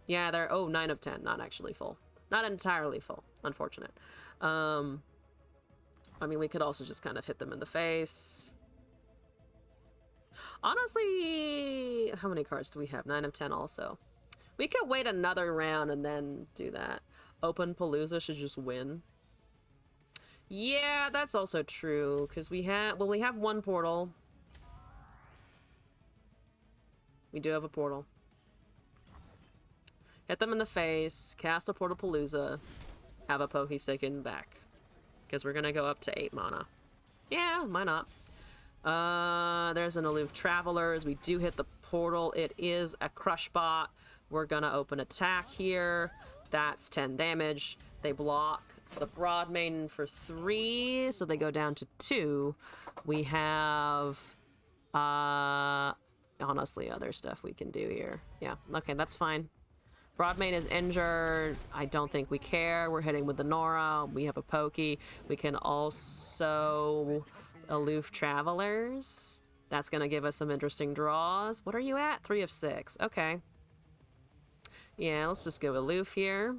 Speaker 1: Yeah, they're 9 of 10. Not actually full. Not entirely full. Unfortunate. We could also just kind of hit them in the face. Honestly, how many cards do we have? 9 of 10 also. We could wait another round and then do that. Open Palooza should just win. Yeah, that's also true, because we have one portal. We do have a portal. Hit them in the face, cast a Portal Palooza, have a Pokey Stick in back. Because we're gonna go up to 8 mana. Yeah, why not? There's an Aloof Travelers. We do hit the portal. It is a Crush Bot. We're gonna open attack here. That's 10 damage. They block the Broadmain for 3, so they go down to 2. We have, honestly, other stuff we can do here. Yeah, okay, that's fine. Broadmain is injured. I don't think we care. We're hitting with the Nora. We have a Pokey. We can also Aloof Travelers. That's going to give us some interesting draws. What are you at? 3 of 6. Okay. Yeah, let's just go Aloof here.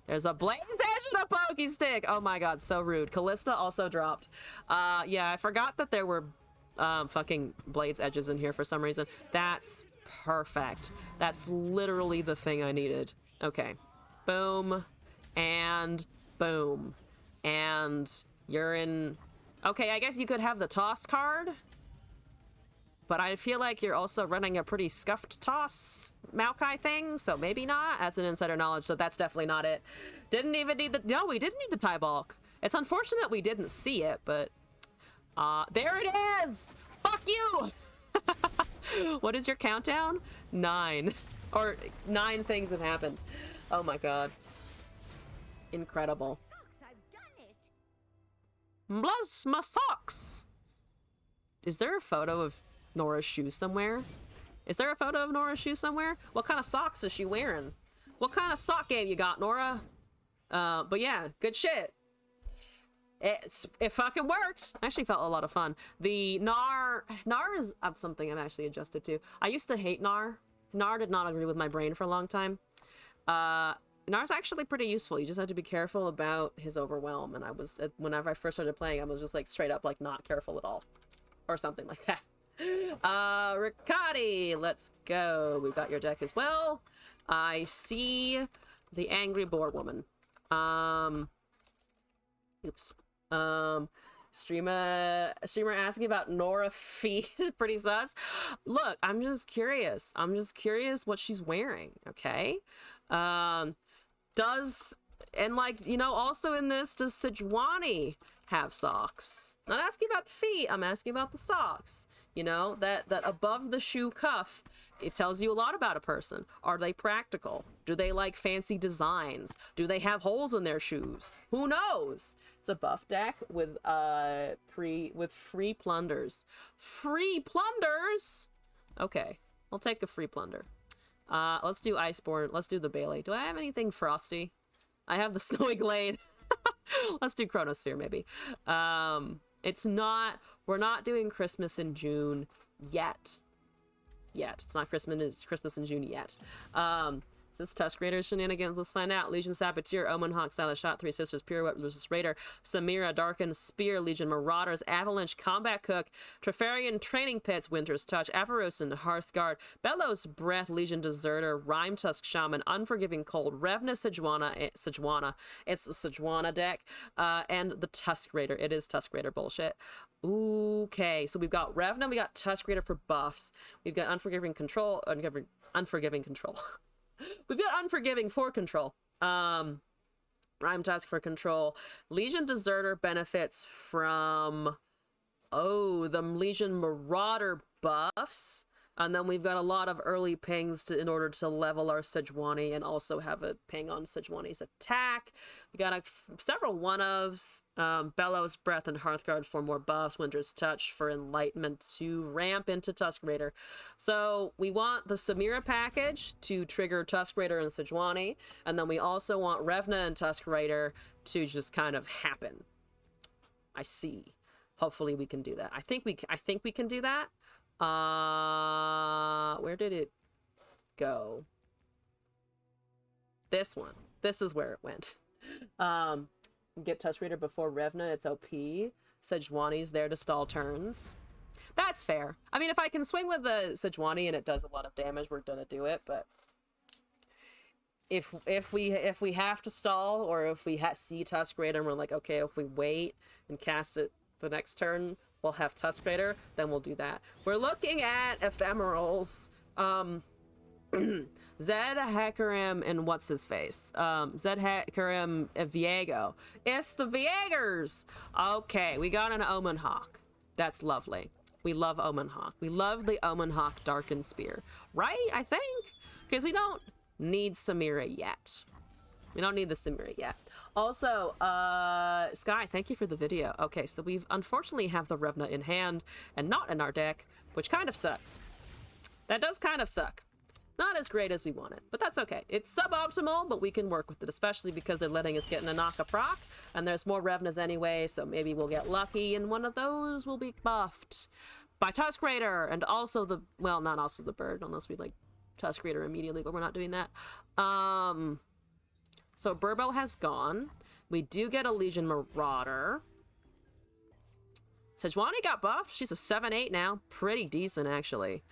Speaker 1: There's a Blade's Edge and a Pokey Stick. Oh my god, so rude. Callista also dropped. Yeah, I forgot that there were fucking Blade's Edges in here for some reason. That's perfect. That's literally the thing I needed. Okay. Boom. And boom. And you're in... Okay, I guess you could have the toss card. But I feel like you're also running a pretty scuffed toss Maokai thing, so maybe not. As an insider knowledge, so that's definitely not it. Didn't even need the... No, we didn't need the tie bulk. It's unfortunate we didn't see it, but... there it is! Fuck you! What is your countdown? 9. Or 9 things have happened. Oh my god. Incredible. Bless my socks! Is there a photo of Nora's shoes somewhere? Is there a photo of Nora's shoes somewhere? What kind of socks is she wearing? What kind of sock game you got, Nora? But yeah, good shit. It fucking worked. Actually felt a lot of fun. The Gnar is something I'm actually adjusted to. I used to hate Gnar. Gnar did not agree with my brain for a long time. Gnar's actually pretty useful. You just have to be careful about his overwhelm. And whenever I first started playing, I was just like straight up like not careful at all. Or something like that. Riccati, let's go. We've got your deck as well. I see the Angry Boar Woman. Oops. Streamer asking about Nora feet. Pretty sus. Look, I'm just curious what she's wearing, okay? Also in this, does Sejuani have socks. Not asking about the feet, I'm asking about the socks. You know, that above the shoe cuff, it tells you a lot about a person. Are they practical? Do they like fancy designs? Do they have holes in their shoes? Who knows? It's a buff deck with free plunders. Free plunders? Okay, I'll take a free plunder. Let's do Iceborne. Let's do the Bailey. Do I have anything frosty? I have the Snowy Glade. Let's do Chronosphere, maybe. We're not doing Christmas in June yet. It's not Christmas in June yet. Is this Tusk Raider shenanigans? Let's find out. Legion Saboteur, Omen Hawk, Silent Shot, Three Sisters, Pirouette versus Raider, Samira, Darkened Spear, Legion Marauders, Avalanche, Combat Cook, Trefarian Training Pits, Winter's Touch, Avarosan, Hearthguard, Bellows Breath, Legion Deserter, Rime Tusk Shaman, Unforgiving Cold, Revna Sejuani, it's the Sejuani deck, and the Tusk Raider. It is Tusk Raider bullshit. Okay, so we've got Revna, we got Tusk Raider for buffs, we've got Unforgiving Control. We've got Unforgiving for control. Rime Tusk for control. Legion Deserter benefits from the Legion Marauder buffs. And then we've got a lot of early pings in order to level our Sejuani and also have a ping on Sejuani's attack. We got several one-ofs, Bellows, Breath, and Hearthguard for more buffs, Winter's Touch for Enlightenment to ramp into Tusk Raider. So we want the Samira package to trigger Tusk Raider and Sejuani, and then we also want Revna and Tusk Raider to just kind of happen. I see. Hopefully we can do that. I think we can do that. Where did it go? This one. This is where it went. Get Tusk Raider before Revna, it's OP. Sejuani's there to stall turns. That's fair. I mean, if I can swing with the Sejuani and it does a lot of damage, we're gonna do it, but if we have to stall, or if we see Tusk Raider and we're like, okay, if we wait and cast it the next turn, we'll have Tusk Raider, then we'll do that. We're looking at ephemerals. Zed Hecarim and what's his face? Zed Hecarim Viego. It's the Viegers! Okay, we got an Omen Hawk. That's lovely. We love Omen Hawk. We love the Omen Hawk Darkened Spear. Right? I think? Because we don't need Samira yet. We don't need the Samira yet. Also, Sky, thank you for the video. Okay, so we've unfortunately have the Revna in hand and not in our deck, which kind of sucks. That does kind of suck. Not as great as we wanted, but that's okay. It's suboptimal, but we can work with it, especially because they're letting us get an Anaka proc, and there's more Revnas anyway, so maybe we'll get lucky, and one of those will be buffed by Tusk Raider, and also the, well, not also the bird, unless we like Tusk Raider immediately, but we're not doing that. So Burbo has gone. We do get a Legion Marauder. Sejuani got buffed. She's a 7/8 now. Pretty decent, actually.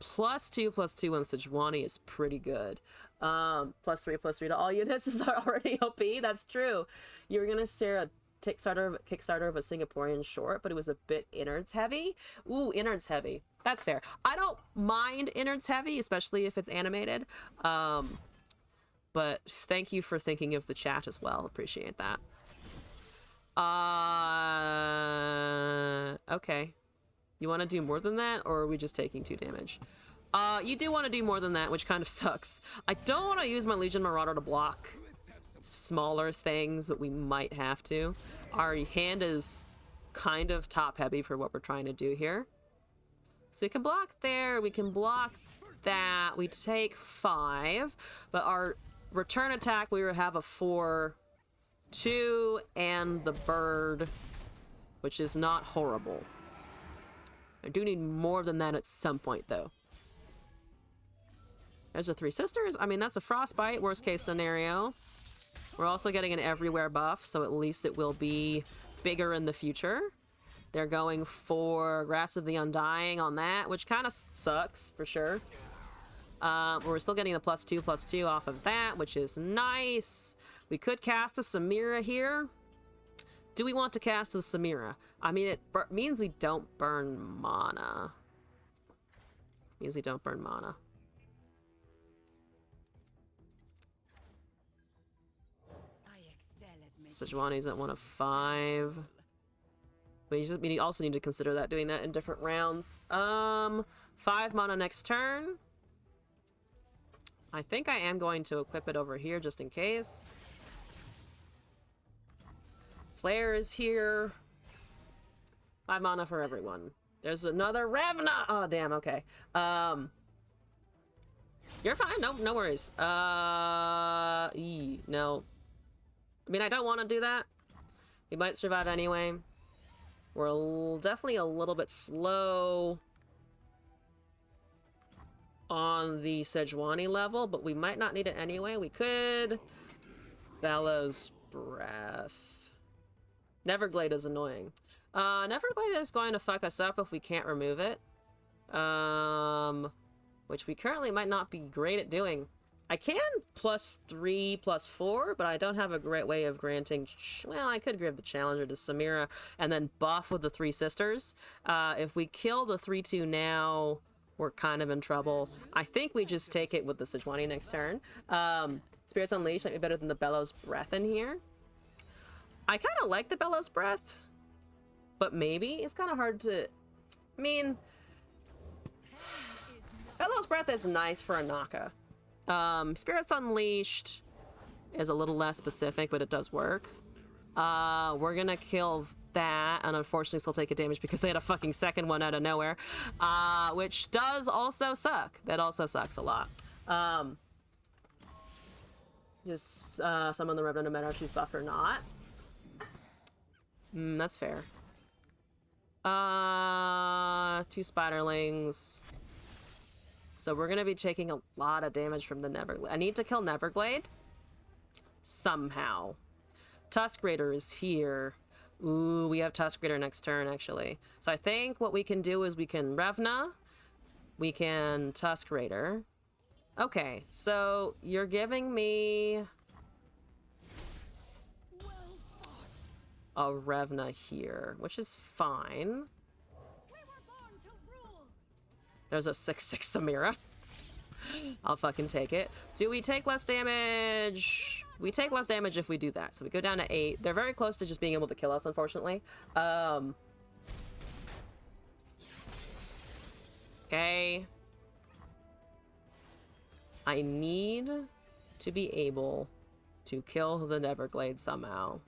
Speaker 1: +2/+2 on Sejuani is pretty good. +3/+3 to all units is already OP. That's true. You were gonna share a Kickstarter of a Singaporean short, but it was a bit innards heavy. Ooh, innards heavy. That's fair. I don't mind innards heavy, especially if it's animated. But thank you for thinking of the chat as well. Appreciate that. Okay. You want to do more than that, or are we just taking 2 damage? You do want to do more than that, which kind of sucks. I don't want to use my Legion Marauder to block smaller things, but we might have to. Our hand is kind of top heavy for what we're trying to do here. So we can block there, we can block that. We take 5, but our return attack, we have a 4/2 and the bird, which is not horrible. I do need more than that at some point, though. There's a Three Sisters. I mean, that's a frostbite, worst case scenario. We're also getting an everywhere buff, so at least it will be bigger in the future. They're going for Grasp of the Undying on that, which kind of sucks, for sure. We're still getting the +2/+2 off of that, which is nice. We could cast a Samira here. Do we want to cast a Samira? I mean, it means we don't burn mana. Means we don't burn mana. Sejuani's at 1 of 5. We also need to consider that, doing that in different rounds. 5 mana next turn. I think I am going to equip it over here just in case. Flare is here. 5 mana for everyone. There's another Ravna! Oh, damn, okay. You're fine, no worries. No. I mean, I don't want to do that. We might survive anyway. We're definitely a little bit slow on the Sejuani level, but we might not need it anyway. We could. Bellows Breath. Neverglade is annoying. Neverglade is going to fuck us up if we can't remove it. Which we currently might not be great at doing. I can +3/+4, but I don't have a great way of granting... Well, I could give the Challenger to Samira and then buff with the 3 Sisters. If we kill the 3/2 now, we're kind of in trouble. I think we just take it with the Sejuani next turn. Spirits Unleashed might be better than the Bellows Breath in here. I kind of like the Bellows Breath, but maybe it's kind of hard to... I mean... Bellows Breath is nice for a Naka. Spirits Unleashed is a little less specific, but it does work. We're gonna kill that, and unfortunately still take a damage because they had a fucking second one out of nowhere. Which does also suck. That also sucks a lot. Just summon the Revenant no matter if she's buffed or not. That's fair. 2 Spiderlings. So we're going to be taking a lot of damage from the Neverglade. I need to kill Neverglade. Somehow. Tusk Raider is here. Ooh, we have Tusk Raider next turn, actually. So I think what we can do is we can Revna. We can Tusk Raider. Okay, so you're giving me... a Revna here, which is fine. There's a 6/6 Samira. I'll fucking take it. Do we take less damage? We take less damage if we do that. So we go down to 8. They're very close to just being able to kill us, unfortunately. Okay. I need to be able to kill the Neverglade somehow.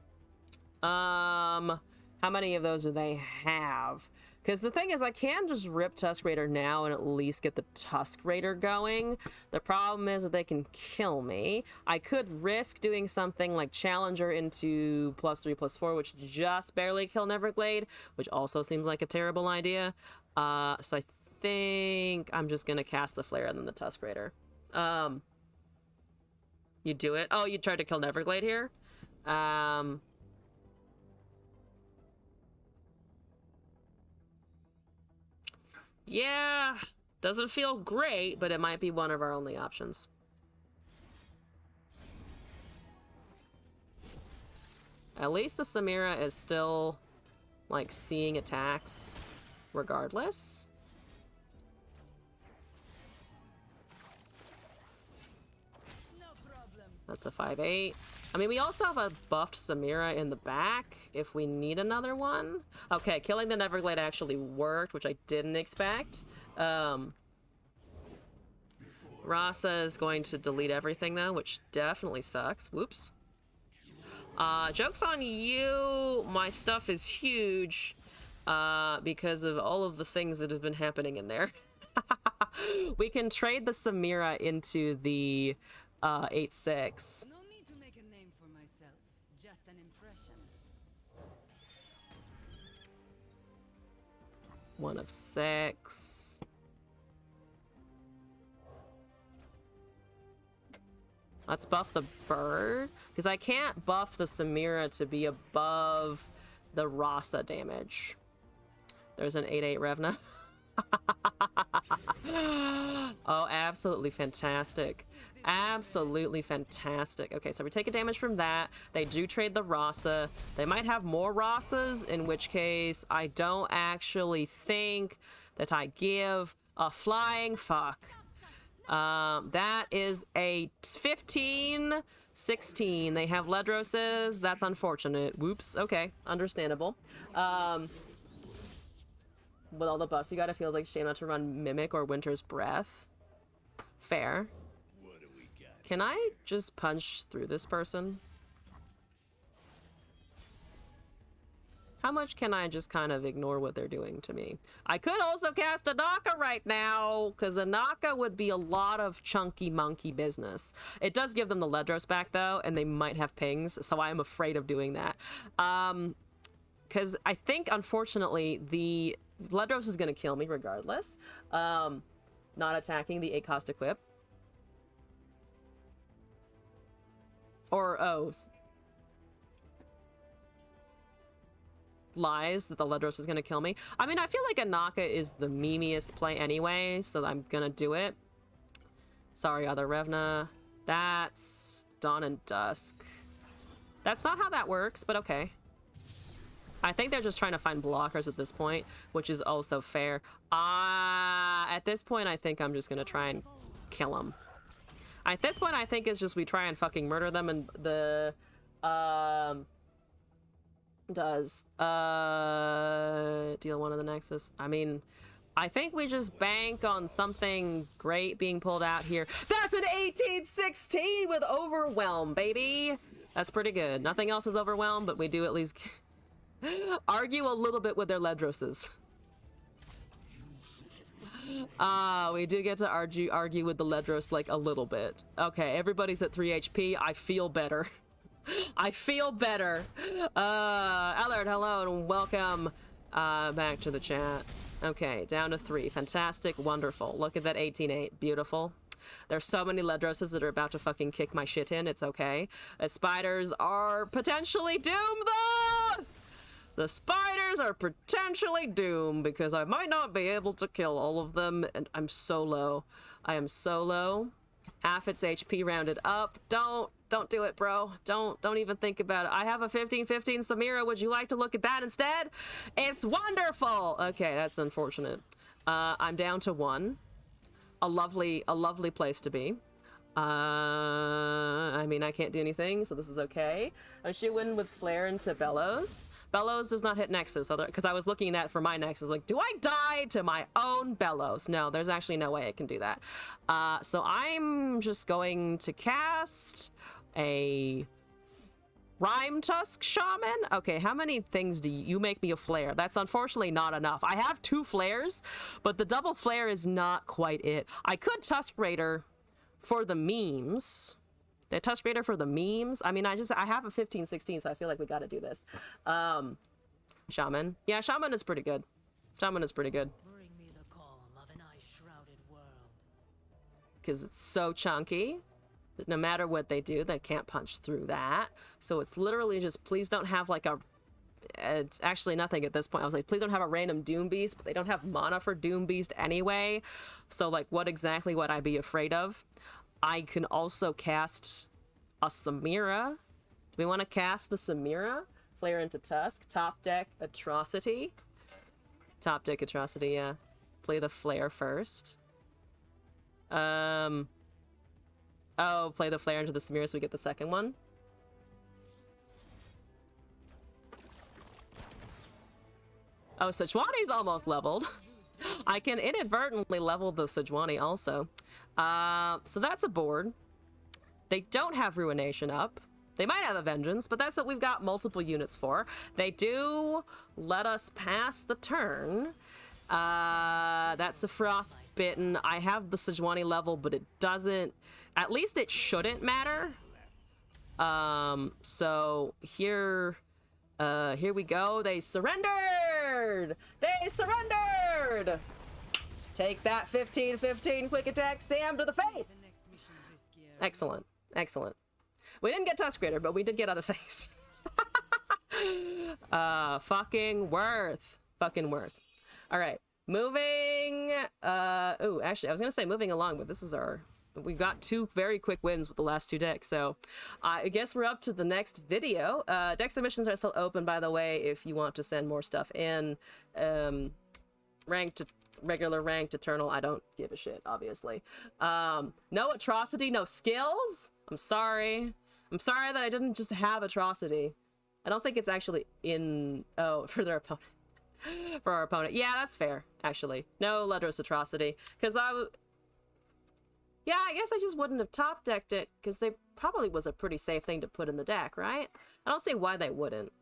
Speaker 1: How many of those do they have? Because the thing is, I can just rip Tusk Raider now and at least get the Tusk Raider going. The problem is that they can kill me. I could risk doing something like Challenger into +3/+4, which just barely kill Neverglade, which also seems like a terrible idea. So I think I'm just gonna cast the Flare and then the Tusk Raider. You do it? Oh, you tried to kill Neverglade here? Yeah, doesn't feel great, but it might be one of our only options. At least the Samira is still, like, seeing attacks regardless.
Speaker 2: No problem.
Speaker 1: That's a 5/8. I mean, we also have a buffed Samira in the back if we need another one. Okay, killing the Neverglade actually worked, which I didn't expect. Rasa is going to delete everything, though, which definitely sucks. Whoops. Joke's on you. My stuff is huge because of all of the things that have been happening in there. We can trade the Samira into the 8/6.
Speaker 2: No need to make a name for myself. Just an impression.
Speaker 1: 1 of 6. Let's buff the bird, because I can't buff the Samira to be above the Rasa damage. There's an 8/8 Revna. Oh, absolutely fantastic. Absolutely fantastic. Okay, so we take a damage from that. They do trade the Rasa. They might have more Rasas, in which case I don't actually think that I give a flying fuck. That is a 15/16. They have Ledroses. That's unfortunate. Whoops. Okay, understandable. With all the buffs you got, it feels like shame not to run Mimic or Winter's Breath. Fair. Can I just punch through this person? How much can I just kind of ignore what they're doing to me? I could also cast Anaka right now, because Anaka would be a lot of chunky monkey business. It does give them the Ledros back, though, and they might have pings, so I am afraid of doing that. Because I think, unfortunately, the Ledros is going to kill me regardless. Not attacking the 8-cost equip. Or, oh... lies that the Ledros is going to kill me. I mean, I feel like Anaka is the memeiest play anyway, so I'm going to do it. Sorry, other Revna. That's Dawn and Dusk. That's not how that works, but okay. I think they're just trying to find blockers at this point, which is also fair. At this point, I think I'm just going to try and kill them. At this point, I think it's just we try and fucking murder them, and the... does deal one of the Nexus. I mean, I think we just bank on something great being pulled out here. That's an 1816 with Overwhelm, baby. That's pretty good. Nothing else is Overwhelm, but we do at least argue a little bit with their Ledroses. We do get to argue with the Ledros like a little bit. Okay, everybody's at 3 HP. I feel better. I feel better. Allard, hello and welcome back to the chat. Okay, down to 3. Fantastic, wonderful. Look at that 18-8. Beautiful. There's so many Ledroses that are about to fucking kick my shit in. It's okay. The spiders are potentially doomed, though! The spiders are potentially doomed because I might not be able to kill all of them, and I'm so low. I am so low. Half its HP rounded up. Don't do it, bro. Don't even think about it. I have a 15-15 Samira. Would you like to look at that instead? It's wonderful. Okay, that's unfortunate. I'm down to 1. A lovely place to be. I mean, I can't do anything, so this is okay. I should win with Flare into Bellows. Bellows does not hit Nexus, because I was looking at for my Nexus, like, do I die to my own Bellows? No, there's actually no way it can do that. So I'm just going to cast a Rime Tusk Shaman. Okay, how many things do you make me a flare? That's unfortunately not enough. I have 2 flares, but the double flare is not quite it. I could Tusk Raider for the memes. The Tusk Raider for the memes. I mean, I have a 15-16, so I feel like we got to do this. Shaman. Yeah, Shaman is pretty good. Shaman is pretty good.
Speaker 2: Bring me the calm of an ice-shrouded world.
Speaker 1: Because it's so chunky that no matter what they do, they can't punch through that. So it's literally just, please don't have like a... It's actually nothing at this point. I was like, please don't have a random Doom Beast, but they don't have mana for Doom Beast anyway. So like, what exactly would I be afraid of? I can also cast a Samira. Do we want to cast the Samira? Flare into Tusk. Top deck Atrocity. Top deck Atrocity, yeah. Play the Flare first. Oh, play the Flare into the Samira so we get the second one. Oh, Sejuani's almost leveled. I can inadvertently level the Sejuani also. So that's a board. They don't have Ruination up. They might have a Vengeance, but that's what we've got multiple units for. They do let us pass the turn. That's a Frostbitten. I have the Sejuani level, but it doesn't... At least it shouldn't matter. So here we go. They surrendered! They surrendered! Take that 15-15 quick attack Sam to the face! Excellent. Excellent. We didn't get Tusk Raider, but we did get other things. Fucking worth. Fucking worth. Alright. Moving... oh, actually, I was gonna say moving along, but this is our... We've got 2 very quick wins with the last 2 decks, so I guess we're up to the next video. Deck submissions are still open, by the way, if you want to send more stuff in. Ranked, regular, ranked, eternal, I don't give a shit, obviously. No Atrocity, no skills? I'm sorry. I'm sorry that I didn't just have Atrocity. I don't think it's actually in... Oh, for their opponent. for our opponent. Yeah, that's fair, actually. No Ledros Atrocity. Because yeah, I guess I just wouldn't have top decked it, because they probably was a pretty safe thing to put in the deck, right? I don't see why they wouldn't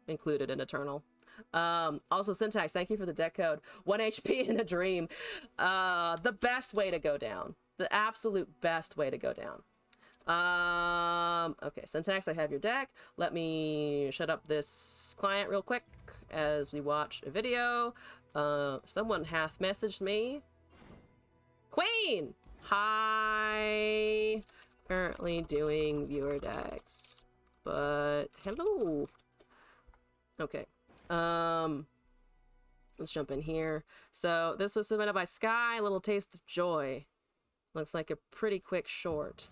Speaker 1: include it in Eternal. Also, Syntax, thank you for the deck code. 1 HP in a dream. The best way to go down. The absolute best way to go down. Okay, Syntax, I have your deck. Let me shut up this client real quick as we watch a video. Someone hath messaged me. Queen! Hi! Currently doing viewer decks. But, hello! Okay. Let's jump in here. So, this was submitted by Sky, Little Taste of Joy. Looks like a pretty quick short.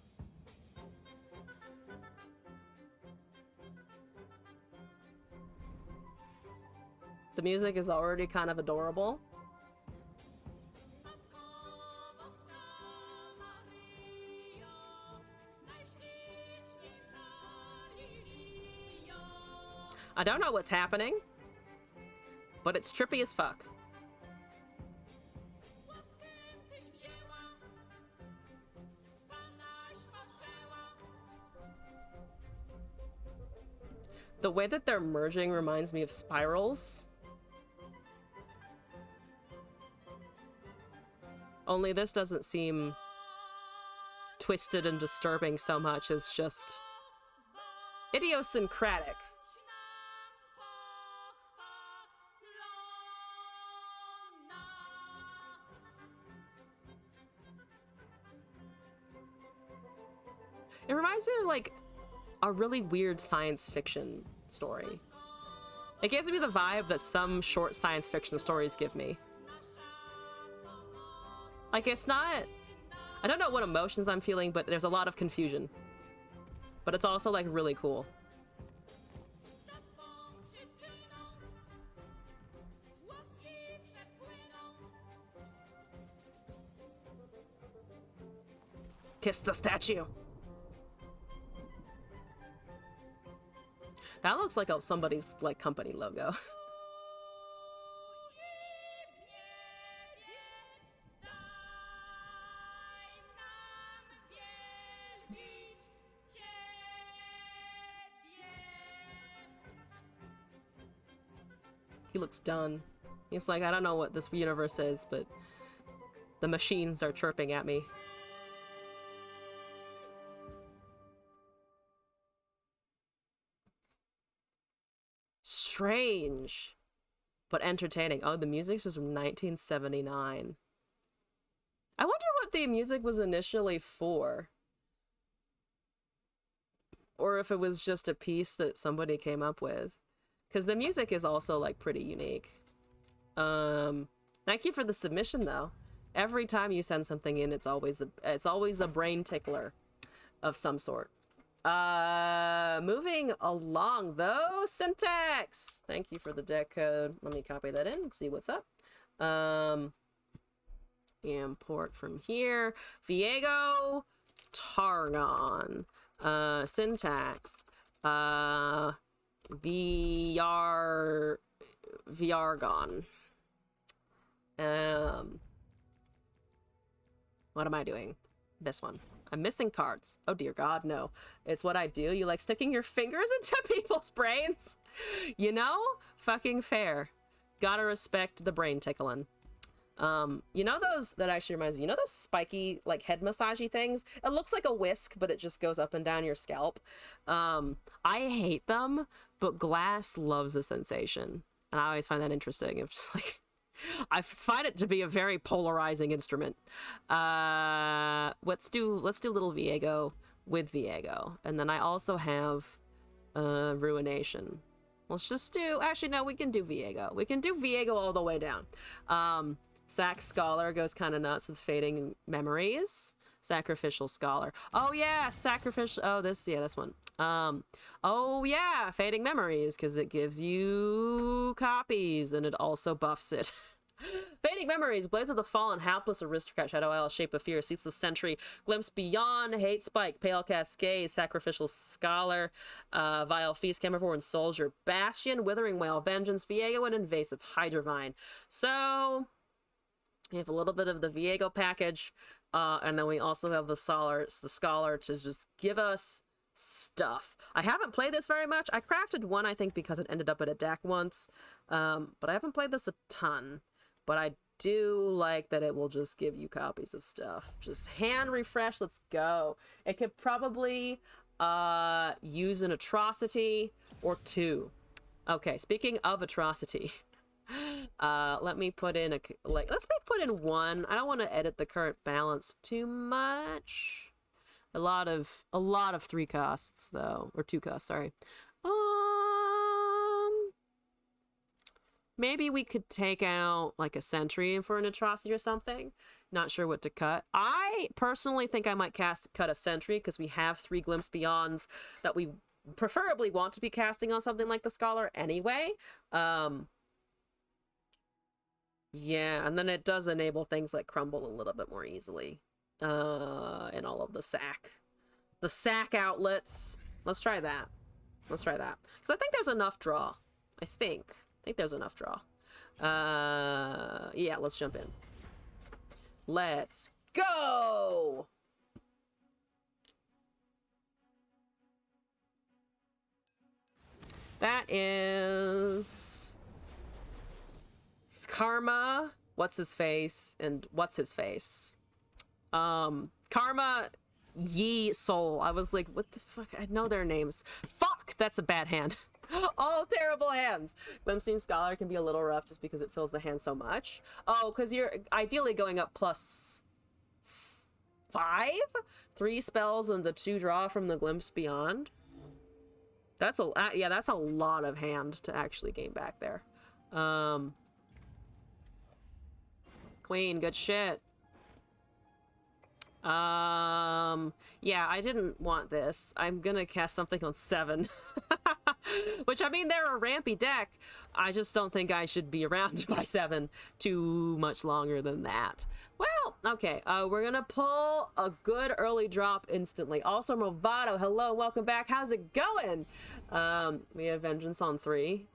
Speaker 1: The music is already kind of adorable. I don't know what's happening, but it's trippy as fuck. The way that they're merging reminds me of spirals. Only this doesn't seem twisted and disturbing so much as just idiosyncratic. It reminds me of like a really weird science fiction story. It gives me the vibe that some short science fiction stories give me. Like, it's not... I don't know what emotions I'm feeling, but there's a lot of confusion. But it's also, like, really cool. Kiss the statue! That looks like somebody's, like, company logo. He looks done. He's like, I don't know what this universe is, but the machines are chirping at me. Strange, but entertaining. Oh, the music's just from 1979. I wonder what the music was initially for. Or if it was just a piece that somebody came up with. Because the music is also, like, pretty unique. Thank you for the submission, though. Every time you send something in, it's always a brain tickler of some sort. Moving along, though, Syntax! Thank you for the deck code. Let me copy that in and see what's up. Import from here. Viego Targon. Syntax. VRgon. What am I doing? This one. I'm missing cards. Oh dear God, no. It's what I do. You like sticking your fingers into people's brains? You know? Fucking fair. Gotta respect the brain tickling. You know those, that actually reminds me, you know those spiky, like, head massagey things? It looks like a whisk, but it just goes up and down your scalp. I hate them, but Glass loves the sensation. And I always find that interesting. It's just like, I find it to be a very polarizing instrument. Let's do little Viego with Viego. And then I also have, Ruination. Let's just do, actually, no, we can do Viego. We can do Viego all the way down. Sac Scholar goes kind of nuts with Fading Memories. Sacrificial Scholar. Oh yeah, Sacrificial, oh this one. Oh yeah, Fading Memories, because it gives you copies and it also buffs it. Fading Memories, Blades of the Fallen, Hapless Aristocrat, Shadow Isle, Shape of Fear, Ceaseless Sentry, Glimpse Beyond, Hate Spike, Pale Cascade, Sacrificial Scholar, Vile Feast, Camervorn Soldier, Bastion, Withering Whale, Vengeance, Viego, and Invasive Hydrovine. So, we have a little bit of the Viego package, and then we also have the Scholar to just give us stuff. I haven't played this very much. I crafted one, I think, because it ended up in a deck once, but I haven't played this a ton. But I do like that it will just give you copies of stuff. Just hand refresh, let's go. It could probably use an atrocity or two. Okay, speaking of atrocity, let me put in let's put in one. I don't want to edit the current balance too much. A lot of 3 costs though, or 2 costs, sorry. Maybe we could take out like a sentry for an atrocity or something. Not sure what to cut. I personally think I might cut a sentry because we have 3 Glimpse Beyonds that we preferably want to be casting on something like the Scholar anyway. Yeah, and then it does enable things like Crumble a little bit more easily. And all of the sack outlets. Let's try that. Let's try that. Because I think there's enough draw. I think there's enough draw. Yeah, let's jump in. Let's go! That is Karma, what's his face, and what's his face. Karma, Yi Soul. I was like, what the fuck? I know their names. Fuck! That's a bad hand. All terrible hands. Glimpsing Scholar can be a little rough just because it fills the hand so much. Oh, because you're ideally going up +5? 3 spells and the 2 draw from the Glimpse Beyond. That's a yeah, that's a lot of hand to actually gain back there. Queen, good shit. Yeah, I didn't want this. I'm gonna cast something on 7. Which, I mean, they're a rampy deck. I just don't think I should be around by 7 too much longer than that. Well, okay, we're gonna pull a good early drop instantly. Also, Movado, hello, welcome back. How's it going? We have Vengeance on 3.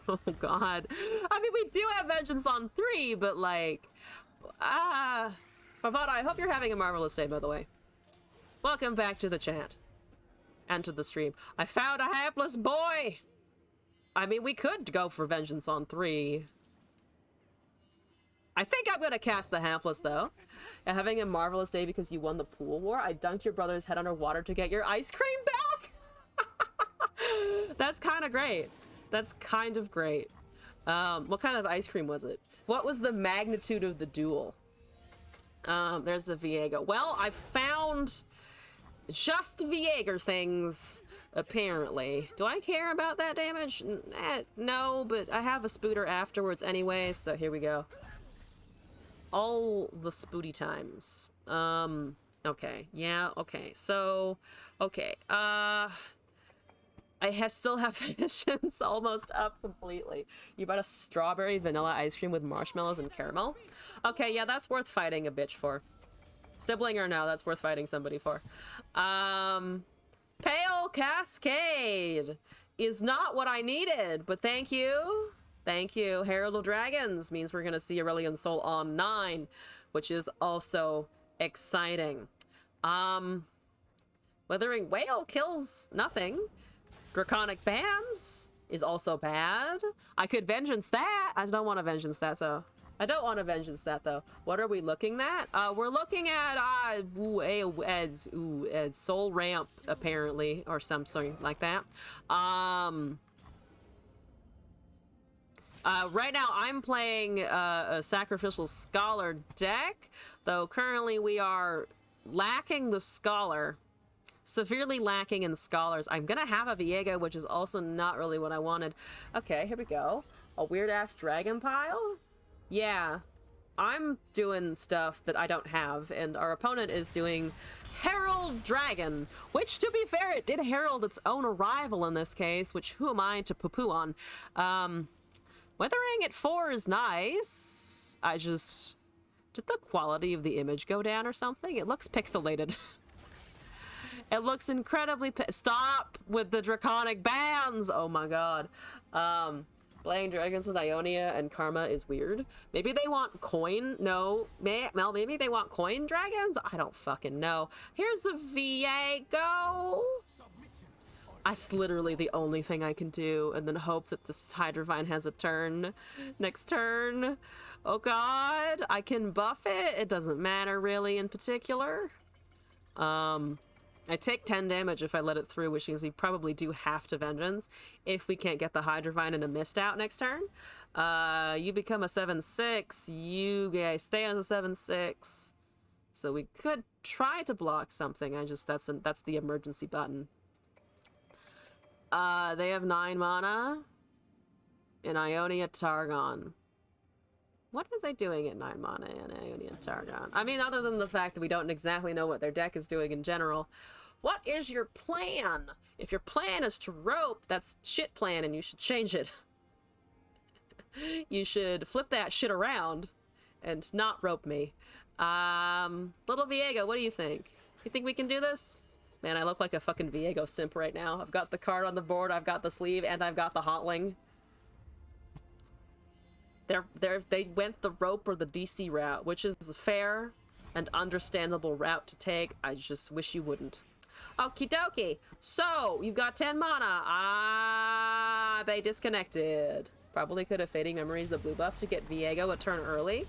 Speaker 1: Oh, God. I mean, we do have Vengeance on 3, but, like, Movado, I hope you're having a marvelous day, by the way. Welcome back to the chat. And to the stream. I found a hapless boy! I mean, we could go for Vengeance on 3. I think I'm gonna cast the hapless, though. Having a marvelous day because you won the pool war. I dunked your brother's head underwater to get your ice cream back! That's kind of great. That's kind of great. What kind of ice cream was it? What was the magnitude of the duel? There's a Viego. Well, I found just Viego things, apparently. Do I care about that damage? No, but I have a Spooter afterwards anyway, so here we go. All the spooty times. Okay. Yeah, okay. So, okay. I still have visions almost up completely. You bought a strawberry vanilla ice cream with marshmallows and caramel? Okay, yeah, that's worth fighting a bitch for. Sibling or no, that's worth fighting somebody for. Pale Cascade is not what I needed, but thank you. Thank you. Herald of Dragons means we're going to see Aurelion Sol on 9, which is also exciting. Withering Whale kills nothing. Draconic Bands is also bad. I could Vengeance that. I don't want to Vengeance that, though. I don't want to Vengeance that, though. What are we looking at? We're looking at Soul Ramp, apparently, or something like that. Right now, I'm playing a Sacrificial Scholar deck, though currently we are lacking the Scholar. Severely lacking in Scholars. I'm gonna have a Viego, which is also not really what I wanted. Okay, here we go. A weird-ass dragon pile? Yeah. I'm doing stuff that I don't have, and our opponent is doing Herald Dragon, which, to be fair, it did herald its own arrival in this case, which who am I to poo-poo on? Weathering at 4 is nice. I just... Did the quality of the image go down or something? It looks pixelated. It looks incredibly... Stop with the draconic bans! Oh my god. Playing dragons with Ionia and Karma is weird. Maybe they want coin? No. Mel, maybe they want coin dragons? I don't fucking know. Here's a Viego! That's literally the only thing I can do, and then hope that this Hydrovine has a turn next turn. Oh god, I can buff it. It doesn't matter really in particular. I take 10 damage if I let it through, which means we probably do have to Vengeance if we can't get the Hydrovine and a Mist out next turn. You become a 7/6. You guys stay as a 7/6. So we could try to block something. That's the emergency button. They have 9 mana in Ionia Targon. What are they doing at 9 mana in Ionia Targon? I mean, other than the fact that we don't exactly know what their deck is doing in general. What is your plan? If your plan is to rope, that's shit plan and you should change it. You should flip that shit around and not rope me. Little Viego, what do you think? You think we can do this? Man, I look like a fucking Viego simp right now. I've got the card on the board, I've got the sleeve, and I've got the Hauntling. They went the rope or the DC route, which is a fair and understandable route to take. I just wish you wouldn't. Okie dokie. So, you've got 10 mana. They disconnected. Probably could have Fading Memories the blue buff to get Viego a turn early.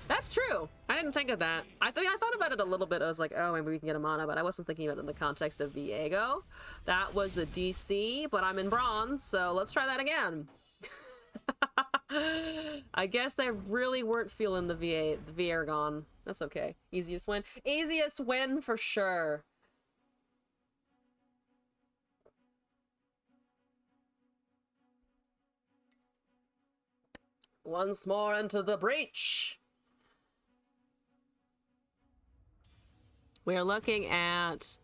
Speaker 1: That's true. I didn't think of that. I thought about it a little bit. I was like, oh, maybe we can get a mana, but I wasn't thinking about it in the context of Viego. That was a DC, but I'm in bronze, so let's try that again. I guess they really weren't feeling the Viergon. That's okay. Easiest win. Easiest win for sure. Once more into the breach. We're looking at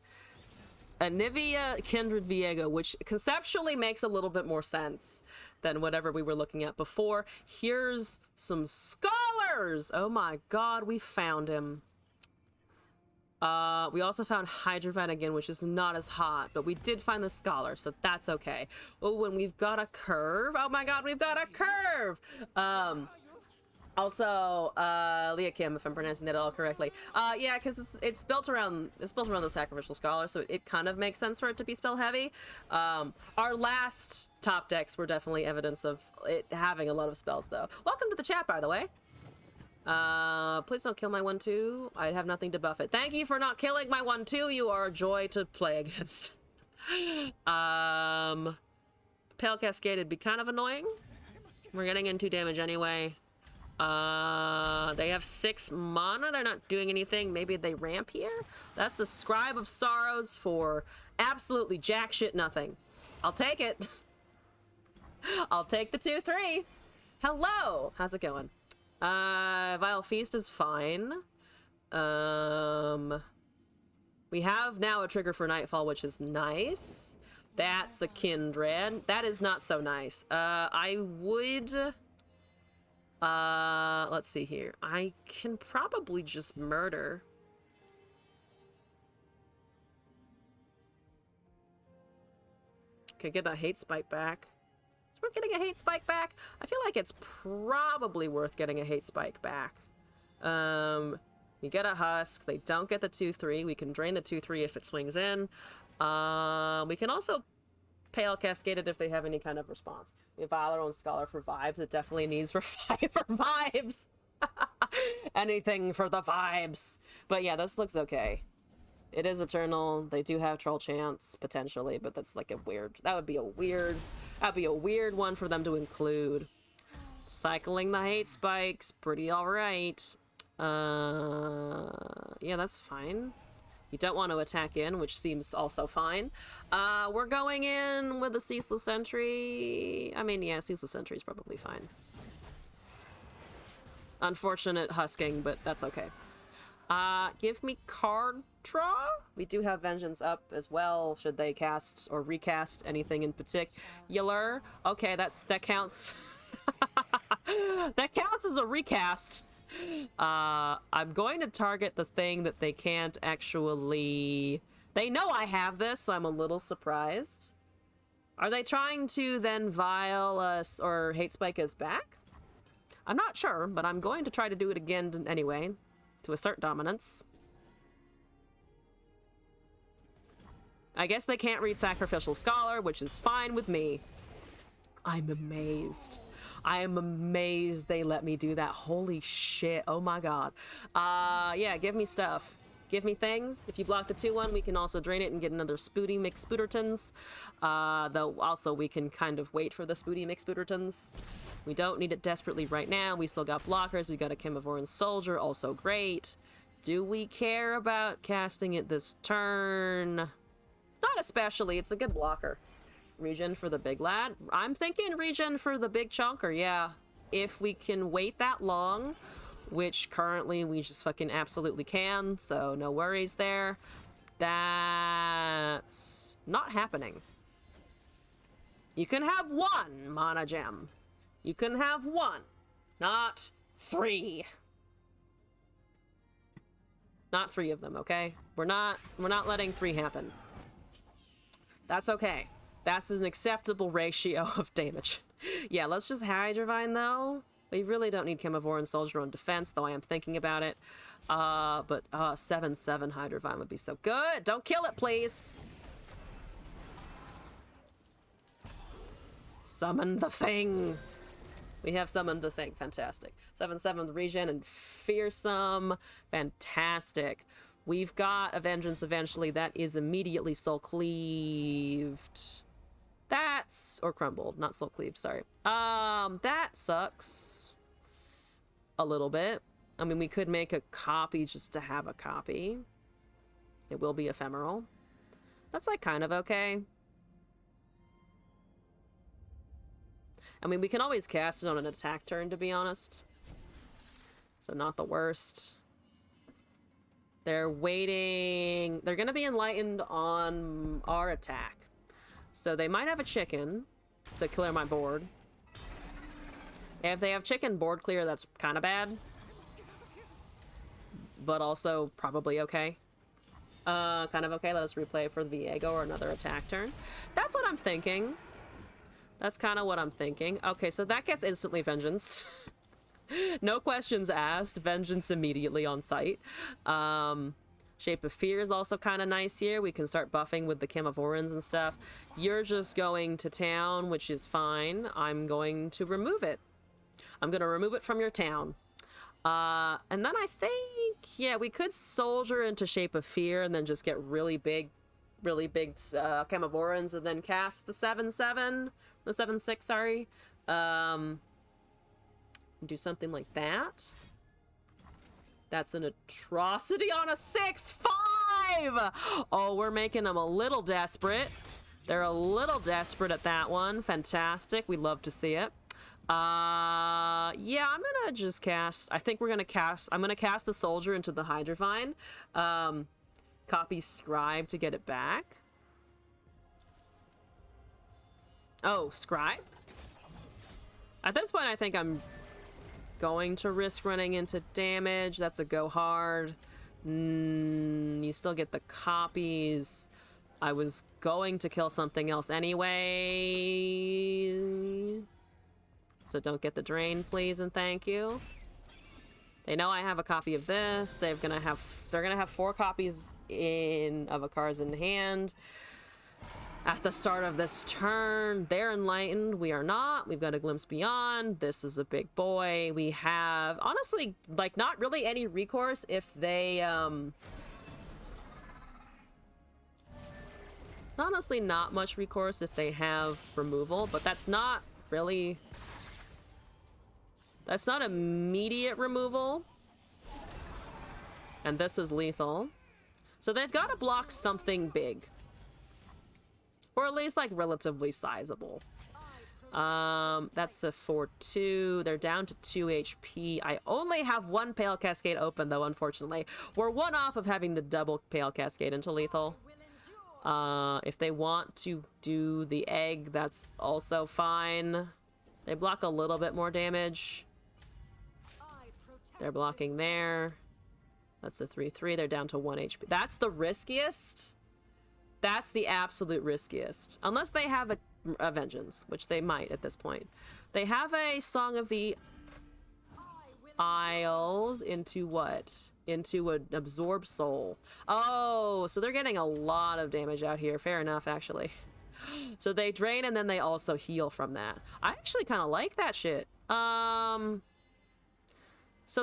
Speaker 1: Anivia Kindred Viego, which conceptually makes a little bit more sense than whatever we were looking at before. Here's some scholars! Oh my god, we found him. We also found Hydrovine again, which is not as hot, but we did find the scholar, so that's okay. Oh, and we've got a curve. Oh my god, we've got a curve! Also, Leah Kim, if I'm pronouncing that all correctly. Yeah, because it's built around the Sacrificial Scholar, so it kind of makes sense for it to be spell heavy. Our last top decks were definitely evidence of it having a lot of spells, though. Welcome to the chat, by the way. Please don't kill my 1/2. I have nothing to buff it. Thank you for not killing my 1/2. You are a joy to play against. Pale Cascade would be kind of annoying. We're getting in 2 damage anyway. They have 6 mana. They're not doing anything. Maybe they ramp here? That's the Scribe of Sorrows for absolutely jack shit nothing. I'll take it. I'll take the 2/3. Hello! How's it going? Vile Feast is fine. We have now a trigger for Nightfall, which is nice. That's a Kindred. That is not so nice. I would... let's see here. I can probably just murder. Okay, get a hate spike back. It's worth getting a hate spike back. I feel like it's probably worth getting a hate spike back. We get a husk. They don't get the 2/3. We can drain the 2/3 if it swings in. We can also Pale Cascade it if they have any kind of response. We have Valor and Scholar for vibes. It definitely needs for vibes. Anything for the vibes. But yeah, this looks okay. It is Eternal. They do have Troll Chance, potentially, but that's like a weird... That'd be a weird one for them to include. Cycling the hate spikes, pretty alright. Yeah, that's fine. You don't want to attack in, which seems also fine. We're going in with a Ceaseless Sentry. I mean, yeah, Ceaseless Sentry is probably fine. Unfortunate husking, but that's okay. Give me card draw. We do have Vengeance up as well, should they cast or recast anything in particular. Okay, that counts. That counts as a recast. I'm going to target the thing that they can't actually... They know I have this, so I'm a little surprised. Are they trying to then vile us or hate spike us back? I'm not sure, but I'm going to try to do it again anyway, to assert dominance. I guess they can't read Sacrificial Scholar, which is fine with me. I'm amazed. I am amazed they let me do that. Holy shit. Oh my god. Yeah, give me stuff. Give me things. If you block the 2-1, we can also drain it and get another Spooty McSpootertons. Though also we can kind of wait for the Spooty McSpootertons. We don't need it desperately right now. We still got blockers. We got a Chemovoran Soldier, also great. Do we care about casting it this turn? Not especially. It's a good blocker. Regen for the big lad. I'm thinking regen for the big chunker, yeah. If we can wait that long, which currently we just fucking absolutely can, so no worries there. That's not happening. You can have 1 mana gem. You can have 1, not 3. Not 3 of them, okay? We're not letting 3 happen. That's okay. That's an acceptable ratio of damage. Yeah, let's just Hydrovine, though. We really don't need Chemovoran Soldier on defense, though I am thinking about it. But 7/7 Hydrovine would be so good. Don't kill it, please. Summon the thing. We have summoned the thing. Fantastic. 7/7 regen and fearsome. Fantastic. We've got a Vengeance eventually. That is immediately soul cleaved. That's... or crumbled, not soul cleaved, sorry. That sucks. A little bit. I mean, we could make a copy just to have a copy. It will be ephemeral. That's, like, kind of okay. I mean, we can always cast it on an attack turn, to be honest. So not the worst. They're waiting... They're gonna be enlightened on our attack. So they might have a chicken to clear my board. If they have chicken board clear, that's kind of bad. But also probably okay. Kind of okay. Let us replay for the Viego or another attack turn. That's what I'm thinking. That's kind of what I'm thinking. Okay, so that gets instantly vengeanced. No questions asked. Vengeance immediately on sight. Shape of Fear is also kind of nice here. We can start buffing with the Chemovorans and stuff. You're just going to town, which is fine. I'm going to remove it. I'm going to remove it from your town. And then I think, yeah, we could soldier into Shape of Fear and then just get really big Chemovorans and then cast the 7/7, the 7/6, sorry. Do something like that. That's an atrocity on a 6/5! Oh, we're making them a little desperate. They're a little desperate at that one. Fantastic. We love to see it. Yeah, I'm gonna just cast... I think we're gonna cast... I'm gonna cast the soldier into the Hydrovine. Copy Scribe to get it back. Oh, Scribe? At this point, I think I'm going to risk running into damage. That's a go hard. You still get the copies. I was going to kill something else anyway. So don't get the drain, please and thank you. They know I have a copy of this. They're gonna have 4 copies of a cards in hand. At the start of this turn, they're enlightened. We are not. We've got a Glimpse Beyond. This is a big boy. We have, honestly, like, not really any recourse if they, honestly, not much recourse if they have removal, but that's not really... That's not immediate removal. And this is lethal. So they've got to block something big. Or at least, like, relatively sizable. That's a 4/2. They're down to 2 HP. I only have 1 Pale Cascade open, though, unfortunately. We're 1 off of having the double Pale Cascade into lethal. If they want to do the egg, that's also fine. They block a little bit more damage. They're blocking there. That's a 3/3. They're down to 1 HP. That's the riskiest. That's the absolute riskiest. Unless they have a vengeance, which they might at this point. They have a Song of the Isles into what? Into an Absorb Soul. Oh, so they're getting a lot of damage out here. Fair enough, actually. So they drain and then they also heal from that. I actually kind of like that shit. So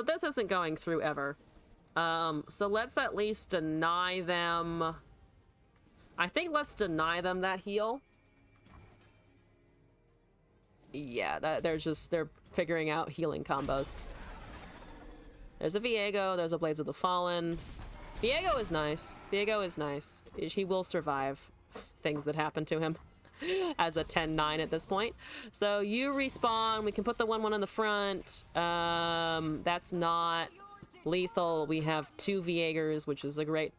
Speaker 1: this isn't going through ever. So let's at least deny them. I think let's deny them that heal. Yeah, they're figuring out healing combos. There's a Viego, there's a Blades of the Fallen. Viego is nice. Viego is nice. He will survive things that happen to him as a 10-9 at this point. So you respawn. We can put the 1/1 in the front. That's not lethal. We have 2 Viegers, which is a great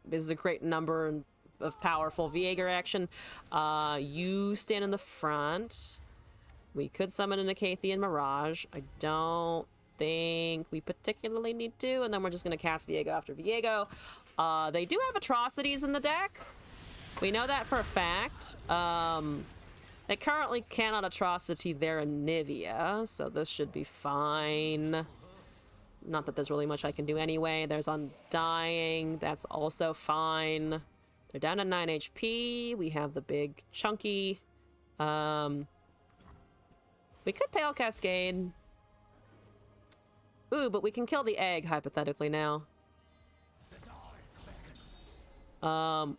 Speaker 1: number of powerful Vieger action. You stand in the front. We could summon an Acathian Mirage. I don't think we particularly need to, and then we're just going to cast Viego after Viego. They do have atrocities in the deck. We know that for a fact. They currently cannot atrocity their Anivia, so this should be fine. Not that there's really much I can do anyway. There's Undying. That's also fine. They're down to 9 HP. We have the big chunky. We could Pale Cascade. Ooh, but we can kill the egg, hypothetically, now.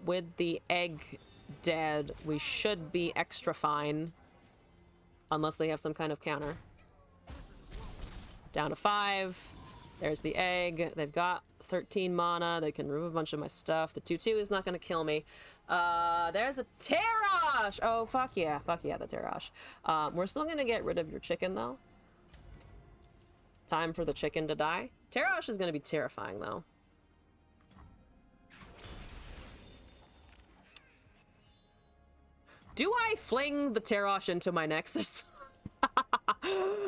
Speaker 1: With the egg dead, we should be extra fine. Unless they have some kind of counter. Down to 5. There's the egg. They've got 13 mana. They can remove a bunch of my stuff. The 2/2 is not going to kill me. There's a Terash! Oh, fuck yeah. Fuck yeah, the Terash. We're still going to get rid of your chicken, though. Time for the chicken to die. Terash is going to be terrifying, though. Do I fling the Terash into my Nexus?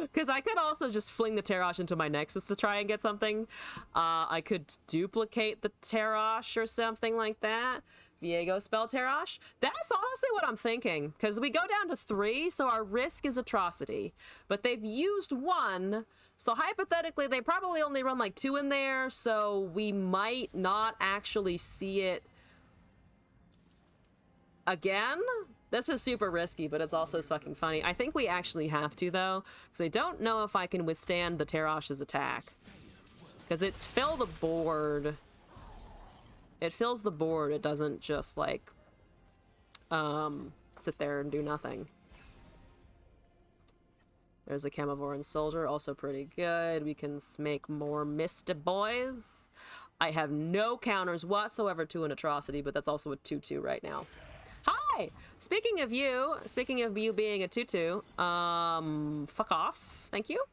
Speaker 1: Because I could also just fling the Terash into my Nexus to try and get something. I could duplicate the Terash or something like that. Viego spell Terash. That's honestly what I'm thinking. Because we go down to 3, so our risk is atrocity. But they've used 1, so hypothetically they probably only run like 2 in there, so we might not actually see it again. This is super risky, but it's also fucking funny. I think we actually have to, though, because I don't know if I can withstand the Terash's attack. Because it's fill the board. It fills the board. It doesn't just, like, sit there and do nothing. There's a Chemovoran Soldier, also pretty good. We can make more Mista Boys. I have no counters whatsoever to an atrocity, but that's also a 2/2 right now. Hi! Speaking of you being a 2/2, fuck off. Thank you.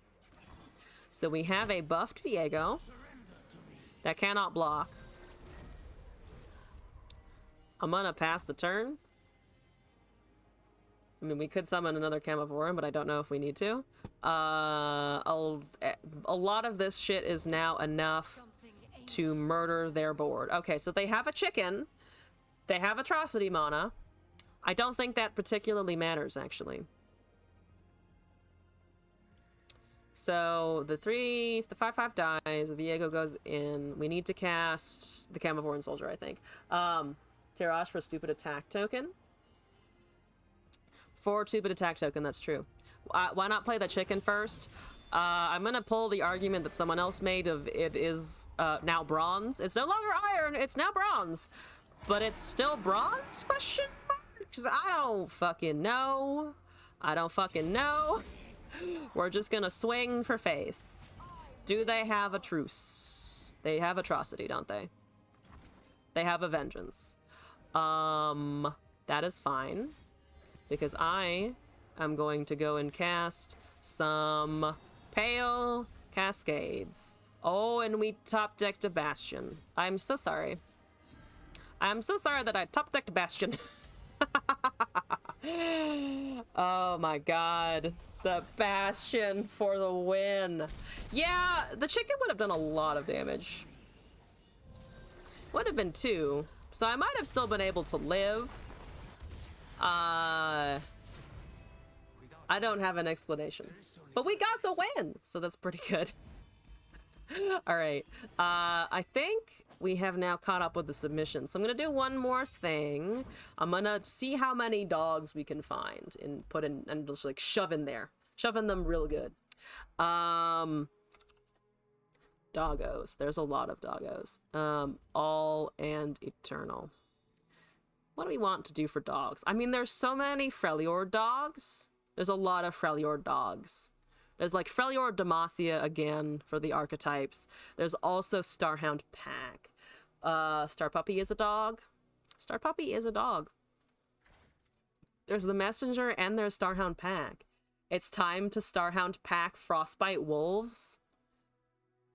Speaker 1: So we have a buffed Viego that cannot block. I'm gonna pass the turn. I mean, we could summon another Chemovoran, but I don't know if we need to. A lot of this shit is now enough to murder their board. Okay, so they have a chicken. They have atrocity mana. I don't think that particularly matters, actually. So the 5/5 dies. Viego goes in. We need to cast the Chemovoran Soldier, I think. Terash for stupid attack token. For stupid attack token, that's true. Why not play the chicken first? I'm gonna pull the argument that someone else made of it is now bronze. It's no longer iron. It's now bronze. But it's still bronze? Question mark? Because I don't fucking know. I don't fucking know. We're just gonna swing for face. Do they have a truce? They have atrocity, don't they? They have a vengeance. That is fine. Because I am going to go and cast some Pale Cascades. Oh, and we top-decked a Bastion. I'm so sorry. I'm so sorry that I top-decked Bastion. Oh my god. The Bastion for the win. Yeah, the chicken would have done a lot of damage. Would have been 2. So I might have still been able to live. I don't have an explanation. But we got the win, so that's pretty good. Alright. I think we have now caught up with the submission. So I'm gonna do one more thing. I'm gonna see how many dogs we can find and put in and just like shove in there. Shoving them real good. Doggos. There's a lot of doggos. All and eternal. What do we want to do for dogs? I mean, there's so many Freljord dogs. There's a lot of Freljord dogs. There's like Freljord Demacia again for the archetypes. There's also Starhound Pack. Star Puppy is a dog. Star Puppy is a dog. There's the Messenger and there's Starhound Pack. It's time to Starhound Pack Frostbite Wolves.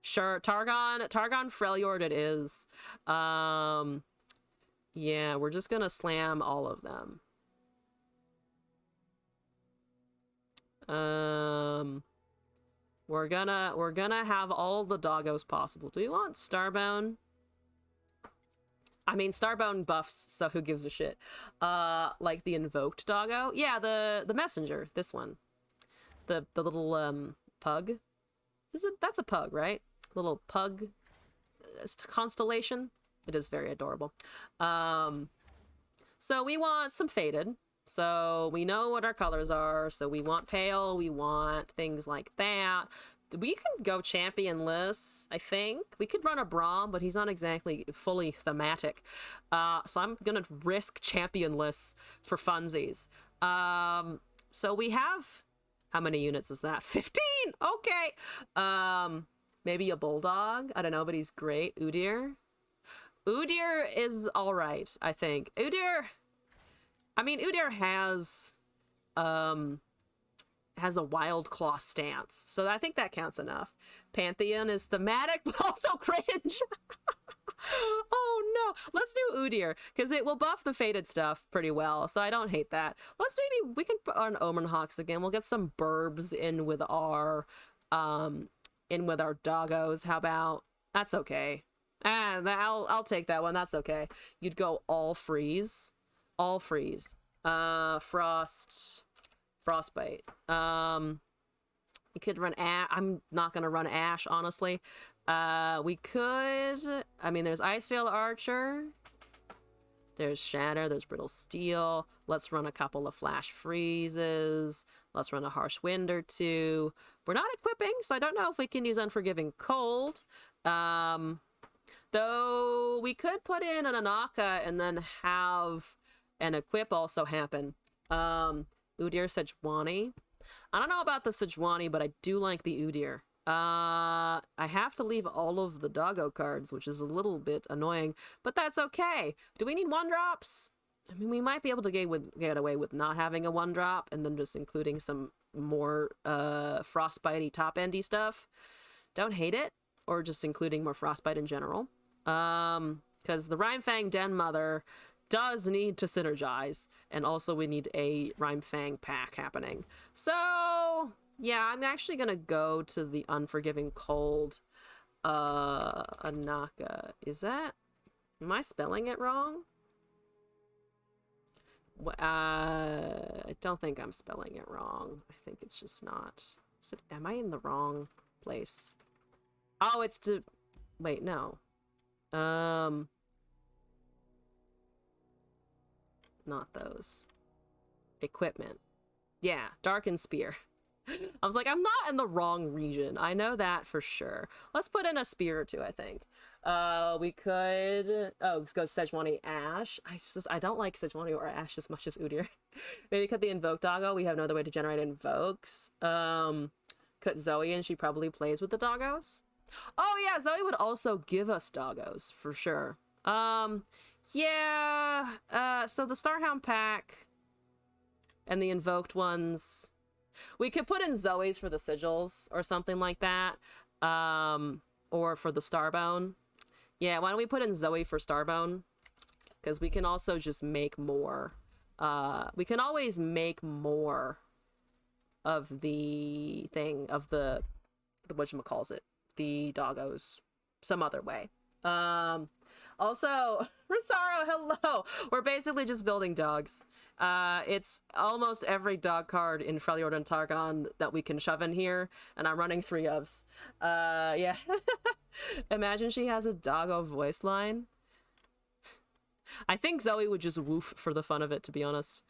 Speaker 1: Sure, Targon Freljord it is. Yeah, we're just gonna slam all of them. We're gonna have all the doggos possible. Do you want Starbone? I mean, Starbone buffs, so who gives a shit? Like the invoked doggo? Yeah, the messenger, this one. The little pug. That's a pug, right? Little pug constellation. It is very adorable. So we want some faded. So we know what our colors are. So we want pale, we want things like that. We can go championless, I think. We could run a Braum, but he's not exactly fully thematic. So I'm gonna risk championless for funsies. So we have, how many units is that? 15! Okay! Maybe a Bulldog? I don't know, but he's great. Udyr? Udyr is alright, I think. Udyr has a Wild Claw stance, so I think that counts enough. Pantheon is thematic, but also cringe. Oh no, let's do Udyr, because it will buff the faded stuff pretty well, so I don't hate that. We can put on Omen Hawks again. We'll get some burbs in with our doggos. How about, that's okay. I'll take that one, that's okay. You'd go all freeze. All freeze. Frostbite. We could run I'm not gonna run Ash, honestly. We could, I mean, there's Iceveil Archer. There's Shatter, there's Brittle Steel. Let's run a couple of Flash Freezes. Let's run a Harsh Wind or 2. We're not equipping, so I don't know if we can use Unforgiving Cold. Though we could put in an Anaka and then have an equip also happen. Udyr Sejuani. I don't know about the Sejuani, but I do like the Udyr. I have to leave all of the doggo cards, which is a little bit annoying, but that's okay. Do we need 1-drops? I mean, we might be able to get away with not having a 1-drop and then just including some more frostbitey top-endy stuff. Don't hate it. Or just including more frostbite in general. Because the Rimefang Den Mother does need to synergize, and also we need a Rimefang pack happening. So yeah, I'm actually gonna go to the Unforgiving Cold Anaka. Am I spelling it wrong? I don't think I'm spelling it wrong. I think it's just not. Am I in the wrong place? Oh, it's to, wait, no. Not those. Equipment. Yeah, Darkened Spear. I was like, I'm not in the wrong region. I know that for sure. Let's put in a spear or 2, I think. We could, let's go Sejuani Ash. I don't like Sejuani or Ash as much as Udyr. Maybe cut the Invoke Doggo. We have no other way to generate invokes. Cut Zoe, and she probably plays with the doggos. Oh yeah, Zoe would also give us doggos for sure. Yeah, so the Starhound pack and the invoked ones, we could put in Zoe's for the sigils or something like that, or for the Starbone. Yeah, why don't we put in Zoe for Starbone, because we can also just make more We can always make more of the thing, of the whatchamacallit, the doggos, some other way. Also, Rosario, hello! We're basically just building dogs. It's almost every dog card in Freljord and Targon that we can shove in here, and I'm running 3 ofs. Yeah. Imagine she has a doggo voice line. I think Zoe would just woof for the fun of it, to be honest.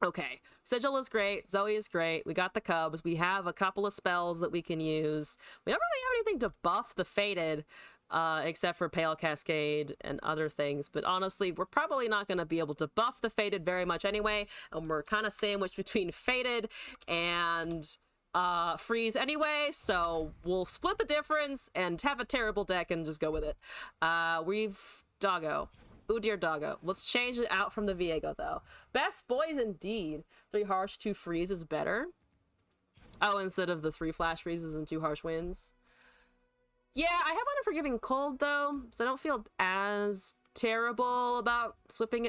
Speaker 1: Okay, Sigil is great, Zoe is great, we got the cubs, we have a couple of spells that we can use. We don't really have anything to buff the Fated, except for Pale Cascade and other things, but honestly, we're probably not going to be able to buff the Fated very much anyway, and we're kind of sandwiched between Fated and Freeze anyway, so we'll split the difference and have a terrible deck and just go with it. We've Doggo. Ooh, dear Doggo. Let's change it out from the Viego, though. Best boys indeed. 3 harsh, 2 freeze is better. Oh, instead of the 3 flash freezes and 2 harsh winds. Yeah, I have Unforgiving Cold, though, so I don't feel as terrible about swapping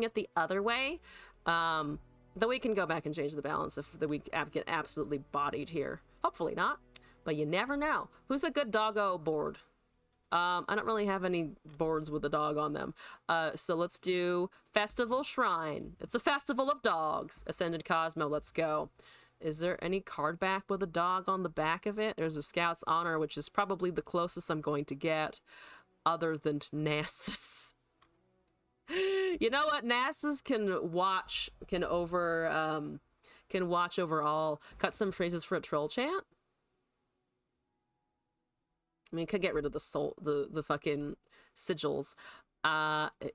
Speaker 1: it the other way. Though we can go back and change the balance if we get absolutely bodied here. Hopefully not, but you never know. Who's a good Doggo board? I don't really have any boards with a dog on them. So let's do Festival Shrine. It's a festival of dogs. Ascended Cosmo, let's go. Is there any card back with a dog on the back of it? There's a Scout's Honor, which is probably the closest I'm going to get, other than Nasus. You know what? Nasus can watch over all. Cut some phrases for a troll chant. I mean, could get rid of the fucking sigils.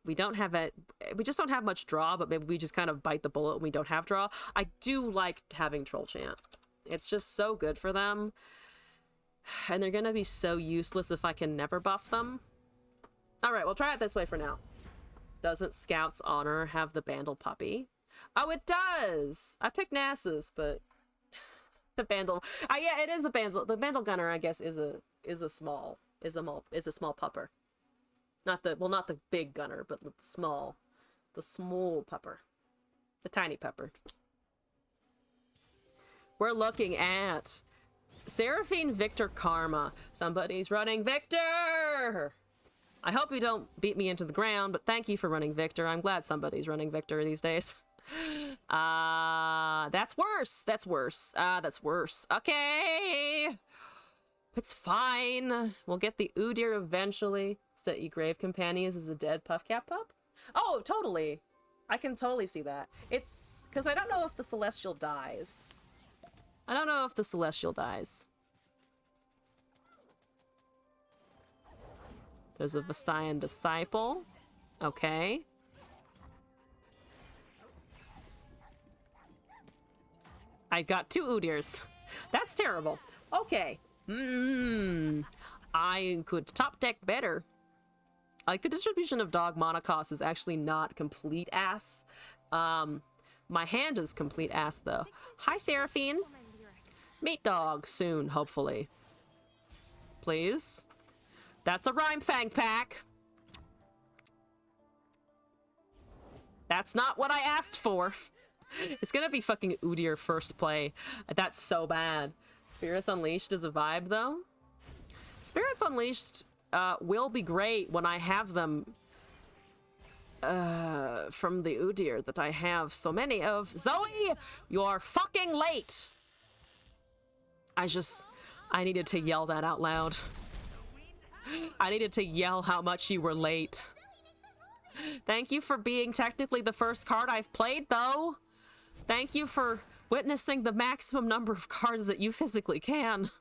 Speaker 1: We don't have it. We just don't have much draw, but maybe we just kind of bite the bullet when we don't have draw. I do like having Troll Chant. It's just so good for them. And they're gonna be so useless if I can never buff them. Alright, we'll try it this way for now. Doesn't Scout's Honor have the Bandle Puppy? Oh, it does! I picked Nasus, but the Bandle... yeah, it is a Bandle... The Bandle Gunner, I guess, is a small pupper. Not the big gunner, but the small pupper. The tiny pupper. We're looking at Seraphine Victor Karma. Somebody's running Victor! I hope you don't beat me into the ground, but thank you for running Victor. I'm glad somebody's running Victor these days. That's worse. That's worse. That's worse. Okay! It's fine. We'll get the Udyr eventually. So that Grave Companions is a dead Puffcat pup? Oh, totally. I can totally see that. It's because I don't know if the Celestial dies. I don't know if the Celestial dies. There's a Vestian Disciple. Okay. I got 2 Udyrs. That's terrible. Okay. I could top deck better. Like, the distribution of dog monocost is actually not complete ass. My hand is complete ass, though. Hi, Seraphine. Meet dog soon, hopefully. Please. That's a Rhyme Fang pack. That's not what I asked for. It's gonna be fucking Udyr first play. That's so bad. Spirits Unleashed is a vibe, though. Spirits Unleashed will be great when I have them from the Udyr that I have so many of. Zoe, you're fucking late! I needed to yell that out loud. I needed to yell how much you were late. Thank you for being technically the first card I've played, though. Thank you for witnessing the maximum number of cards that you physically can.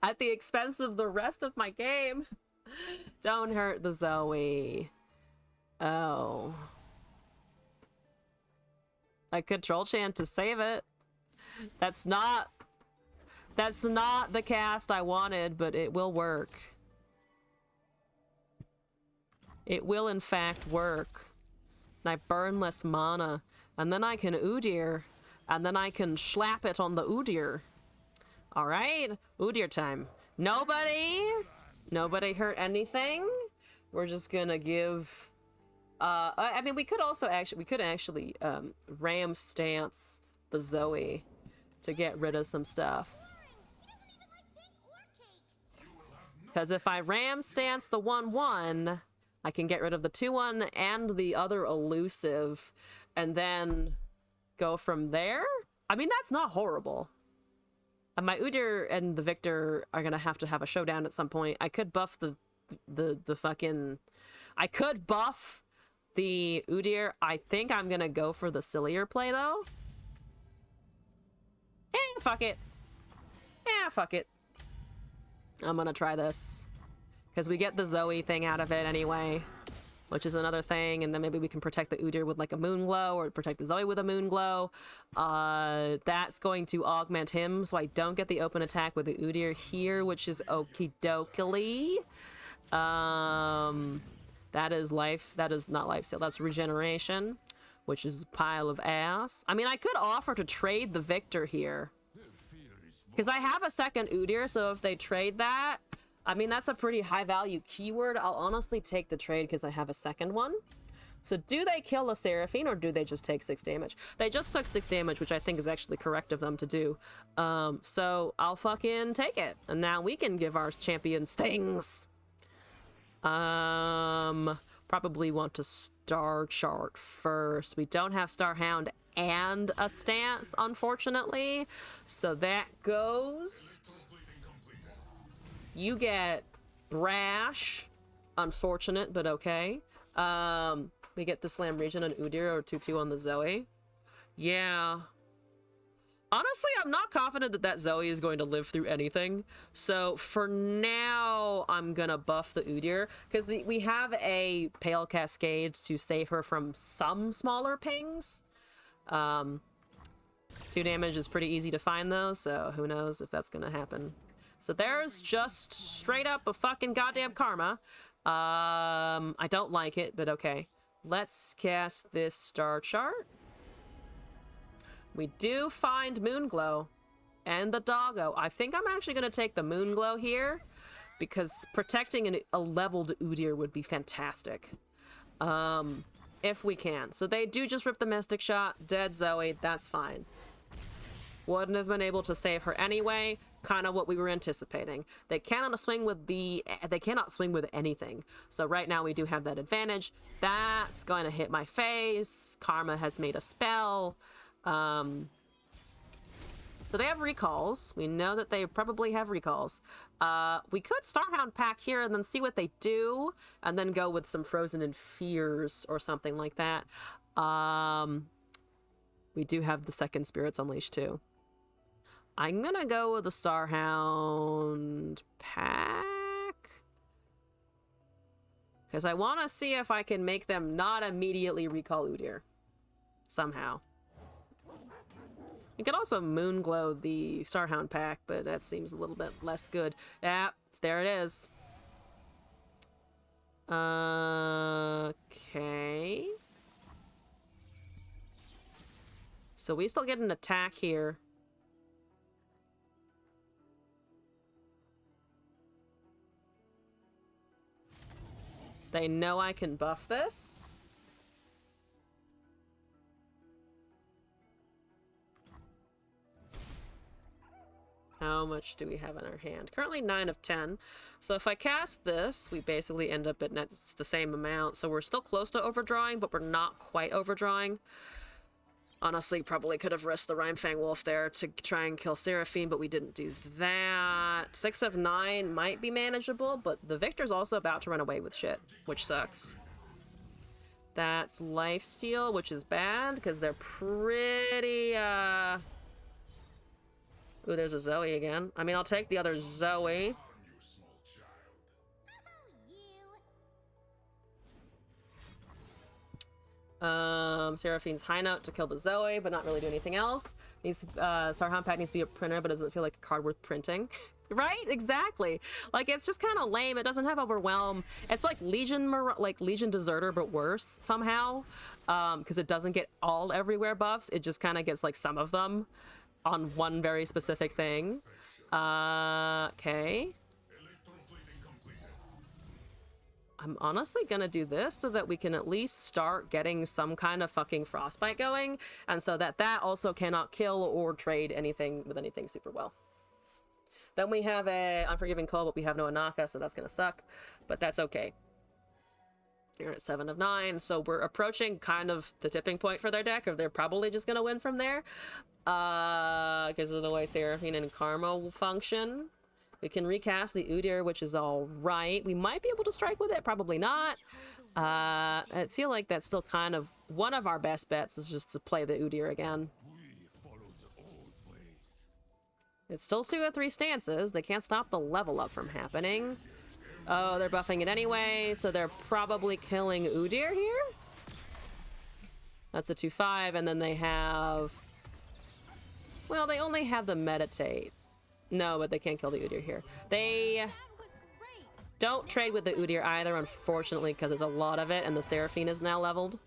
Speaker 1: At the expense of the rest of my game. Don't hurt the Zoe. Oh. I could Troll Chant to save it. That's not the cast I wanted, but it will work. It will in fact work. And I burn less mana. And then I can Udyr. And then I can slap it on the Udyr. Alright, Udyr time. Nobody hurt anything. We're just gonna give I mean, we could actually ram stance the Zoe to get rid of some stuff. Because if I ram stance the 1/1, I can get rid of the 2/1 and the other elusive, and then go from there. I mean, that's not horrible. And my Udyr and the Victor are gonna have to have a showdown at some point. I could buff the fucking... I could buff the Udyr. I think I'm gonna go for the sillier play, though. Fuck it. Fuck it. I'm gonna try this. Because we get the Zoe thing out of it anyway. Which is another thing, and then maybe we can protect the Udyr with like a moon glow, or protect the Zoe with a moon glow. That's going to augment him, so I don't get the open attack with the Udyr here, which is okie dokie. That is life. That is not life steal. That's regeneration, which is a pile of ass. I mean, I could offer to trade the Victor here, because I have a second Udyr, so if they trade that, I mean, that's a pretty high value keyword. I'll honestly take the trade because I have a second one. So do they kill the Seraphine, or do they just take 6 damage? They just took 6 damage, which I think is actually correct of them to do. So I'll fucking take it. And now we can give our champions things. Probably want to star chart first. We don't have Starhound and a stance, unfortunately. So that goes... You get Brash. Unfortunate, but okay. We get the Slam Regen on Udyr, or 2/2 on the Zoe. Yeah. Honestly, I'm not confident that that Zoe is going to live through anything. So for now, I'm gonna buff the Udyr, because we have a Pale Cascade to save her from some smaller pings. 2 damage is pretty easy to find though, so who knows if that's gonna happen. So there's just straight up a fucking goddamn karma. I don't like it, but okay. Let's cast this star chart. We do find Moonglow and the doggo. I think I'm actually going to take the Moonglow here, because protecting a leveled Udyr would be fantastic. If we can. So they do just rip the Mystic Shot. Dead Zoe, that's fine. Wouldn't have been able to save her anyway. Kind of what we were anticipating. They cannot swing with anything. So right now we do have that advantage. That's going to hit my face. Karma has made a spell. So they have recalls. We know that they probably have recalls. We could Starhound Pack here and then see what they do, and then go with some Frozen in Fears or something like that. We do have the second Spirits Unleashed too. I'm gonna go with the Starhound Pack, because I want to see if I can make them not immediately recall Udyr somehow. You can also Moonglow the Starhound Pack, but that seems a little bit less good. Yeah, there it is. Okay. So we still get an attack here. They know I can buff this. How much do we have in our hand? Currently 9 of 10. So if I cast this, we basically end up at net the same amount. So we're still close to overdrawing, but we're not quite overdrawing. Honestly, probably could have risked the Rimefang Wolf there to try and kill Seraphine, but we didn't do that. 6 of 9 might be manageable, but the Victor's also about to run away with shit, which sucks. That's lifesteal, which is bad, because they're pretty, Ooh, there's a Zoe again. I mean, I'll take the other Zoe. Seraphine's High Note to kill the Zoe, but not really do anything else. Starhound Pack needs to be a printer, but doesn't feel like a card worth printing. Right? Exactly. Like, it's just kind of lame. It doesn't have Overwhelm. It's like Legion Deserter, but worse somehow. Because it doesn't get all everywhere buffs. It just kind of gets like some of them on one very specific thing. Okay. I'm honestly gonna do this so that we can at least start getting some kind of fucking frostbite going, and so that that also cannot kill or trade anything with anything super well. Then we have a Unforgiving Cold, but we have no Anaka, so that's gonna suck, but that's okay. You're at 7 of 9, so we're approaching kind of the tipping point for their deck, or they're probably just gonna win from there. Because of the way Seraphine and Karma will function. We can recast the Udyr, which is all right. We might be able to strike with it, probably not. I feel like that's still kind of one of our best bets, is just to play the Udyr again. It's still 2 of 3 stances. They can't stop the level up from happening. Oh, they're buffing it anyway, so they're probably killing Udyr here? That's a 2/5, and then they have... Well, they only have the Meditate. No, but they can't kill the Udyr here. They don't trade with the Udyr either, unfortunately, because there's a lot of it, and the Seraphine is now leveled.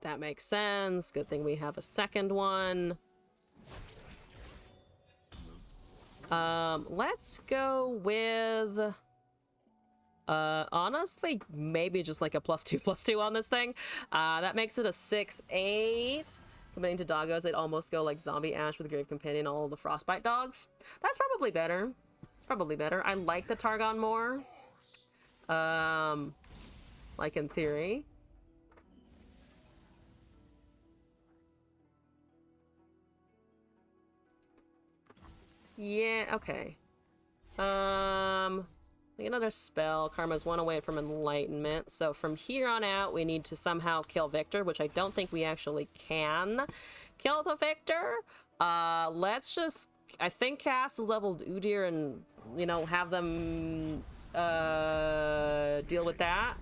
Speaker 1: That makes sense. Good thing we have a second one. Let's go with... honestly, maybe just like a +2/+2 on this thing. That makes it a 6/8. Committing to doggos, they'd almost go like Zombie Ash with Grave Companion, all the Frostbite dogs. That's probably better. Probably better. I like the Targon more. Like in theory. Yeah, okay. Another spell. Karma's 1 away from Enlightenment. So from here on out, we need to somehow kill Victor, which I don't think we actually can kill the Victor. Let's just, I think, cast a leveled Udyr and, you know, have them deal with that.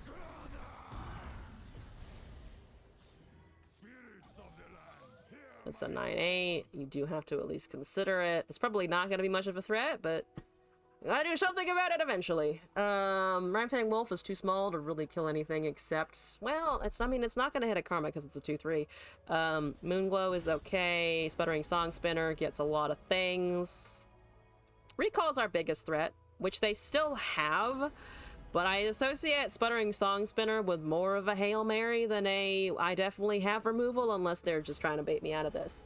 Speaker 1: It's a 9/8. You do have to at least consider it. It's probably not going to be much of a threat, but I gotta do something about it eventually. Rimefang Wolf is too small to really kill anything except... Well, I mean, it's not going to hit a Karma because it's a 2/3. Moonglow is okay. Sputtering Song Spinner gets a lot of things. Recall's our biggest threat, which they still have. But I associate Sputtering Song Spinner with more of a Hail Mary than a I definitely have removal, unless they're just trying to bait me out of this.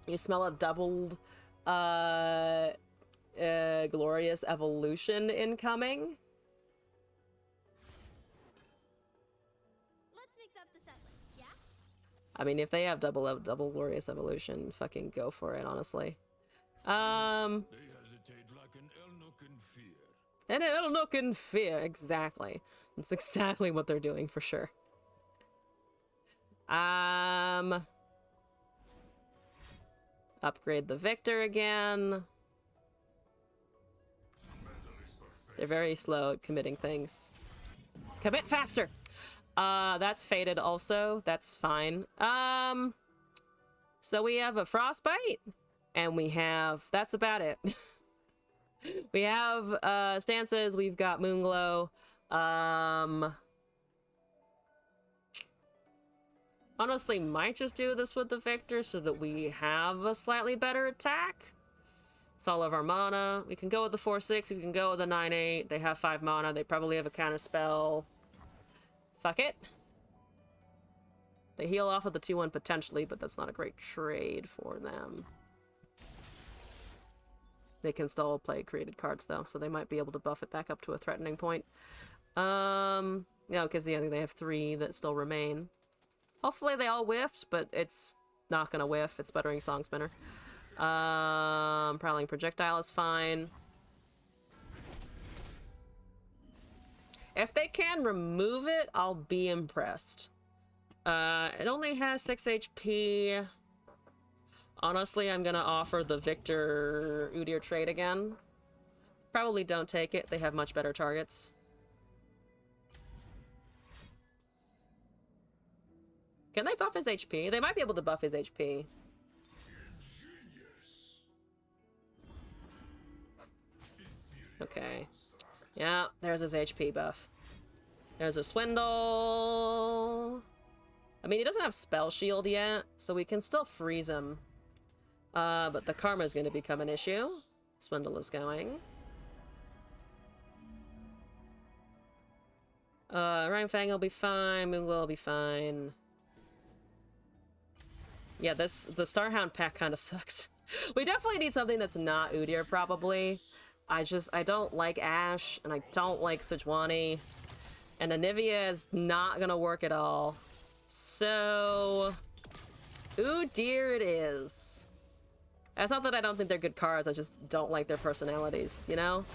Speaker 1: You smell a doubled Glorious Evolution incoming.
Speaker 3: Let's mix up the set list, yeah?
Speaker 1: I mean, if they have double Glorious Evolution, fucking go for it, honestly.
Speaker 4: They hesitate like an Elnook in fear.
Speaker 1: And Elnook in fear, exactly. That's exactly what they're doing for sure. Upgrade the Victor again. They're very slow at committing things. Commit faster! That's faded also. That's fine. So we have a Frostbite, and we have... That's about it. We have stances, we've got Moonglow. Honestly, might just do this with the Victor so that we have a slightly better attack. It's all of our mana. We can go with the 4/6, we can go with the 9/8. They have 5 mana, they probably have a counter spell. Fuck it. They heal off of the 2/1 potentially, but that's not a great trade for them. They can still play created cards though, so they might be able to buff it back up to a threatening point. No, because yeah, they have 3 that still remain. Hopefully they all whiffed, but it's not gonna whiff. It's Sputtering Song Spinner. Prowling Projectile is fine. If they can remove it, I'll be impressed. It only has 6 HP. Honestly, I'm gonna offer the Victor Udyr trade again. Probably don't take it. They have much better targets. Can they buff his HP? They might be able to buff his HP. Okay. Yeah, there's his HP buff. There's a Swindle. I mean, he doesn't have Spell Shield yet, so we can still freeze him. But the Karma is going to become an issue. Swindle is going. Rhyme will be fine. Moonglow will be fine. Yeah, the Starhound pack kind of sucks. We definitely need something that's not Udyr, probably. I don't like Ashe, and I don't like Sejuani. And Anivia is not gonna work at all. So... Udyr it is. It's not that I don't think they're good cards, I just don't like their personalities, you know?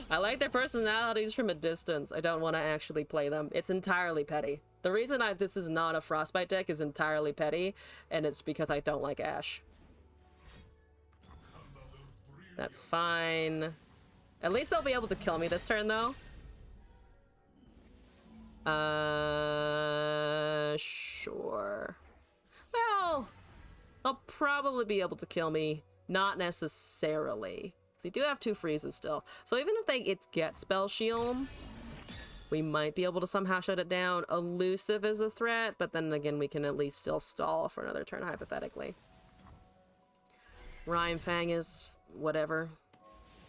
Speaker 1: I like their personalities from a distance. I don't want to actually play them. It's entirely petty. The reason this is not a Frostbite deck is entirely petty, and it's because I don't like Ashe. That's fine. At least they'll be able to kill me this turn, though. Sure. Well, they'll probably be able to kill me. Not necessarily. So you do have 2 freezes still. So even if they get Spell Shield, we might be able to somehow shut it down. Elusive is a threat, but then again, we can at least still stall for another turn, hypothetically. Rhyme Fang is whatever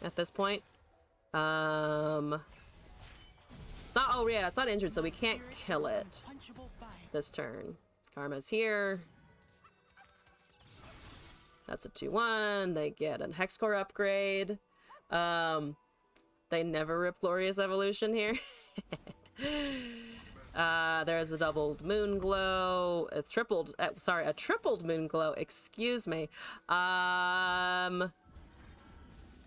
Speaker 1: at this point. It's not, oh yeah, it's not injured, so we can't kill it this turn. Karma's here. That's a 2-1. They get a Hexcore upgrade. They never rip Glorious Evolution here. There's a doubled Moonglow. A tripled Moonglow. Excuse me.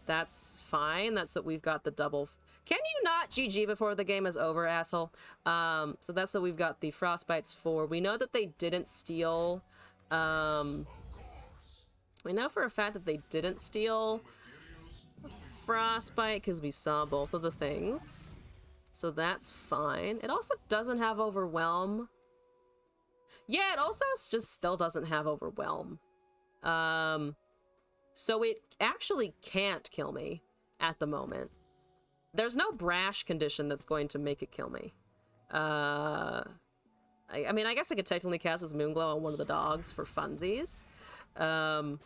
Speaker 1: That's fine. That's what we've got the double. Can you not GG before the game is over, asshole? So that's what we've got the Frostbites for. We know that they didn't steal. We know for a fact that they didn't steal Frostbite because we saw both of the things. So that's fine. It also doesn't have Overwhelm. Yeah, it also just still doesn't have Overwhelm. So it actually can't kill me at the moment. There's no Brash condition that's going to make it kill me. I mean, I guess I could technically cast as Moonglow on one of the dogs for funsies. Yeah,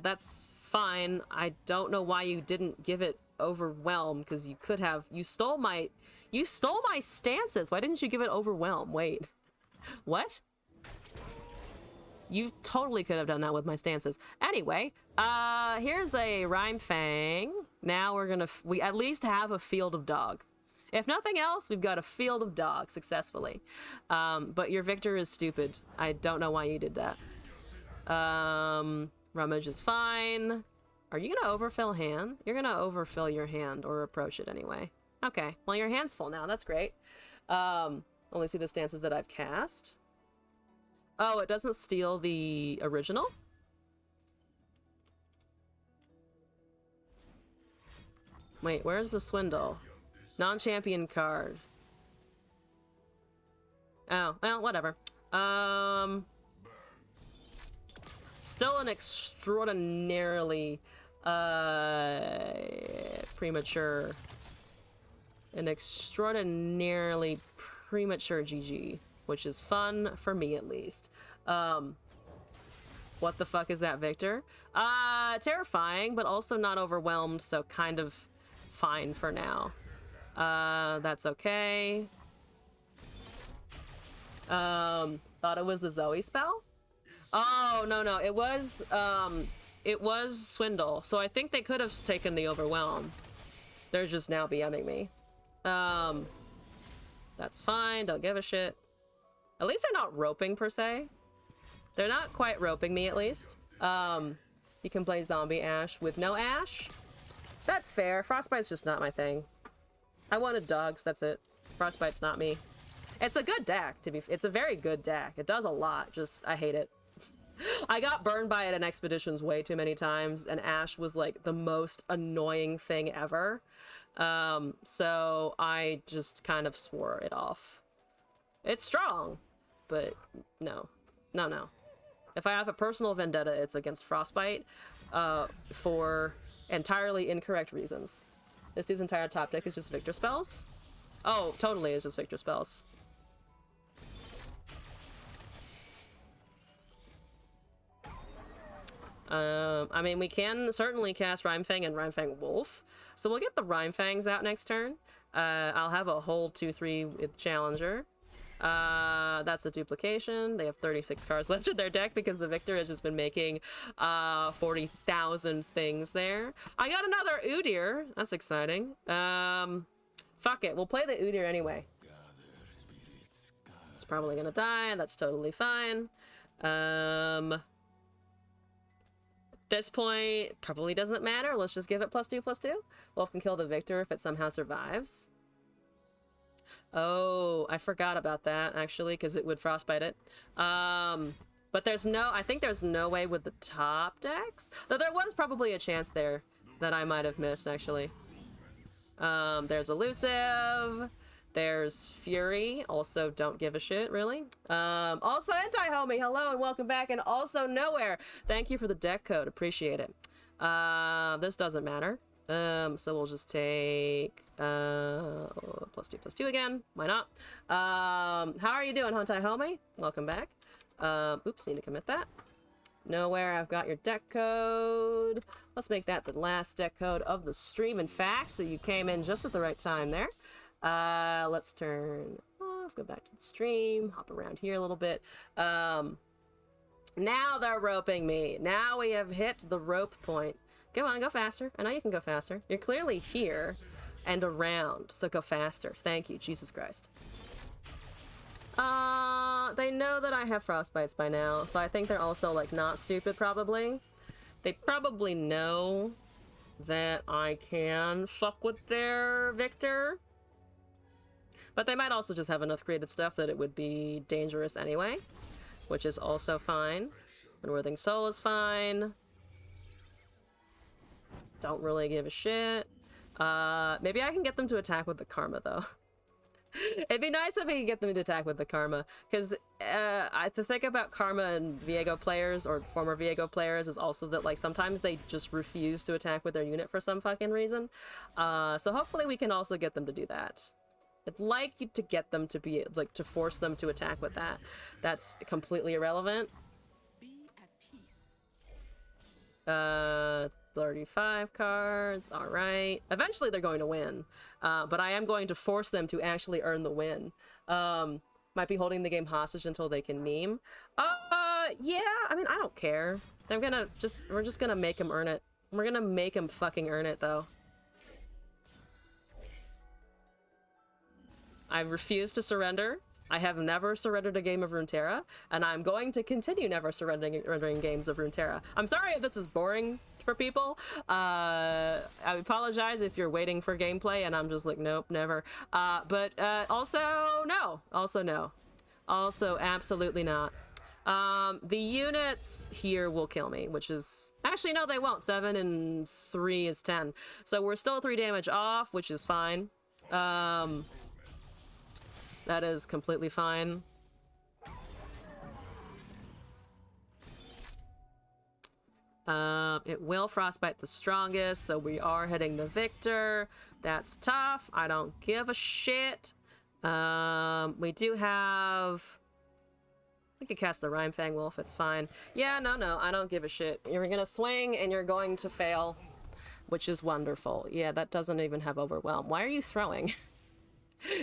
Speaker 1: that's fine. I don't know why you didn't give it Overwhelm, because you could have. You stole my stances. Why didn't you give it Overwhelm? Wait. What? You totally could have done that with my stances. Anyway, here's a Rhyme Fang. Now we at least have a Field of Dog. If nothing else, we've got a Field of Dog successfully. But your Victor is stupid. I don't know why you did that. Rummage is fine. Are you gonna overfill hand? You're gonna overfill your hand, or approach it anyway. Okay, well your hand's full now, that's great. Only see the stances that I've cast. Oh, it doesn't steal the original? Wait, where's the Swindle? Non-champion card. Oh, well, whatever. Still an extraordinarily premature. An extraordinarily premature GG, which is fun for me at least. What the fuck is that, Victor? Terrifying, but also not overwhelmed, so kind of fine for now. That's okay. Thought it was the Zoe spell? Oh, no, it was Swindle, so I think they could have taken the Overwhelm. They're just now BMing me. That's fine, don't give a shit. At least they're not roping, per se. They're not quite roping me, at least. You can play Zombie Ashe with no Ashe. That's fair. Frostbite's just not my thing. I wanted dogs, that's it. Frostbite's not me. It's a good deck, it's a very good deck. It does a lot, just, I hate it. I got burned by it in Expeditions way too many times, and Ashe was like the most annoying thing ever. So I just kind of swore it off. It's strong, but no. If I have a personal vendetta, it's against Frostbite, for entirely incorrect reasons. This dude's entire top deck is just Victor spells? Oh, totally is just Victor spells. I mean, we can certainly cast Rhymefang and Rhymefang Wolf. So we'll get the Rhymefangs out next turn. I'll have a whole 2-3 with Challenger. That's a duplication. They have 36 cards left in their deck because the Victor has just been making 40,000 things there. I got another Udyr. That's exciting. Fuck it. We'll play the Udyr anyway. It's probably gonna die. That's totally fine. At this point, probably doesn't matter. Let's just give it +2/+2. Wolf can kill the Victor if it somehow survives. Oh, I forgot about that, actually, because it would frostbite it. But there's no... I think there's no way with the top decks. Though there was probably a chance there that I might have missed, actually. There's Elusive. There's Fury. Also, don't give a shit, really. Also, Anti-Homie, hello and welcome back. And also, Nowhere. Thank you for the deck code. Appreciate it. This doesn't matter. So we'll just take +2/+2 again. Why not? How are you doing, Anti-Homie? Welcome back. Oops, need to commit that. Nowhere, I've got your deck code. Let's make that the last deck code of the stream, in fact, so you came in just at the right time there. Let's turn off, go back to the stream, hop around here a little bit. Now they're roping me. Now we have hit the rope point. Go on, go faster. I know you can go faster. You're clearly here and around, so go faster. Thank you, Jesus Christ. They know that I have frostbites by now, so I think they're also, like, not stupid, probably. They probably know that I can fuck with their Victor. But they might also just have enough created stuff that it would be dangerous anyway, which is also fine. Unworthing Soul is fine. Don't really give a shit. Maybe I can get them to attack with the Karma, though. It'd be nice if I could get them to attack with the Karma, because the thing about Karma and Viego players, or former Viego players, is also that, like, sometimes they just refuse to attack with their unit for some fucking reason. So hopefully we can also get them to do that. I'd like you to get them to be, like, to force them to attack with that. That's completely irrelevant.
Speaker 3: Be at peace.
Speaker 1: 35 cards, all right. Eventually they're going to win, but I am going to force them to actually earn the win. Might be holding the game hostage until they can meme. Yeah, I mean, I don't care. We're just gonna make them earn it. We're gonna make them fucking earn it, though. I refuse to surrender. I have never surrendered a game of Runeterra, and I'm going to continue never surrendering games of Runeterra. I'm sorry if this is boring for people. I apologize if you're waiting for gameplay and I'm just like, nope, never. But also no. Also no. Also absolutely not. The units here will kill me, which is... Actually, no, they won't. 7 and 3 is 10. So we're still 3 damage off, which is fine. That is completely fine. It will frostbite the strongest, so we are hitting the Victor. That's tough. I don't give a shit. We do have... We could cast the Rhymefang Wolf, it's fine. Yeah, no, I don't give a shit. You're gonna swing and you're going to fail, which is wonderful. Yeah, that doesn't even have Overwhelm. Why are you throwing?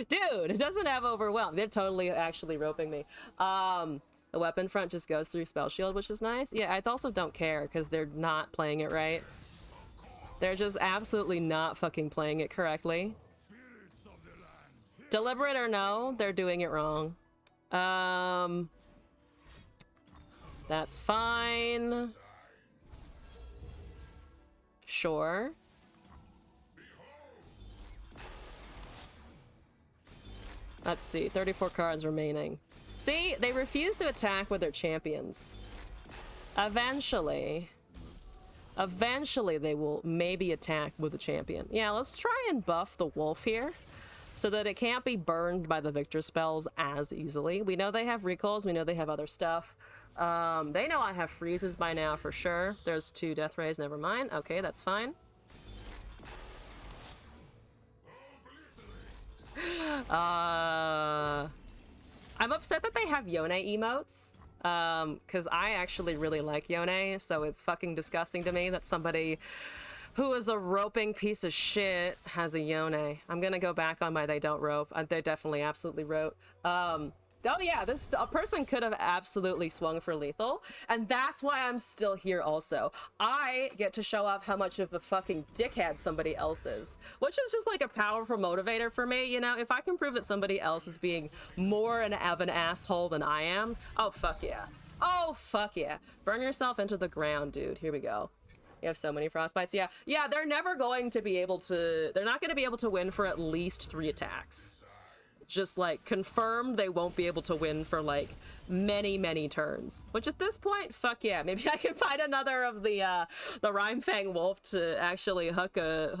Speaker 1: Dude, it doesn't have Overwhelm. They're totally actually roping me. The weapon front just goes through Spell Shield, which is nice. Yeah, I also don't care because they're not playing it right. They're just absolutely not fucking playing it correctly. Deliberate or no, they're doing it wrong. That's fine. Sure. Let's see, 34 cards remaining. See, they refuse to attack with their champions. Eventually they will maybe attack with the champion. Yeah, let's try and buff the wolf here so that it can't be burned by the Victor spells as easily. We know they have recalls, we know they have other stuff. They know I have freezes by now for sure. There's 2 death rays, never mind. Okay, that's fine. I'm upset that they have Yone emotes. Because I actually really like Yone, so it's fucking disgusting to me that somebody who is a roping piece of shit has a Yone. I'm gonna go back on my they don't rope. They definitely absolutely rope. Oh yeah, a person could have absolutely swung for lethal, and that's why I'm still here also. I get to show off how much of a fucking dickhead somebody else is, which is just like a powerful motivator for me, you know? If I can prove that somebody else is being more of an asshole than I am, oh fuck yeah. Oh fuck yeah. Burn yourself into the ground, dude. Here we go. You have so many frostbites. Yeah, they're never going to be able to, they're not going to be able to win for at least 3 attacks. Just like confirmed they won't be able to win for like many turns, which at this point, fuck yeah, maybe I can find another of the Rimefang Wolf to actually hook a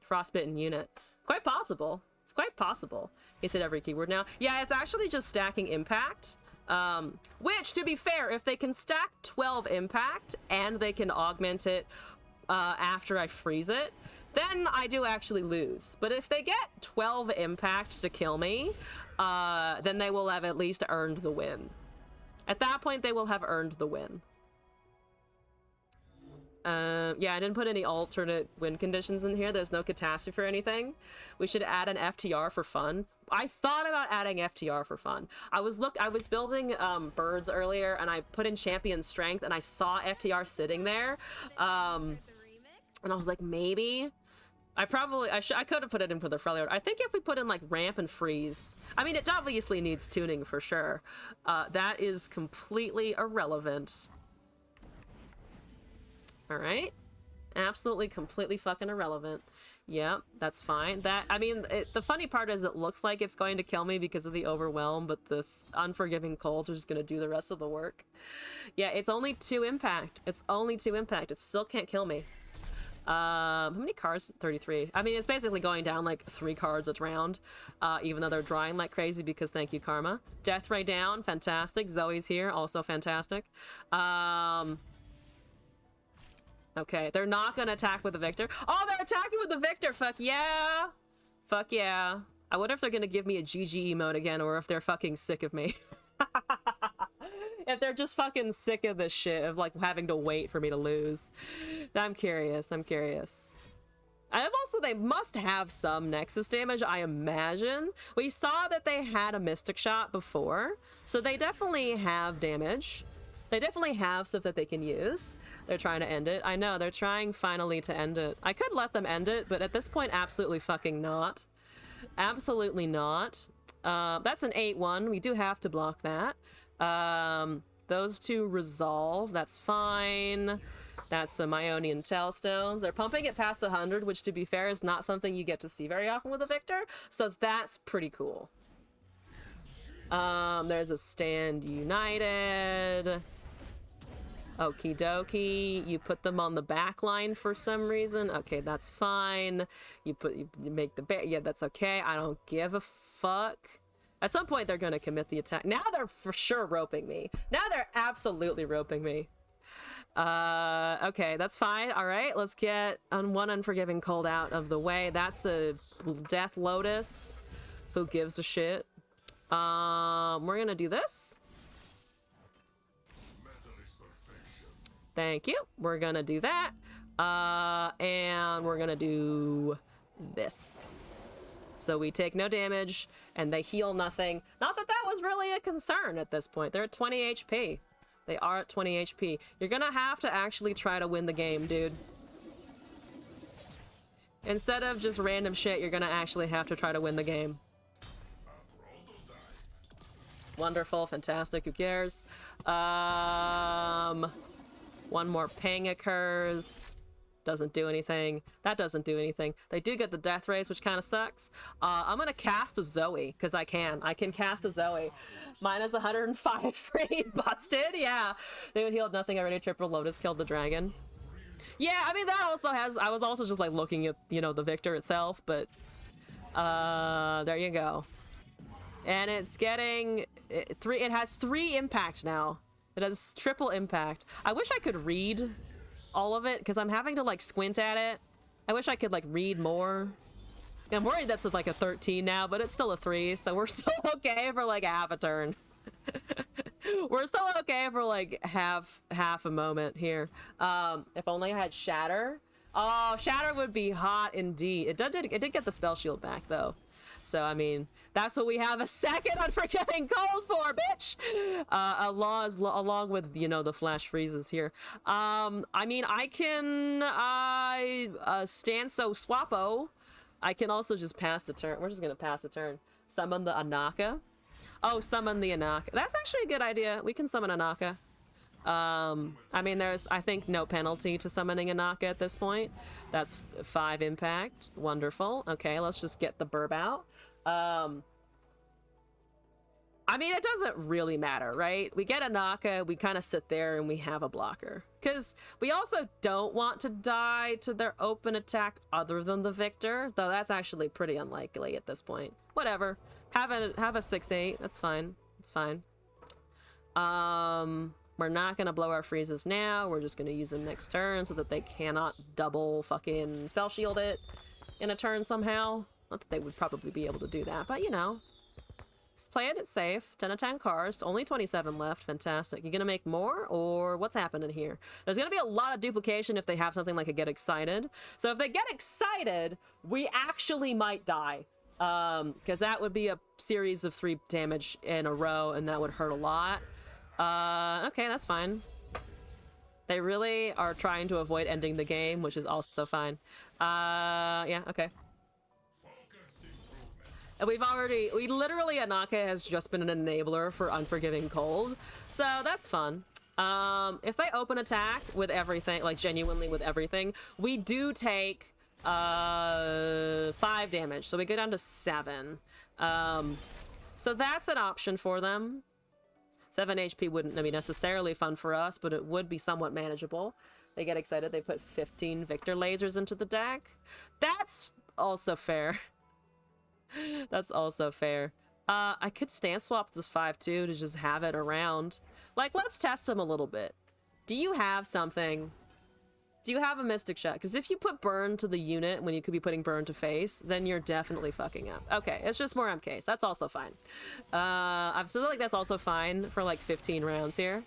Speaker 1: frostbitten unit. Quite possible. It's quite possible. He said every keyword now. Yeah, it's actually just stacking impact. Which, to be fair, if they can stack 12 impact and they can augment it after I freeze it, then I do actually lose. But if they get 12 impact to kill me, then they will have at least earned the win. At that point, they will have earned the win. Yeah, I didn't put any alternate win conditions in here. There's no catastrophe or anything. We should add an FTR for fun. I thought about adding FTR for fun. I was building birds earlier, and I put in champion strength, and I saw FTR sitting there. And I was like, maybe I could have put it in for the Freljord. I think if we put in like ramp and freeze, I mean, it obviously needs tuning for sure. That is completely irrelevant. All right, absolutely, completely fucking irrelevant. Yep, that's fine. I mean, the funny part is it looks like it's going to kill me because of the overwhelm, but the unforgiving cold is just going to do the rest of the work. Yeah, it's only 2 impact. It's only 2 impact. It still can't kill me. How many cards? 33. I mean, it's basically going down like 3 cards a round, even though they're drawing like crazy because thank you, Karma. Death Ray down, fantastic. Zoe's here, also fantastic. Okay, they're not gonna attack with the Victor. Oh, they're attacking with the Victor! Fuck yeah! Fuck yeah. I wonder if they're gonna give me a GG emote again, or if they're fucking sick of me. If they're just fucking sick of this shit, of like having to wait for me to lose. I'm curious, I'm curious. And also, they must have some Nexus damage, I imagine. We saw that they had a Mystic Shot before, so they definitely have damage. They definitely have stuff that they can use. They're trying to end it. I know, they're trying finally to end it. I could let them end it, but at this point, absolutely fucking not. Absolutely not. That's an 8-1. We do have to block that. Those 2 resolve. That's fine. That's some Ionian Tailstones. They're pumping it past 100, which, to be fair, is not something you get to see very often with a Victor. So that's pretty cool. There's a Stand United. Okie dokie. You put them on the back line for some reason. Okay, that's fine. You make the yeah, that's okay. I don't give a fuck. At some point, they're gonna commit the attack. Now they're for sure roping me. Now they're absolutely roping me. Okay, that's fine. All right, let's get one Unforgiving Cold out of the way. That's a Death Lotus. Who gives a shit? We're gonna do this. Thank you. We're gonna do that. And we're gonna do this. So we take no damage, and they heal nothing. Not that that was really a concern at this point. They're at 20 HP. They are at 20 HP. You're gonna have to actually try to win the game, dude. Instead of just random shit, you're gonna actually have to try to win the game. Wonderful, fantastic, who cares? One more ping occurs. Doesn't do anything. That doesn't do anything. They do get the death rays, which kind of sucks. I'm gonna cast a Zoe, because I can. I can cast a Zoe. Minus 105 free. Busted, yeah. They would heal nothing already. Triple Lotus killed the dragon. Yeah, I mean, that also has... I was also just, like, looking at, you know, the Victor itself, but... there you go. And it's getting... It has 3 impact now. It has triple impact. I wish I could read all of it, because I'm having to, like, squint at it. I wish I could, like, read more. I'm worried that's like a 13 now, but it's still a 3, so we're still okay for, like, a half a turn. We're still okay for like half a moment here. If only I had Shatter. Oh, Shatter would be hot indeed. It did get the spell shield back though. So I mean, that's what we have a second Unforgiving Cold for, bitch. Along with, you know, the flash freezes here. I mean, I can Stanso Swappo. I can also just pass the turn. We're just gonna pass the turn. Summon the Anaka. Oh, summon the Anaka. That's actually a good idea. We can summon Anaka. I mean, there's, I think, no penalty to summoning Anaka at this point. That's 5 impact. Wonderful. Okay, let's just get the burb out. I mean, it doesn't really matter, right? We get Anaka, we kind of sit there and we have a blocker. Because we also don't want to die to their open attack other than the Victor, though that's actually pretty unlikely at this point. Whatever. Have a 6/8. That's fine. It's fine. We're not gonna blow our freezes now. We're just gonna use them next turn so that they cannot double fucking spell shield it in a turn somehow. Not that they would probably be able to do that, but you know. Just playing it safe. 10 of 10 cards. Only 27 left. Fantastic. You gonna make more, or what's happening here? There's gonna be a lot of duplication if they have something like a Get Excited. So if they get excited, we actually might die. Because that would be a series of 3 damage in a row, and that would hurt a lot. Okay, that's fine. They really are trying to avoid ending the game, which is also fine. Yeah, okay. And we literally, Anaka has just been an enabler for Unforgiving Cold, so that's fun. If they open attack with everything, like genuinely with everything, we do take 5 damage, so we go down to 7. So that's an option for them. 7 HP wouldn't be necessarily fun for us, but it would be somewhat manageable. They get excited, they put 15 Victor lasers into the deck. That's also fair. That's also fair. I could stand swap this 5/2 to just have it around. Like, let's test them a little bit. Do you have something? Do you have a Mystic Shot? Because if you put burn to the unit when you could be putting burn to face, then you're definitely fucking up. Okay, it's just more MKs. That's also fine. I feel like that's also fine for like 15 rounds here.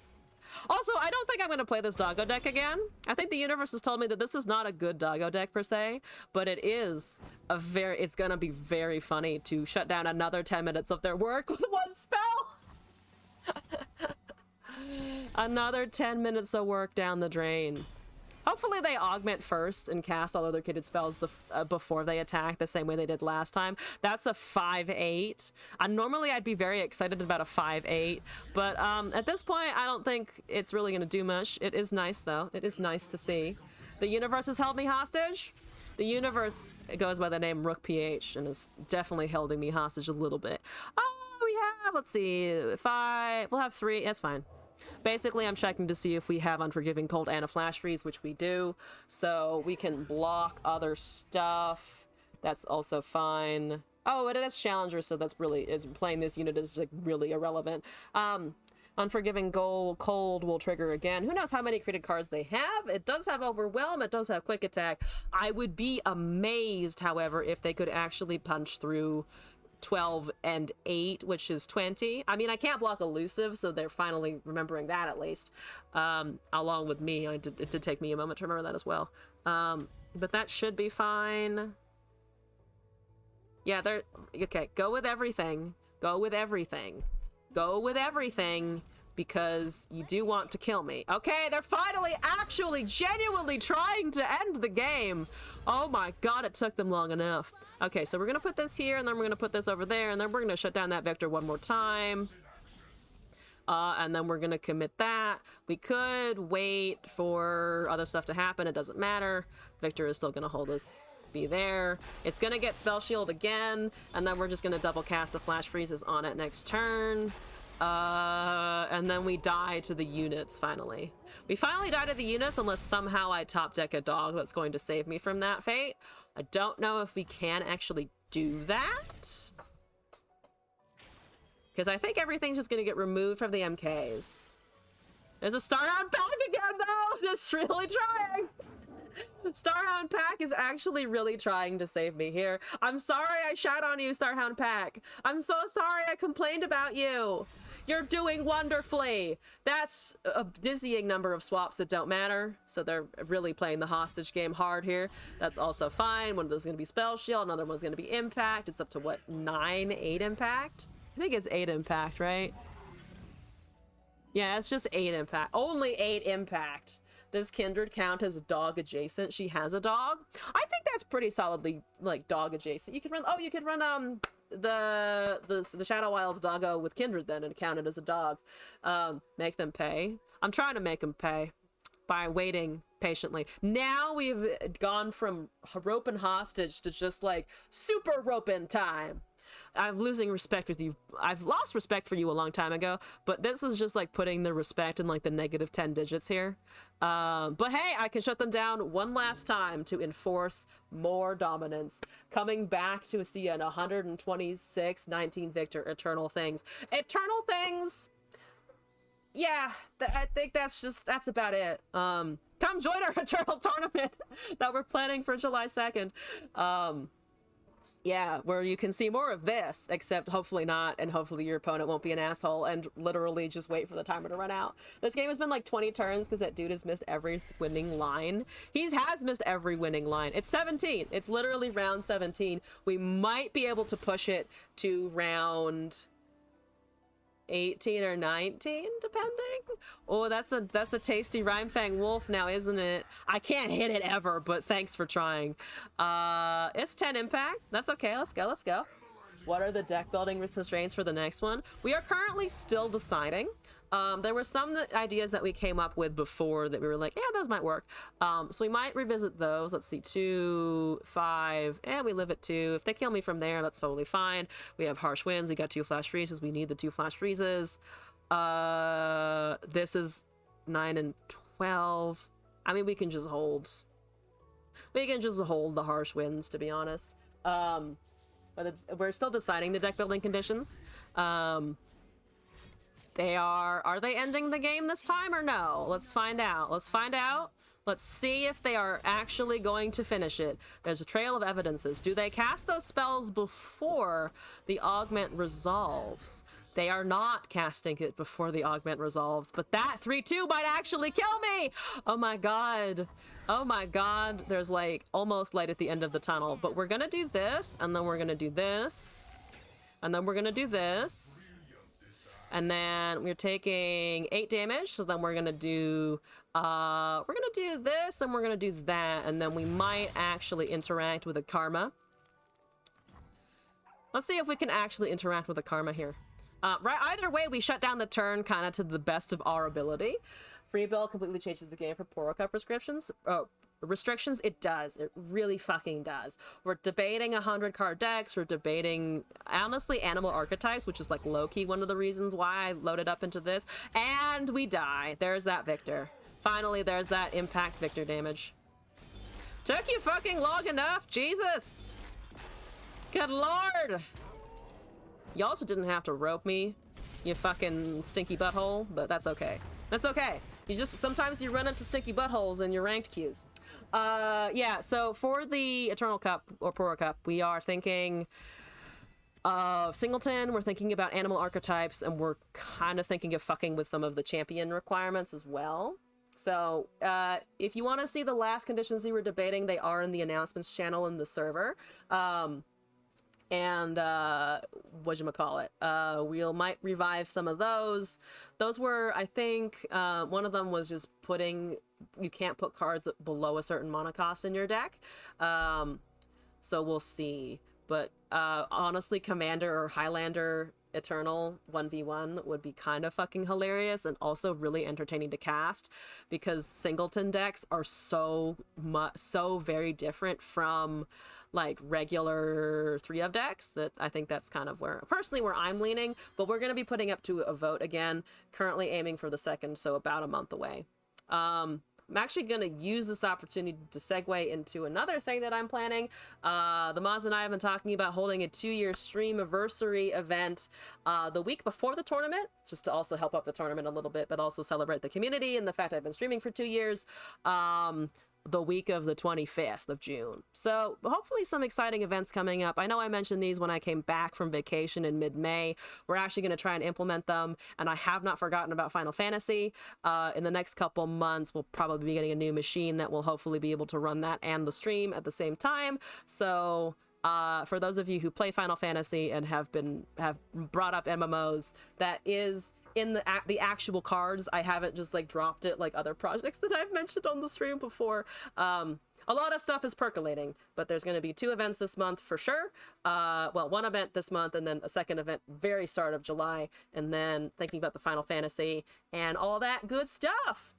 Speaker 1: Also, I don't think I'm going to play this doggo deck again. I think the universe has told me that this is not a good doggo deck per se, but it is it's going to be very funny to shut down another 10 minutes of their work with one spell. Another 10 minutes of work down the drain. Hopefully they augment first and cast all other kitted spells before they attack, the same way they did last time. That's a 5/8. Normally I'd be very excited about a 5/8, but at this point I don't think it's really going to do much. It is nice though. It is nice to see. The universe has held me hostage. The universe goes by the name Rook PH and is definitely holding me hostage a little bit. Oh, we have, let's see, 5. We'll have 3. That's fine. Basically, I'm checking to see if we have Unforgiving Cold and a Flash Freeze, which we do, so we can block other stuff. That's also fine. Oh, and it has Challenger, so that's really, playing this unit is like really irrelevant. Unforgiving Cold will trigger again. Who knows how many created cards they have? It does have Overwhelm, it does have Quick Attack. I would be amazed, however, if they could actually punch through 12 and 8, which is 20. I mean, I can't block Elusive, so they're finally remembering that at least. Along with me, it did take me a moment to remember that as well. But that should be fine. Yeah, they're okay. Go with everything. Go with everything. Go with everything, because you do want to kill me. Okay, they're finally actually genuinely trying to end the game. Oh my god, it took them long enough. Okay, so we're gonna put this here, and then we're gonna put this over there, and then we're gonna shut down that Victor one more time. And then we're gonna commit that. We could wait for other stuff to happen. It doesn't matter. Victor is still gonna hold us be there. It's gonna get Spell Shield again, and then we're just gonna double cast the Flash Freezes on it next turn. And then we die to the units finally. We finally die to the units unless somehow I top deck a dog that's going to save me from that fate. I don't know if we can actually do that, because I think everything's just going to get removed from the MKs. There's a Starhound Pack again though! Just really trying! Starhound Pack is actually really trying to save me here. I'm sorry I shat on you, Starhound Pack. I'm so sorry I complained about you. You're doing wonderfully. That's a dizzying number of swaps that don't matter. So they're really playing the hostage game hard here. That's also fine. One of those is going to be Spell Shield. Another one's going to be Impact. It's up to what, 8 Impact? I think it's 8 Impact, right? Yeah, it's just 8 Impact. Only 8 Impact. Does Kindred count as dog adjacent? She has a dog. I think that's pretty solidly like dog adjacent. You could run. Oh, you could run the Shadow Wilds doggo with Kindred then and count it as a dog. Make them pay. I'm trying to make them pay by waiting patiently. Now we've gone from roping hostage to just like super roping time. I'm losing respect with you. I've lost respect for you a long time ago, but this is just like putting the respect in like the negative 10 digits here. But hey, I can shut them down one last time to enforce more dominance. Coming back to see an 126-19 victor, Eternal Things. Eternal Things, yeah, I think that's about it. Come join our Eternal Tournament that we're planning for July 2nd. Yeah, where you can see more of this, except hopefully not, and hopefully your opponent won't be an asshole and literally just wait for the timer to run out. This game has been like 20 turns because that dude has missed every winning line. He has missed every winning line. It's 17. It's literally round 17. We might be able to push it to round 18 or 19, depending. Oh, that's a tasty Rhymefang Wolf now, isn't it? I can't hit it ever, but thanks for trying. It's 10 Impact. That's okay. Let's go. What are the deck building constraints for the next one? We are currently still deciding. There were some ideas that we came up with before that we were like, yeah, those might work. So we might revisit those. Let's see, 2, 5, and we live at 2. If they kill me from there, that's totally fine. We have Harsh Winds. We got 2 Flash Freezes. We need the 2 Flash Freezes. This is 9 and 12. I mean, we can just hold. We can just hold the Harsh Winds, to be honest. But we're still deciding the deck building conditions. Are they ending the game this time or no? Let's find out. Let's see if they are actually going to finish it. There's a trail of evidences. Do they cast those spells before the augment resolves? They are not casting it before the augment resolves, but that 3-2 might actually kill me! Oh my god. There's like almost light at the end of the tunnel, but we're gonna do this, and then we're gonna do this, and then we're gonna do this. And then we're taking 8 damage, so then we're gonna do this, and we're gonna do that, and then we might actually interact with a Karma. Let's see if we can actually interact with a Karma here. Right, either way, we shut down the turn kind of to the best of our ability. Free Bill completely changes the game for Poro Cup restrictions. It does. It really fucking does. We're debating 100 card decks. We're debating, honestly, animal archetypes, which is like low-key one of the reasons why I loaded up into this. And we die. There's that Victor. Finally, there's that impact Victor damage. Took you fucking long enough, Jesus! Good lord! You also didn't have to rope me, you fucking stinky butthole, but that's okay. That's okay. Sometimes you run into stinky buttholes in your ranked queues. Yeah, so for the Eternal Cup, or Poro Cup, we are thinking of Singleton, we're thinking about animal archetypes, and we're kind of thinking of fucking with some of the champion requirements as well. So, if you want to see the last conditions we were debating, they are in the announcements channel in the server. And whatchamacallit, we might revive some of those. Those were, I think, one of them was just you can't put cards below a certain mana cost in your deck. So we'll see. But honestly, Commander or Highlander Eternal 1v1 would be kind of fucking hilarious and also really entertaining to cast, because Singleton decks are so very different from like regular 3-of decks that I think that's kind of where I'm leaning. But we're going to be putting up to a vote again, currently aiming for the 2nd, so about a month away. I'm actually going to use this opportunity to segue into another thing that I'm planning. The mods and I have been talking about holding a 2-year stream-iversary event the week before the tournament, just to also help up the tournament a little bit, but also celebrate the community and the fact I've been streaming for 2 years. the week of the 25th of June. So hopefully some exciting events coming up. I know I mentioned these when I came back from vacation in mid-May. We're actually going to try and implement them, and I have not forgotten about Final Fantasy. In the next couple months, we'll probably be getting a new machine that will hopefully be able to run that and the stream at the same time. So for those of you who play Final Fantasy and have brought up MMOs, that is in the actual cards. I haven't just like dropped it like other projects that I've mentioned on the stream before. A lot of stuff is percolating, but there's going to be 2 events this month for sure. Well, 1 event this month and then a second event very start of July, and then thinking about the Final Fantasy and all that good stuff.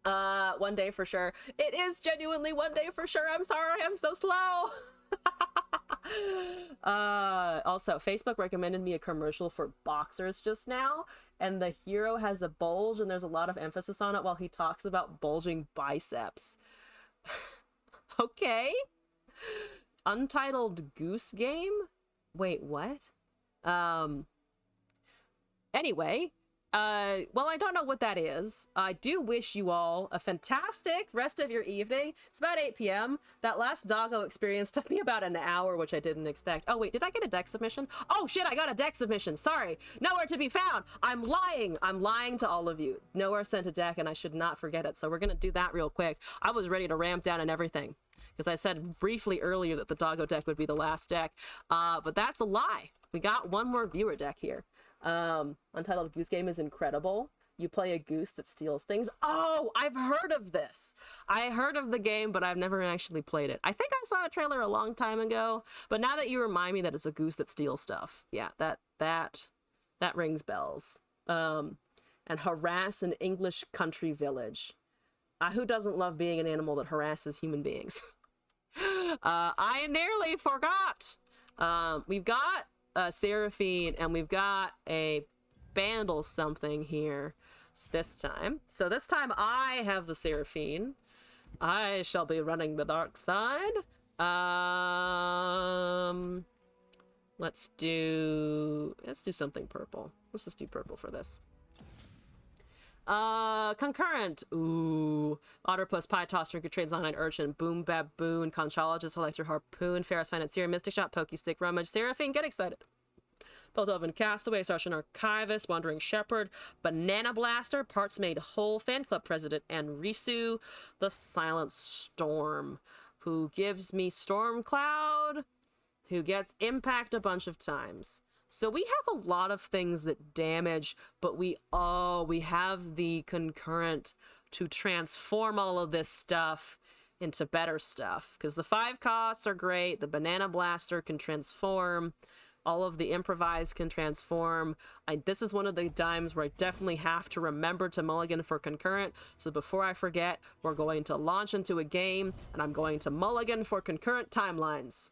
Speaker 1: One day for sure. It is genuinely one day for sure. I'm sorry, I'm so slow. Also, Facebook recommended me a commercial for boxers just now, and the hero has a bulge and there's a lot of emphasis on it while he talks about bulging biceps. Okay. Untitled Goose Game? Wait, what? Anyway, well, I don't know what that is. I do wish you all a fantastic rest of your evening. It's about 8 p.m. That last doggo experience took me about an hour, which I didn't expect. Oh, wait, did I get a deck submission? Oh, shit, I got a deck submission. Sorry. Nowhere to be found. I'm lying. I'm lying to all of you. Nowhere sent a deck, and I should not forget it. So we're going to do that real quick. I was ready to ramp down and everything, because I said briefly earlier that the doggo deck would be the last deck. But that's a lie. We got one more viewer deck here. Untitled Goose Game is incredible. You play a goose that steals things. Oh, I've heard of this. I heard of the game, but I've never actually played it. I think I saw a trailer a long time ago, but now that you remind me that it's a goose that steals stuff, yeah, that rings bells. And harass an English country village. Who doesn't love being an animal that harasses human beings? I nearly forgot. We've got Seraphine, and we've got a Bandle something here this time. So this time I have the Seraphine. I shall be running the dark side. Let's do something purple. Let's just do purple for this. Concurrent. Ooh. Otterpuss, Pytoss, Drinker Trade, Zonite Urchin, Boom Baboon, Conchologist, Electro Harpoon, Ferris Financier, Mystic Shot, Pokestick, Rummage, Seraphine, get excited. Beldelvin Castaway, Sartian Archivist, Wandering Shepherd, Banana Blaster, Parts Made Whole, Fan Club President, and Risu, the Silent Storm, who gives me Storm Cloud, who gets Impact a bunch of times. So we have a lot of things that damage, but we have the concurrent to transform all of this stuff into better stuff. Because the 5 costs are great, the Banana Blaster can transform, all of the improvised can transform. This is one of the times where I definitely have to remember to mulligan for concurrent. So before I forget, we're going to launch into a game, and I'm going to mulligan for concurrent timelines.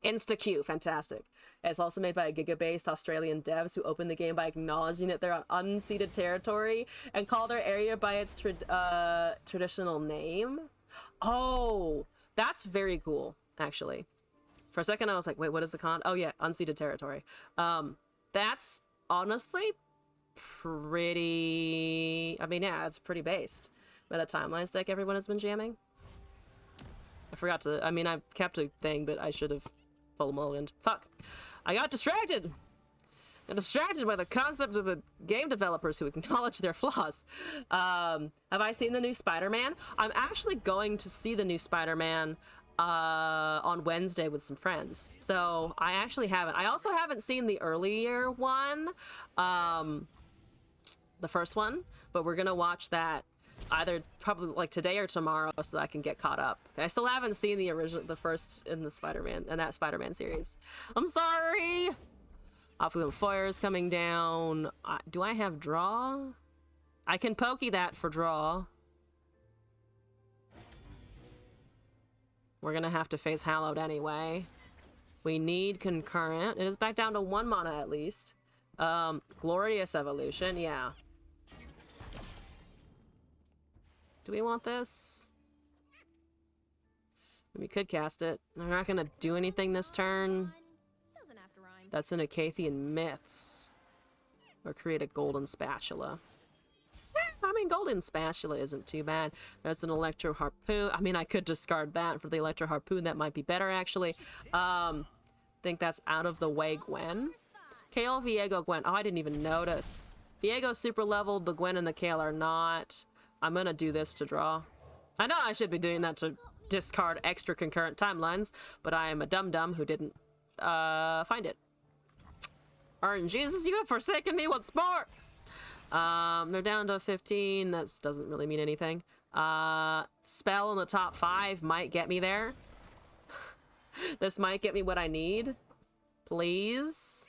Speaker 1: Insta-Q, fantastic. It's also made by Giga-based Australian devs who opened the game by acknowledging that they're on unceded territory and call their area by its traditional name. Oh, that's very cool, actually. For a second, I was like, wait, what is the con? Oh, yeah, unceded territory. That's honestly pretty... I mean, yeah, it's pretty based. Meta Timelines deck everyone has been jamming. I forgot to... I mean, I kept a thing, but I should have full mulliganed. Fuck. I got distracted! I'm distracted by the concept of game developers who acknowledge their flaws. Have I seen the new Spider-Man? I'm actually going to see the new Spider-Man on Wednesday with some friends. So I actually haven't. I also haven't seen the earlier one, the first one, but we're gonna watch that either probably like today or tomorrow so that I can get caught up. I still haven't seen the first in the Spider-Man, in that Spider-Man series. I'm sorry! Opulent Fire's coming down. Do I have draw? I can pokey that for draw. We're gonna have to face Hallowed anyway. We need concurrent. It is back down to 1 mana at least. Glorious Evolution, yeah. Do we want this? We could cast it. They're not gonna do anything this turn. That's an Acathian Myths. Or create a golden spatula. I'm mean, golden spatula isn't too bad. There's an electro harpoon. I mean, I could discard that for the electro harpoon. That might be better, actually. Think that's out of the way, Gwen. Kale, Viego, Gwen. Oh, I didn't even notice. Viego's super leveled. The Gwen and the Kale are not. I'm gonna do this to draw. I know I should be doing that to discard extra concurrent timelines, but I am a dum-dum who didn't find it. Orange Jesus, you have forsaken me once more. They're down to 15. That doesn't really mean anything. Spell in the top 5 might get me there. This might get me what I need. Please.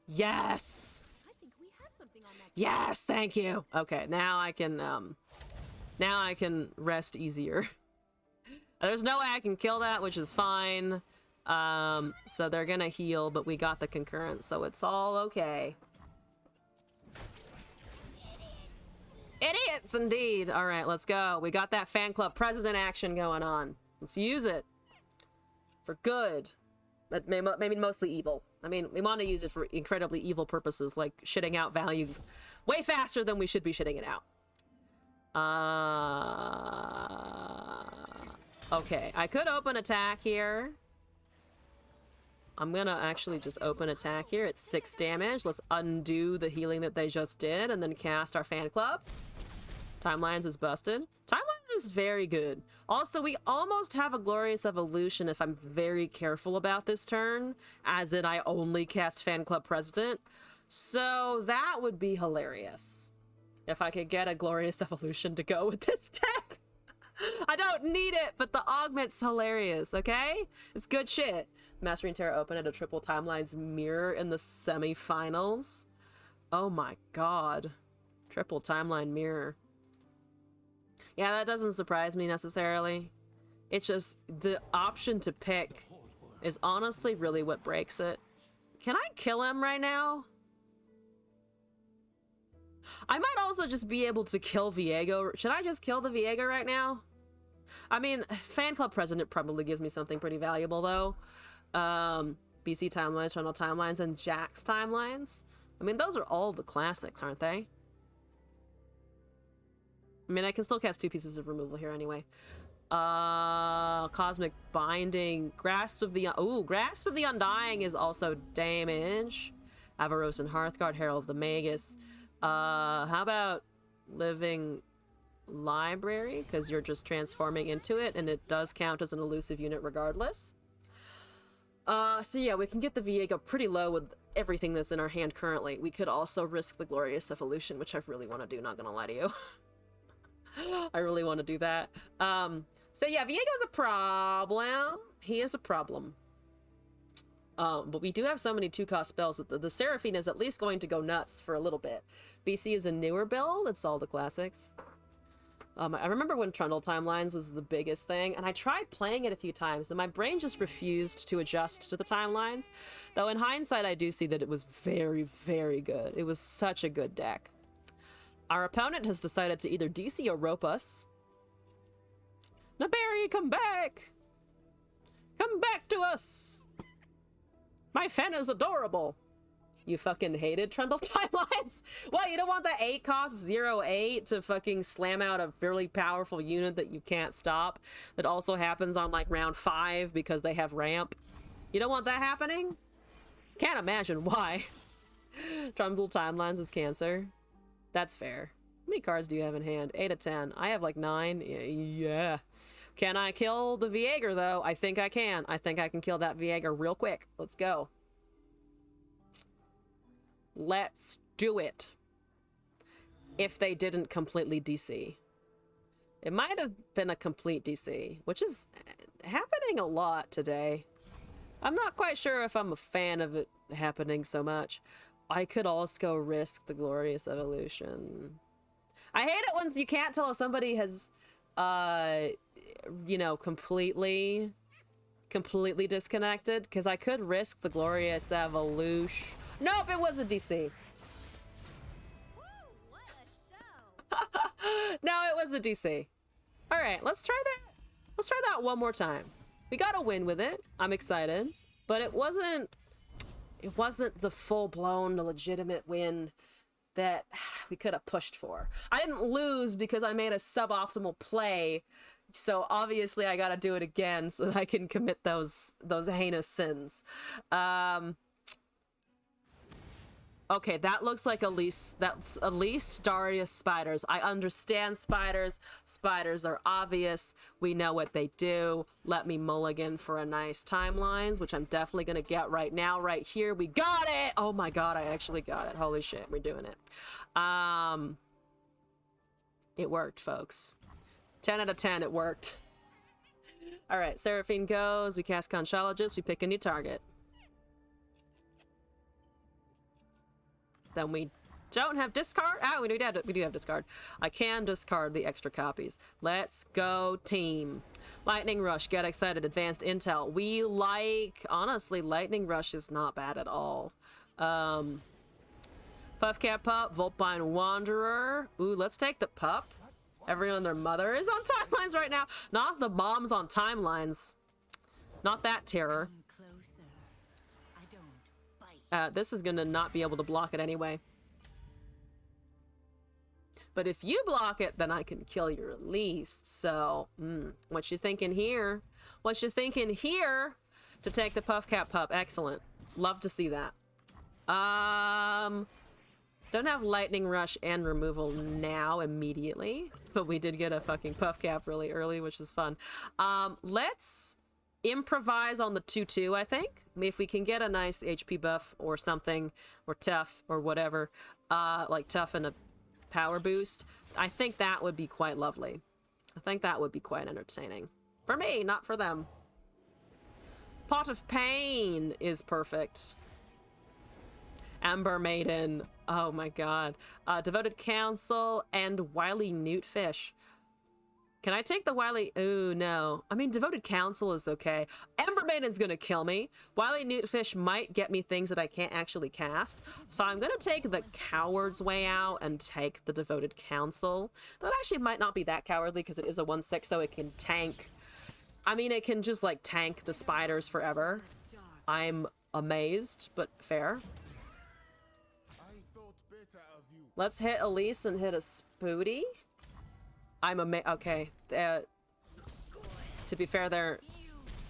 Speaker 1: Yes. Yes, thank you. Okay, now I can rest easier. There's no way I can kill that, which is fine. So they're gonna heal, but we got the concurrence, so it's all okay. Idiots, indeed. All right, let's go. We got that fan club president action going on. Let's use it for good, but maybe mostly evil. I mean, we want to use it for incredibly evil purposes, like shitting out value way faster than we should be shitting it out. Okay, I could open attack here. I'm gonna actually just open attack here. It's 6 damage. Let's undo the healing that they just did and then cast our fan club. Timelines is busted. Timelines is very good. Also, we almost have a glorious evolution if I'm very careful about this turn, as in I only cast fan club president. So that would be hilarious if I could get a glorious evolution to go with this deck. I don't need it, but the augment's hilarious, okay? It's good shit. Mastering Terra open at a triple timelines mirror in the semifinals. Oh my god. Triple timeline mirror. Yeah, that doesn't surprise me necessarily. It's just the option to pick is honestly really what breaks it. Can I kill him right now? I might also just be able to kill Viego. Should I just kill the Viego right now? I mean, Fan Club President probably gives me something pretty valuable, though. BC Timelines, Trundle Timelines, and Jax Timelines. I mean, those are all the classics, aren't they? I mean, I can still cast 2 pieces of removal here anyway. Cosmic Binding. Grasp of the Undying is also damage. Avaros and Hearthguard, Herald of the Magus. How about Living Library? Because you're just transforming into it, and it does count as an elusive unit regardless. So yeah, we can get the Viego pretty low with everything that's in our hand currently. We could also risk the Glorious Evolution, which I really want to do, not gonna lie to you. I really want to do that. So yeah, Viego's a problem. He is a problem. But we do have so many 2-cost spells that the Seraphine is at least going to go nuts for a little bit. BC is a newer build. It's all the classics. I remember when Trundle Timelines was the biggest thing, and I tried playing it a few times, and my brain just refused to adjust to the timelines. Though in hindsight, I do see that it was very, very good. It was such a good deck. Our opponent has decided to either DC or rope us. Naberry, come back! Come back to us! My fan is adorable! You fucking hated Trundle Timelines? What, you don't want the 8-cost 0/8 to fucking slam out a fairly powerful unit that you can't stop, that also happens on like round 5 because they have ramp? You don't want that happening? Can't imagine why. Trundle Timelines is cancer. That's fair. How many cards do you have in hand? 8 of 10. I have like 9. Yeah. Can I kill the Viego though? I think I can. I think I can kill that Viego real quick. Let's go. Let's do it. If they didn't completely DC. It might have been a complete DC, which is happening a lot today. I'm not quite sure if I'm a fan of it happening so much. I could also risk the Glorious Evolution. I hate it when you can't tell if somebody has, you know, completely disconnected, because I could risk the Glorious Evolution. Nope, it was a DC.
Speaker 3: Woo, what a show!
Speaker 1: No, it was a DC. All right, let's try that. Let's try that one more time. We got a win with it. I'm excited, but it wasn't the full-blown legitimate win that we could have pushed for. I didn't lose because I made a suboptimal play, so obviously I gotta do it again so that I can commit those heinous sins. Okay, that looks like Elise. That's Elise Darius spiders. I understand spiders. Spiders are obvious. We know what they do. Let me mulligan for a nice timelines, which I'm definitely going to get right now, right here. We got it! Oh my god, I actually got it. Holy shit, we're doing it. It worked, folks. 10 out of 10, it worked. Alright, Seraphine goes. We cast Conchologist. We pick a new target. Then we don't have discard. We do have discard. I can discard the extra copies. Let's go, team. Lightning Rush, get excited. Advanced Intel. We like, honestly, Lightning Rush is not bad at all. Puffcat Pup, Volpine Wanderer. Ooh, let's take the pup. Everyone and their mother is on timelines right now. Not the bombs on timelines. Not that terror. This is gonna not be able to block it anyway. But if you block it, then I can kill your Elise. So, what you thinking here? What you thinking here to take the Puffcat Pup? Excellent. Love to see that. Don't have Lightning Rush and removal now immediately, but we did get a fucking Puffcat really early, which is fun. Let's improvise on the 2/2, I think. I mean, if we can get a nice HP buff or something, or tough or whatever, like tough and a power boost, I think that would be quite lovely. I think that would be quite entertaining. For me, not for them. Pot of Pain is perfect. Ember Maiden. Oh my god. Devoted Council and Wily Newtfish. Can I take the Wily? Ooh, no. I mean, Devoted Council is okay. Ember Maiden's gonna kill me. Wily Newtfish might get me things that I can't actually cast. So I'm gonna take the coward's way out and take the Devoted Council. That actually might not be that cowardly because it is a 1/6, so it can tank. I mean, it can just, like, tank the spiders forever. I'm amazed, but fair. Let's hit Elise and hit a Spooty. Okay. To be fair, they're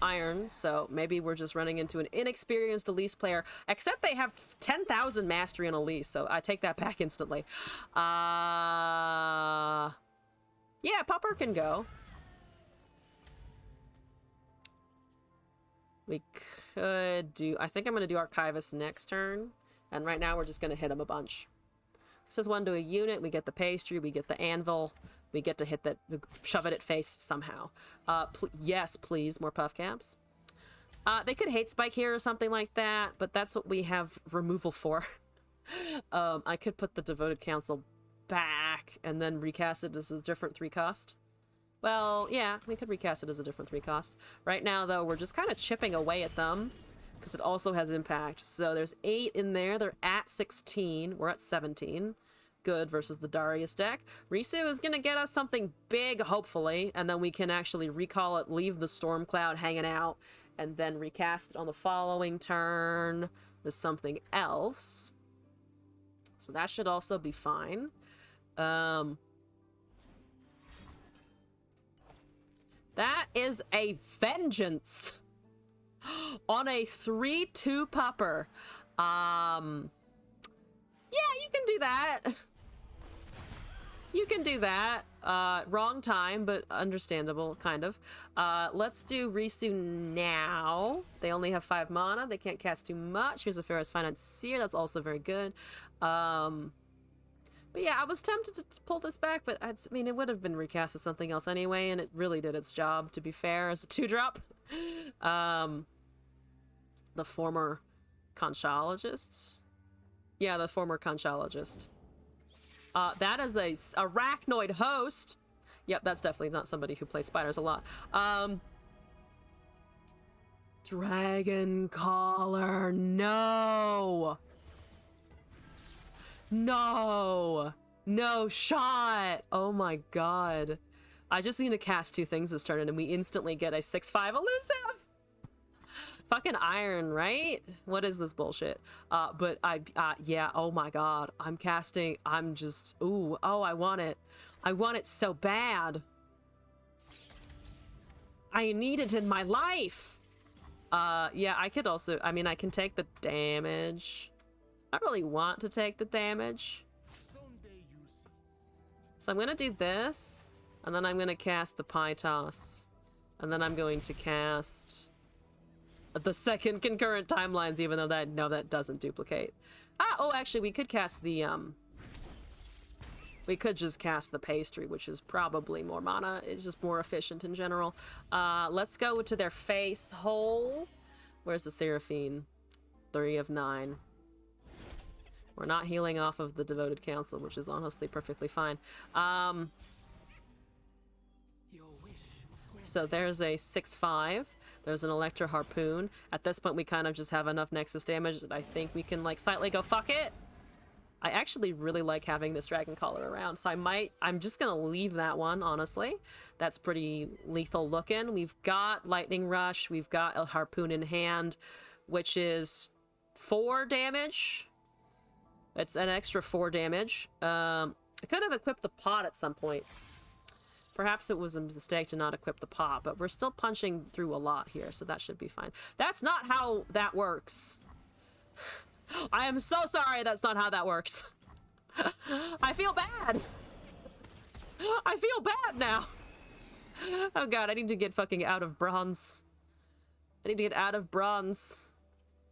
Speaker 1: iron, so maybe we're just running into an inexperienced Elise player. Except they have 10,000 mastery in Elise, so I take that back instantly. Yeah, Pupper can go. We could do... I think I'm going to do Archivist next turn. And right now we're just going to hit him a bunch. Says one to a unit. We get the pastry. We get the anvil. We get to hit that, shove it at face somehow. Yes, please, more puff caps. They could hate spike here or something like that, but that's what we have removal for. I could put the Devoted Council back and then recast it as a different 3-cost. Well, yeah, we could recast it as a different 3-cost. Right now, though, we're just kind of chipping away at them because it also has impact. So there's 8 in there. They're at 16. We're at 17. Good versus the Darius deck. Risu is going to get us something big, hopefully, and then we can actually recall it, leave the Storm Cloud hanging out, and then recast it on the following turn with something else. So that should also be fine. That is a Vengeance on a 3/2 Pupper. Yeah, you can do that. You can do that. Wrong time, but understandable, kind of. Let's do Risu now. They only have 5 mana. They can't cast too much. Here's a Pharaoh's Financier. That's also very good. But yeah, I was tempted to pull this back, but I mean, it would have been recast as something else anyway, and it really did its job, to be fair, as a 2-drop. The former Conchologist? Yeah, the former Conchologist. That is a Arachnoid Host. Yep, that's definitely not somebody who plays spiders a lot. Dragon Caller, no! No! No shot! Oh my god. I just need to cast 2 things this turn and we instantly get a 6/5 elusive! Fucking iron, right? What is this bullshit? But yeah, oh my god. I'm casting, I'm just, ooh, oh, I want it. I want it so bad. I need it in my life. Yeah, I could also, I mean, I can take the damage. I don't really want to take the damage. So I'm gonna do this, and then I'm gonna cast the Pie Toss. And then I'm going to cast the second concurrent timelines, even though that, no, that doesn't duplicate. Oh, actually, we could cast the, we could just cast the Pastry, which is probably more mana. It's just more efficient in general. Let's go to their face hole. Where's the Seraphine? 3 of 9. We're not healing off of the Devoted Council, which is honestly perfectly fine. So there's a 6/5. There's an Electro Harpoon. At this point, we kind of just have enough Nexus damage that I think we can, like, slightly go fuck it. I actually really like having this Dragon Collar around, so I'm just gonna leave that one, honestly. That's pretty lethal looking. We've got Lightning Rush. We've got a Harpoon in hand, which is 4 damage. It's an extra 4 damage. I could have equipped the pot at some point. Perhaps it was a mistake to not equip the pot, but we're still punching through a lot here, so that should be fine. That's not how that works. I am so sorry that's not how that works. I feel bad. I feel bad now. Oh god, I need to get fucking out of bronze. I need to get out of bronze.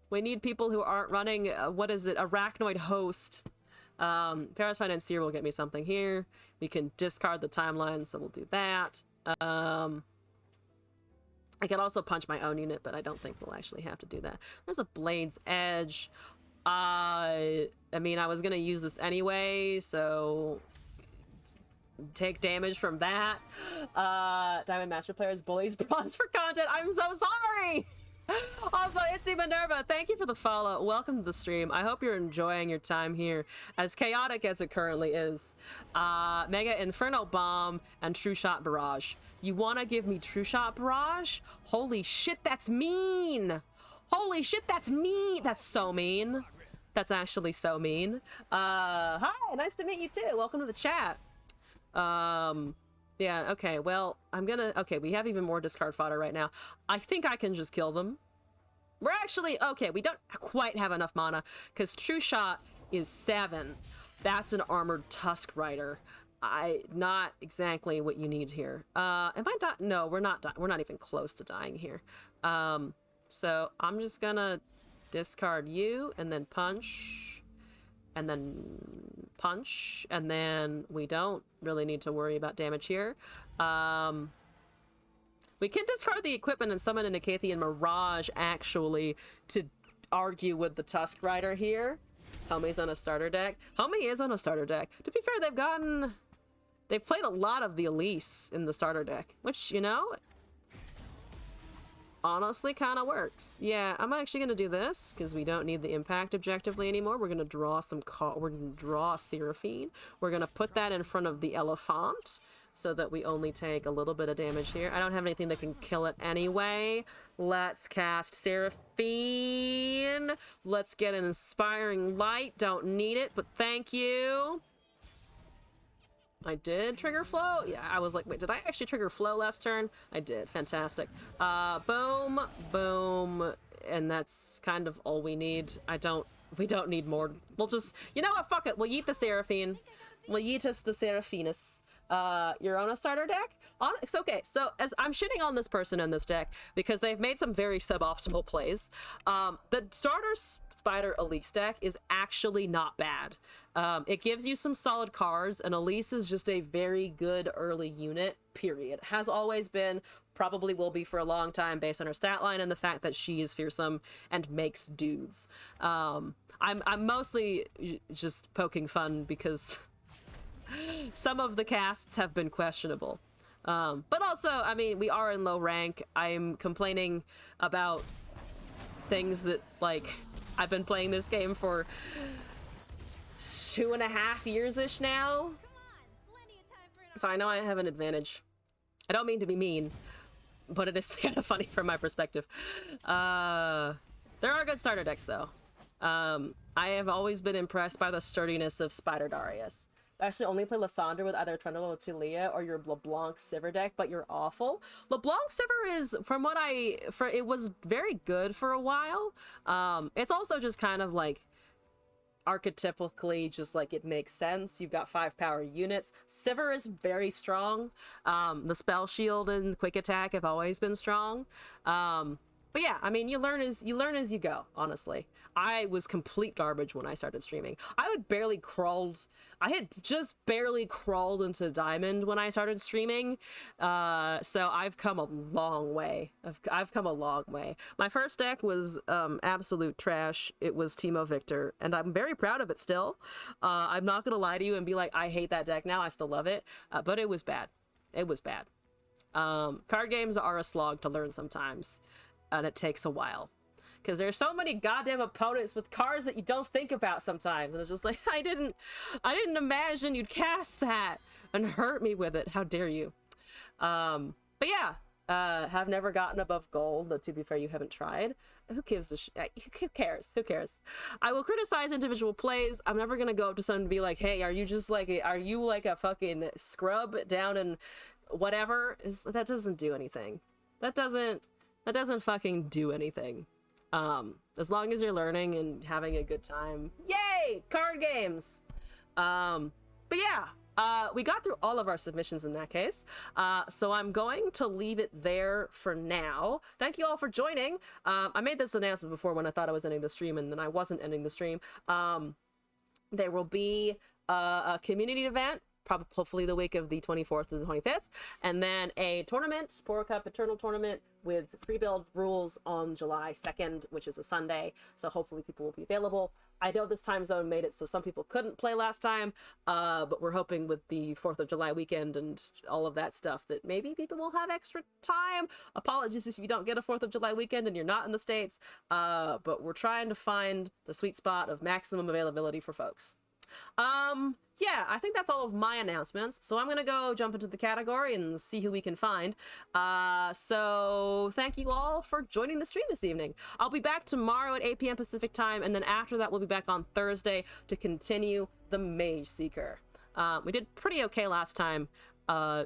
Speaker 1: We need people who aren't running, what is it, Arachnoid Host. Paris Financier will get me something here. We can discard the timeline, so we'll do that. I can also punch my own unit, but I don't think we'll actually have to do that. There's a Blade's Edge. I mean, I was gonna use this anyway, so take damage from that. Diamond Master Players bullies bronze for content. I'm so sorry! Also, Itzy Minerva, thank you for the follow. Welcome to the stream. I hope you're enjoying your time here, as chaotic as it currently is. Mega Inferno Bomb and True Shot Barrage. You want to give me True Shot Barrage? Holy shit, that's mean! Holy shit, that's mean! That's so mean. That's actually so mean. Hi, nice to meet you too. Welcome to the chat. Yeah, okay, well, I'm gonna... Okay, we have even more discard fodder right now. I think I can just kill them. We're actually... Okay, we don't quite have enough mana, because True Shot is 7. That's an Armored Tusk Rider. Not exactly what you need here. Am I dying? No, we're not dying. We're not even close to dying here. So I'm just gonna discard you, and then punch, and then punch, and then we don't really need to worry about damage here. We can discard the equipment and summon an Icathian Mirage, actually, to argue with the Tusk Rider here. Homie's on a starter deck. Homie is on a starter deck. To be fair, they've played a lot of the Elise in the starter deck, which, you know, honestly kind of works. Yeah, I'm actually gonna do this because we don't need the impact objectively anymore. We're gonna draw we're gonna draw Seraphine. We're gonna put that in front of the Elephant so that we only take a little bit of damage here. I don't have anything that can kill it anyway. Let's cast Seraphine. Let's get an Inspiring Light. Don't need it, but thank you. I did trigger flow? Yeah, I was like, wait, did I actually trigger flow last turn? I did. Fantastic. Boom, boom, and that's kind of all we need. We don't need more. We'll just, you know what, fuck it. We'll yeet the Seraphine. We'll yeet us the Seraphinus. You're on a starter deck? It's okay. So as I'm shitting on this person in this deck because they've made some very suboptimal plays. The starter Spider Elise deck is actually not bad. It gives you some solid cards, and Elise is just a very good early unit, period. Has always been, probably will be for a long time based on her stat line and the fact that she is fearsome and makes dudes. I'm mostly just poking fun because some of the casts have been questionable. But also, I mean, we are in low rank. I'm complaining about things that, like, I've been playing this game for 2.5 years-ish now. So I know I have an advantage. I don't mean to be mean, but it is kind of funny from my perspective. There are good starter decks though. I have always been impressed by the sturdiness of Spider Darius. I actually only play Lysandre with either Trundle or Tulia or your LeBlanc Sivir deck, but you're awful. LeBlanc Sivir is, from what it was very good for a while. It's also just kind of like archetypically just like it makes sense. You've got 5 power units. Sivir is very strong. The spell shield and quick attack have always been strong. But yeah, I mean, you learn as you go, honestly. I was complete garbage when I started streaming. I had just barely crawled into Diamond when I started streaming. So I've come a long way. I've come a long way. My first deck was absolute trash. It was Teemo Victor, and I'm very proud of it still. I'm not gonna lie to you and be like, I hate that deck now. I still love it, but it was bad. It was bad. Card games are a slog to learn sometimes. And it takes a while because there's so many goddamn opponents with cards that you don't think about sometimes, and it's just like I didn't imagine you'd cast that and hurt me with it. How dare you? But yeah, have never gotten above gold, though to be fair you haven't tried. Who gives a who cares? I will criticize individual plays. I'm never gonna go up to someone and be like, hey, are you like a fucking scrub down in whatever? That doesn't do anything. That doesn't fucking do anything. As long as you're learning and having a good time. Yay! Card games! But yeah, we got through all of our submissions in that case. So I'm going to leave it there for now. Thank you all for joining. I made this announcement before when I thought I was ending the stream, and then I wasn't ending the stream. There will be a community event, probably hopefully the week of the 24th to the 25th, and then a tournament, Spore Cup Eternal Tournament with free build rules on July 2nd, which is a Sunday, so hopefully people will be available. I know this time zone made it so some people couldn't play last time, but we're hoping with the 4th of July weekend and all of that stuff that maybe people will have extra time. Apologies if you don't get a 4th of July weekend and you're not in the States, but we're trying to find the sweet spot of maximum availability for folks. Yeah, I think that's all of my announcements. So I'm gonna go jump into the category and see who we can find. So thank you all for joining the stream this evening. I'll be back tomorrow at 8 p.m. Pacific time, and then after that we'll be back on Thursday to continue the Mage Seeker. We did pretty okay last time,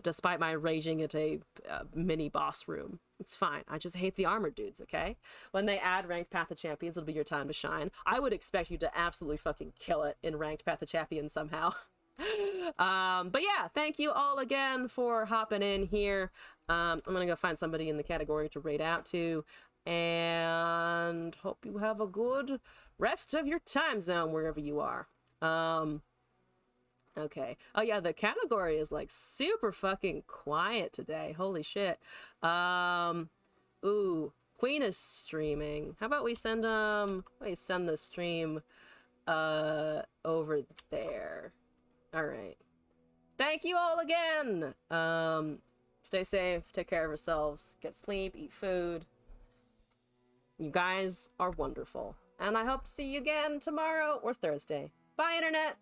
Speaker 1: despite my raging at a mini boss room. It's fine. I just hate the armored dudes, okay? When they add Ranked Path of Champions, it'll be your time to shine. I would expect you to absolutely fucking kill it in Ranked Path of Champions somehow. But yeah, thank you all again for hopping in here. I'm gonna go find somebody in the category to raid out to, and hope you have a good rest of your time zone wherever you are. Okay. Oh yeah, the category is like super fucking quiet today. Holy shit. Ooh, Queen is streaming. How about we send the stream over there. All right. Thank you all again. Stay safe, take care of yourselves, get sleep, eat food. You guys are wonderful. And I hope to see you again tomorrow or Thursday. Bye, Internet!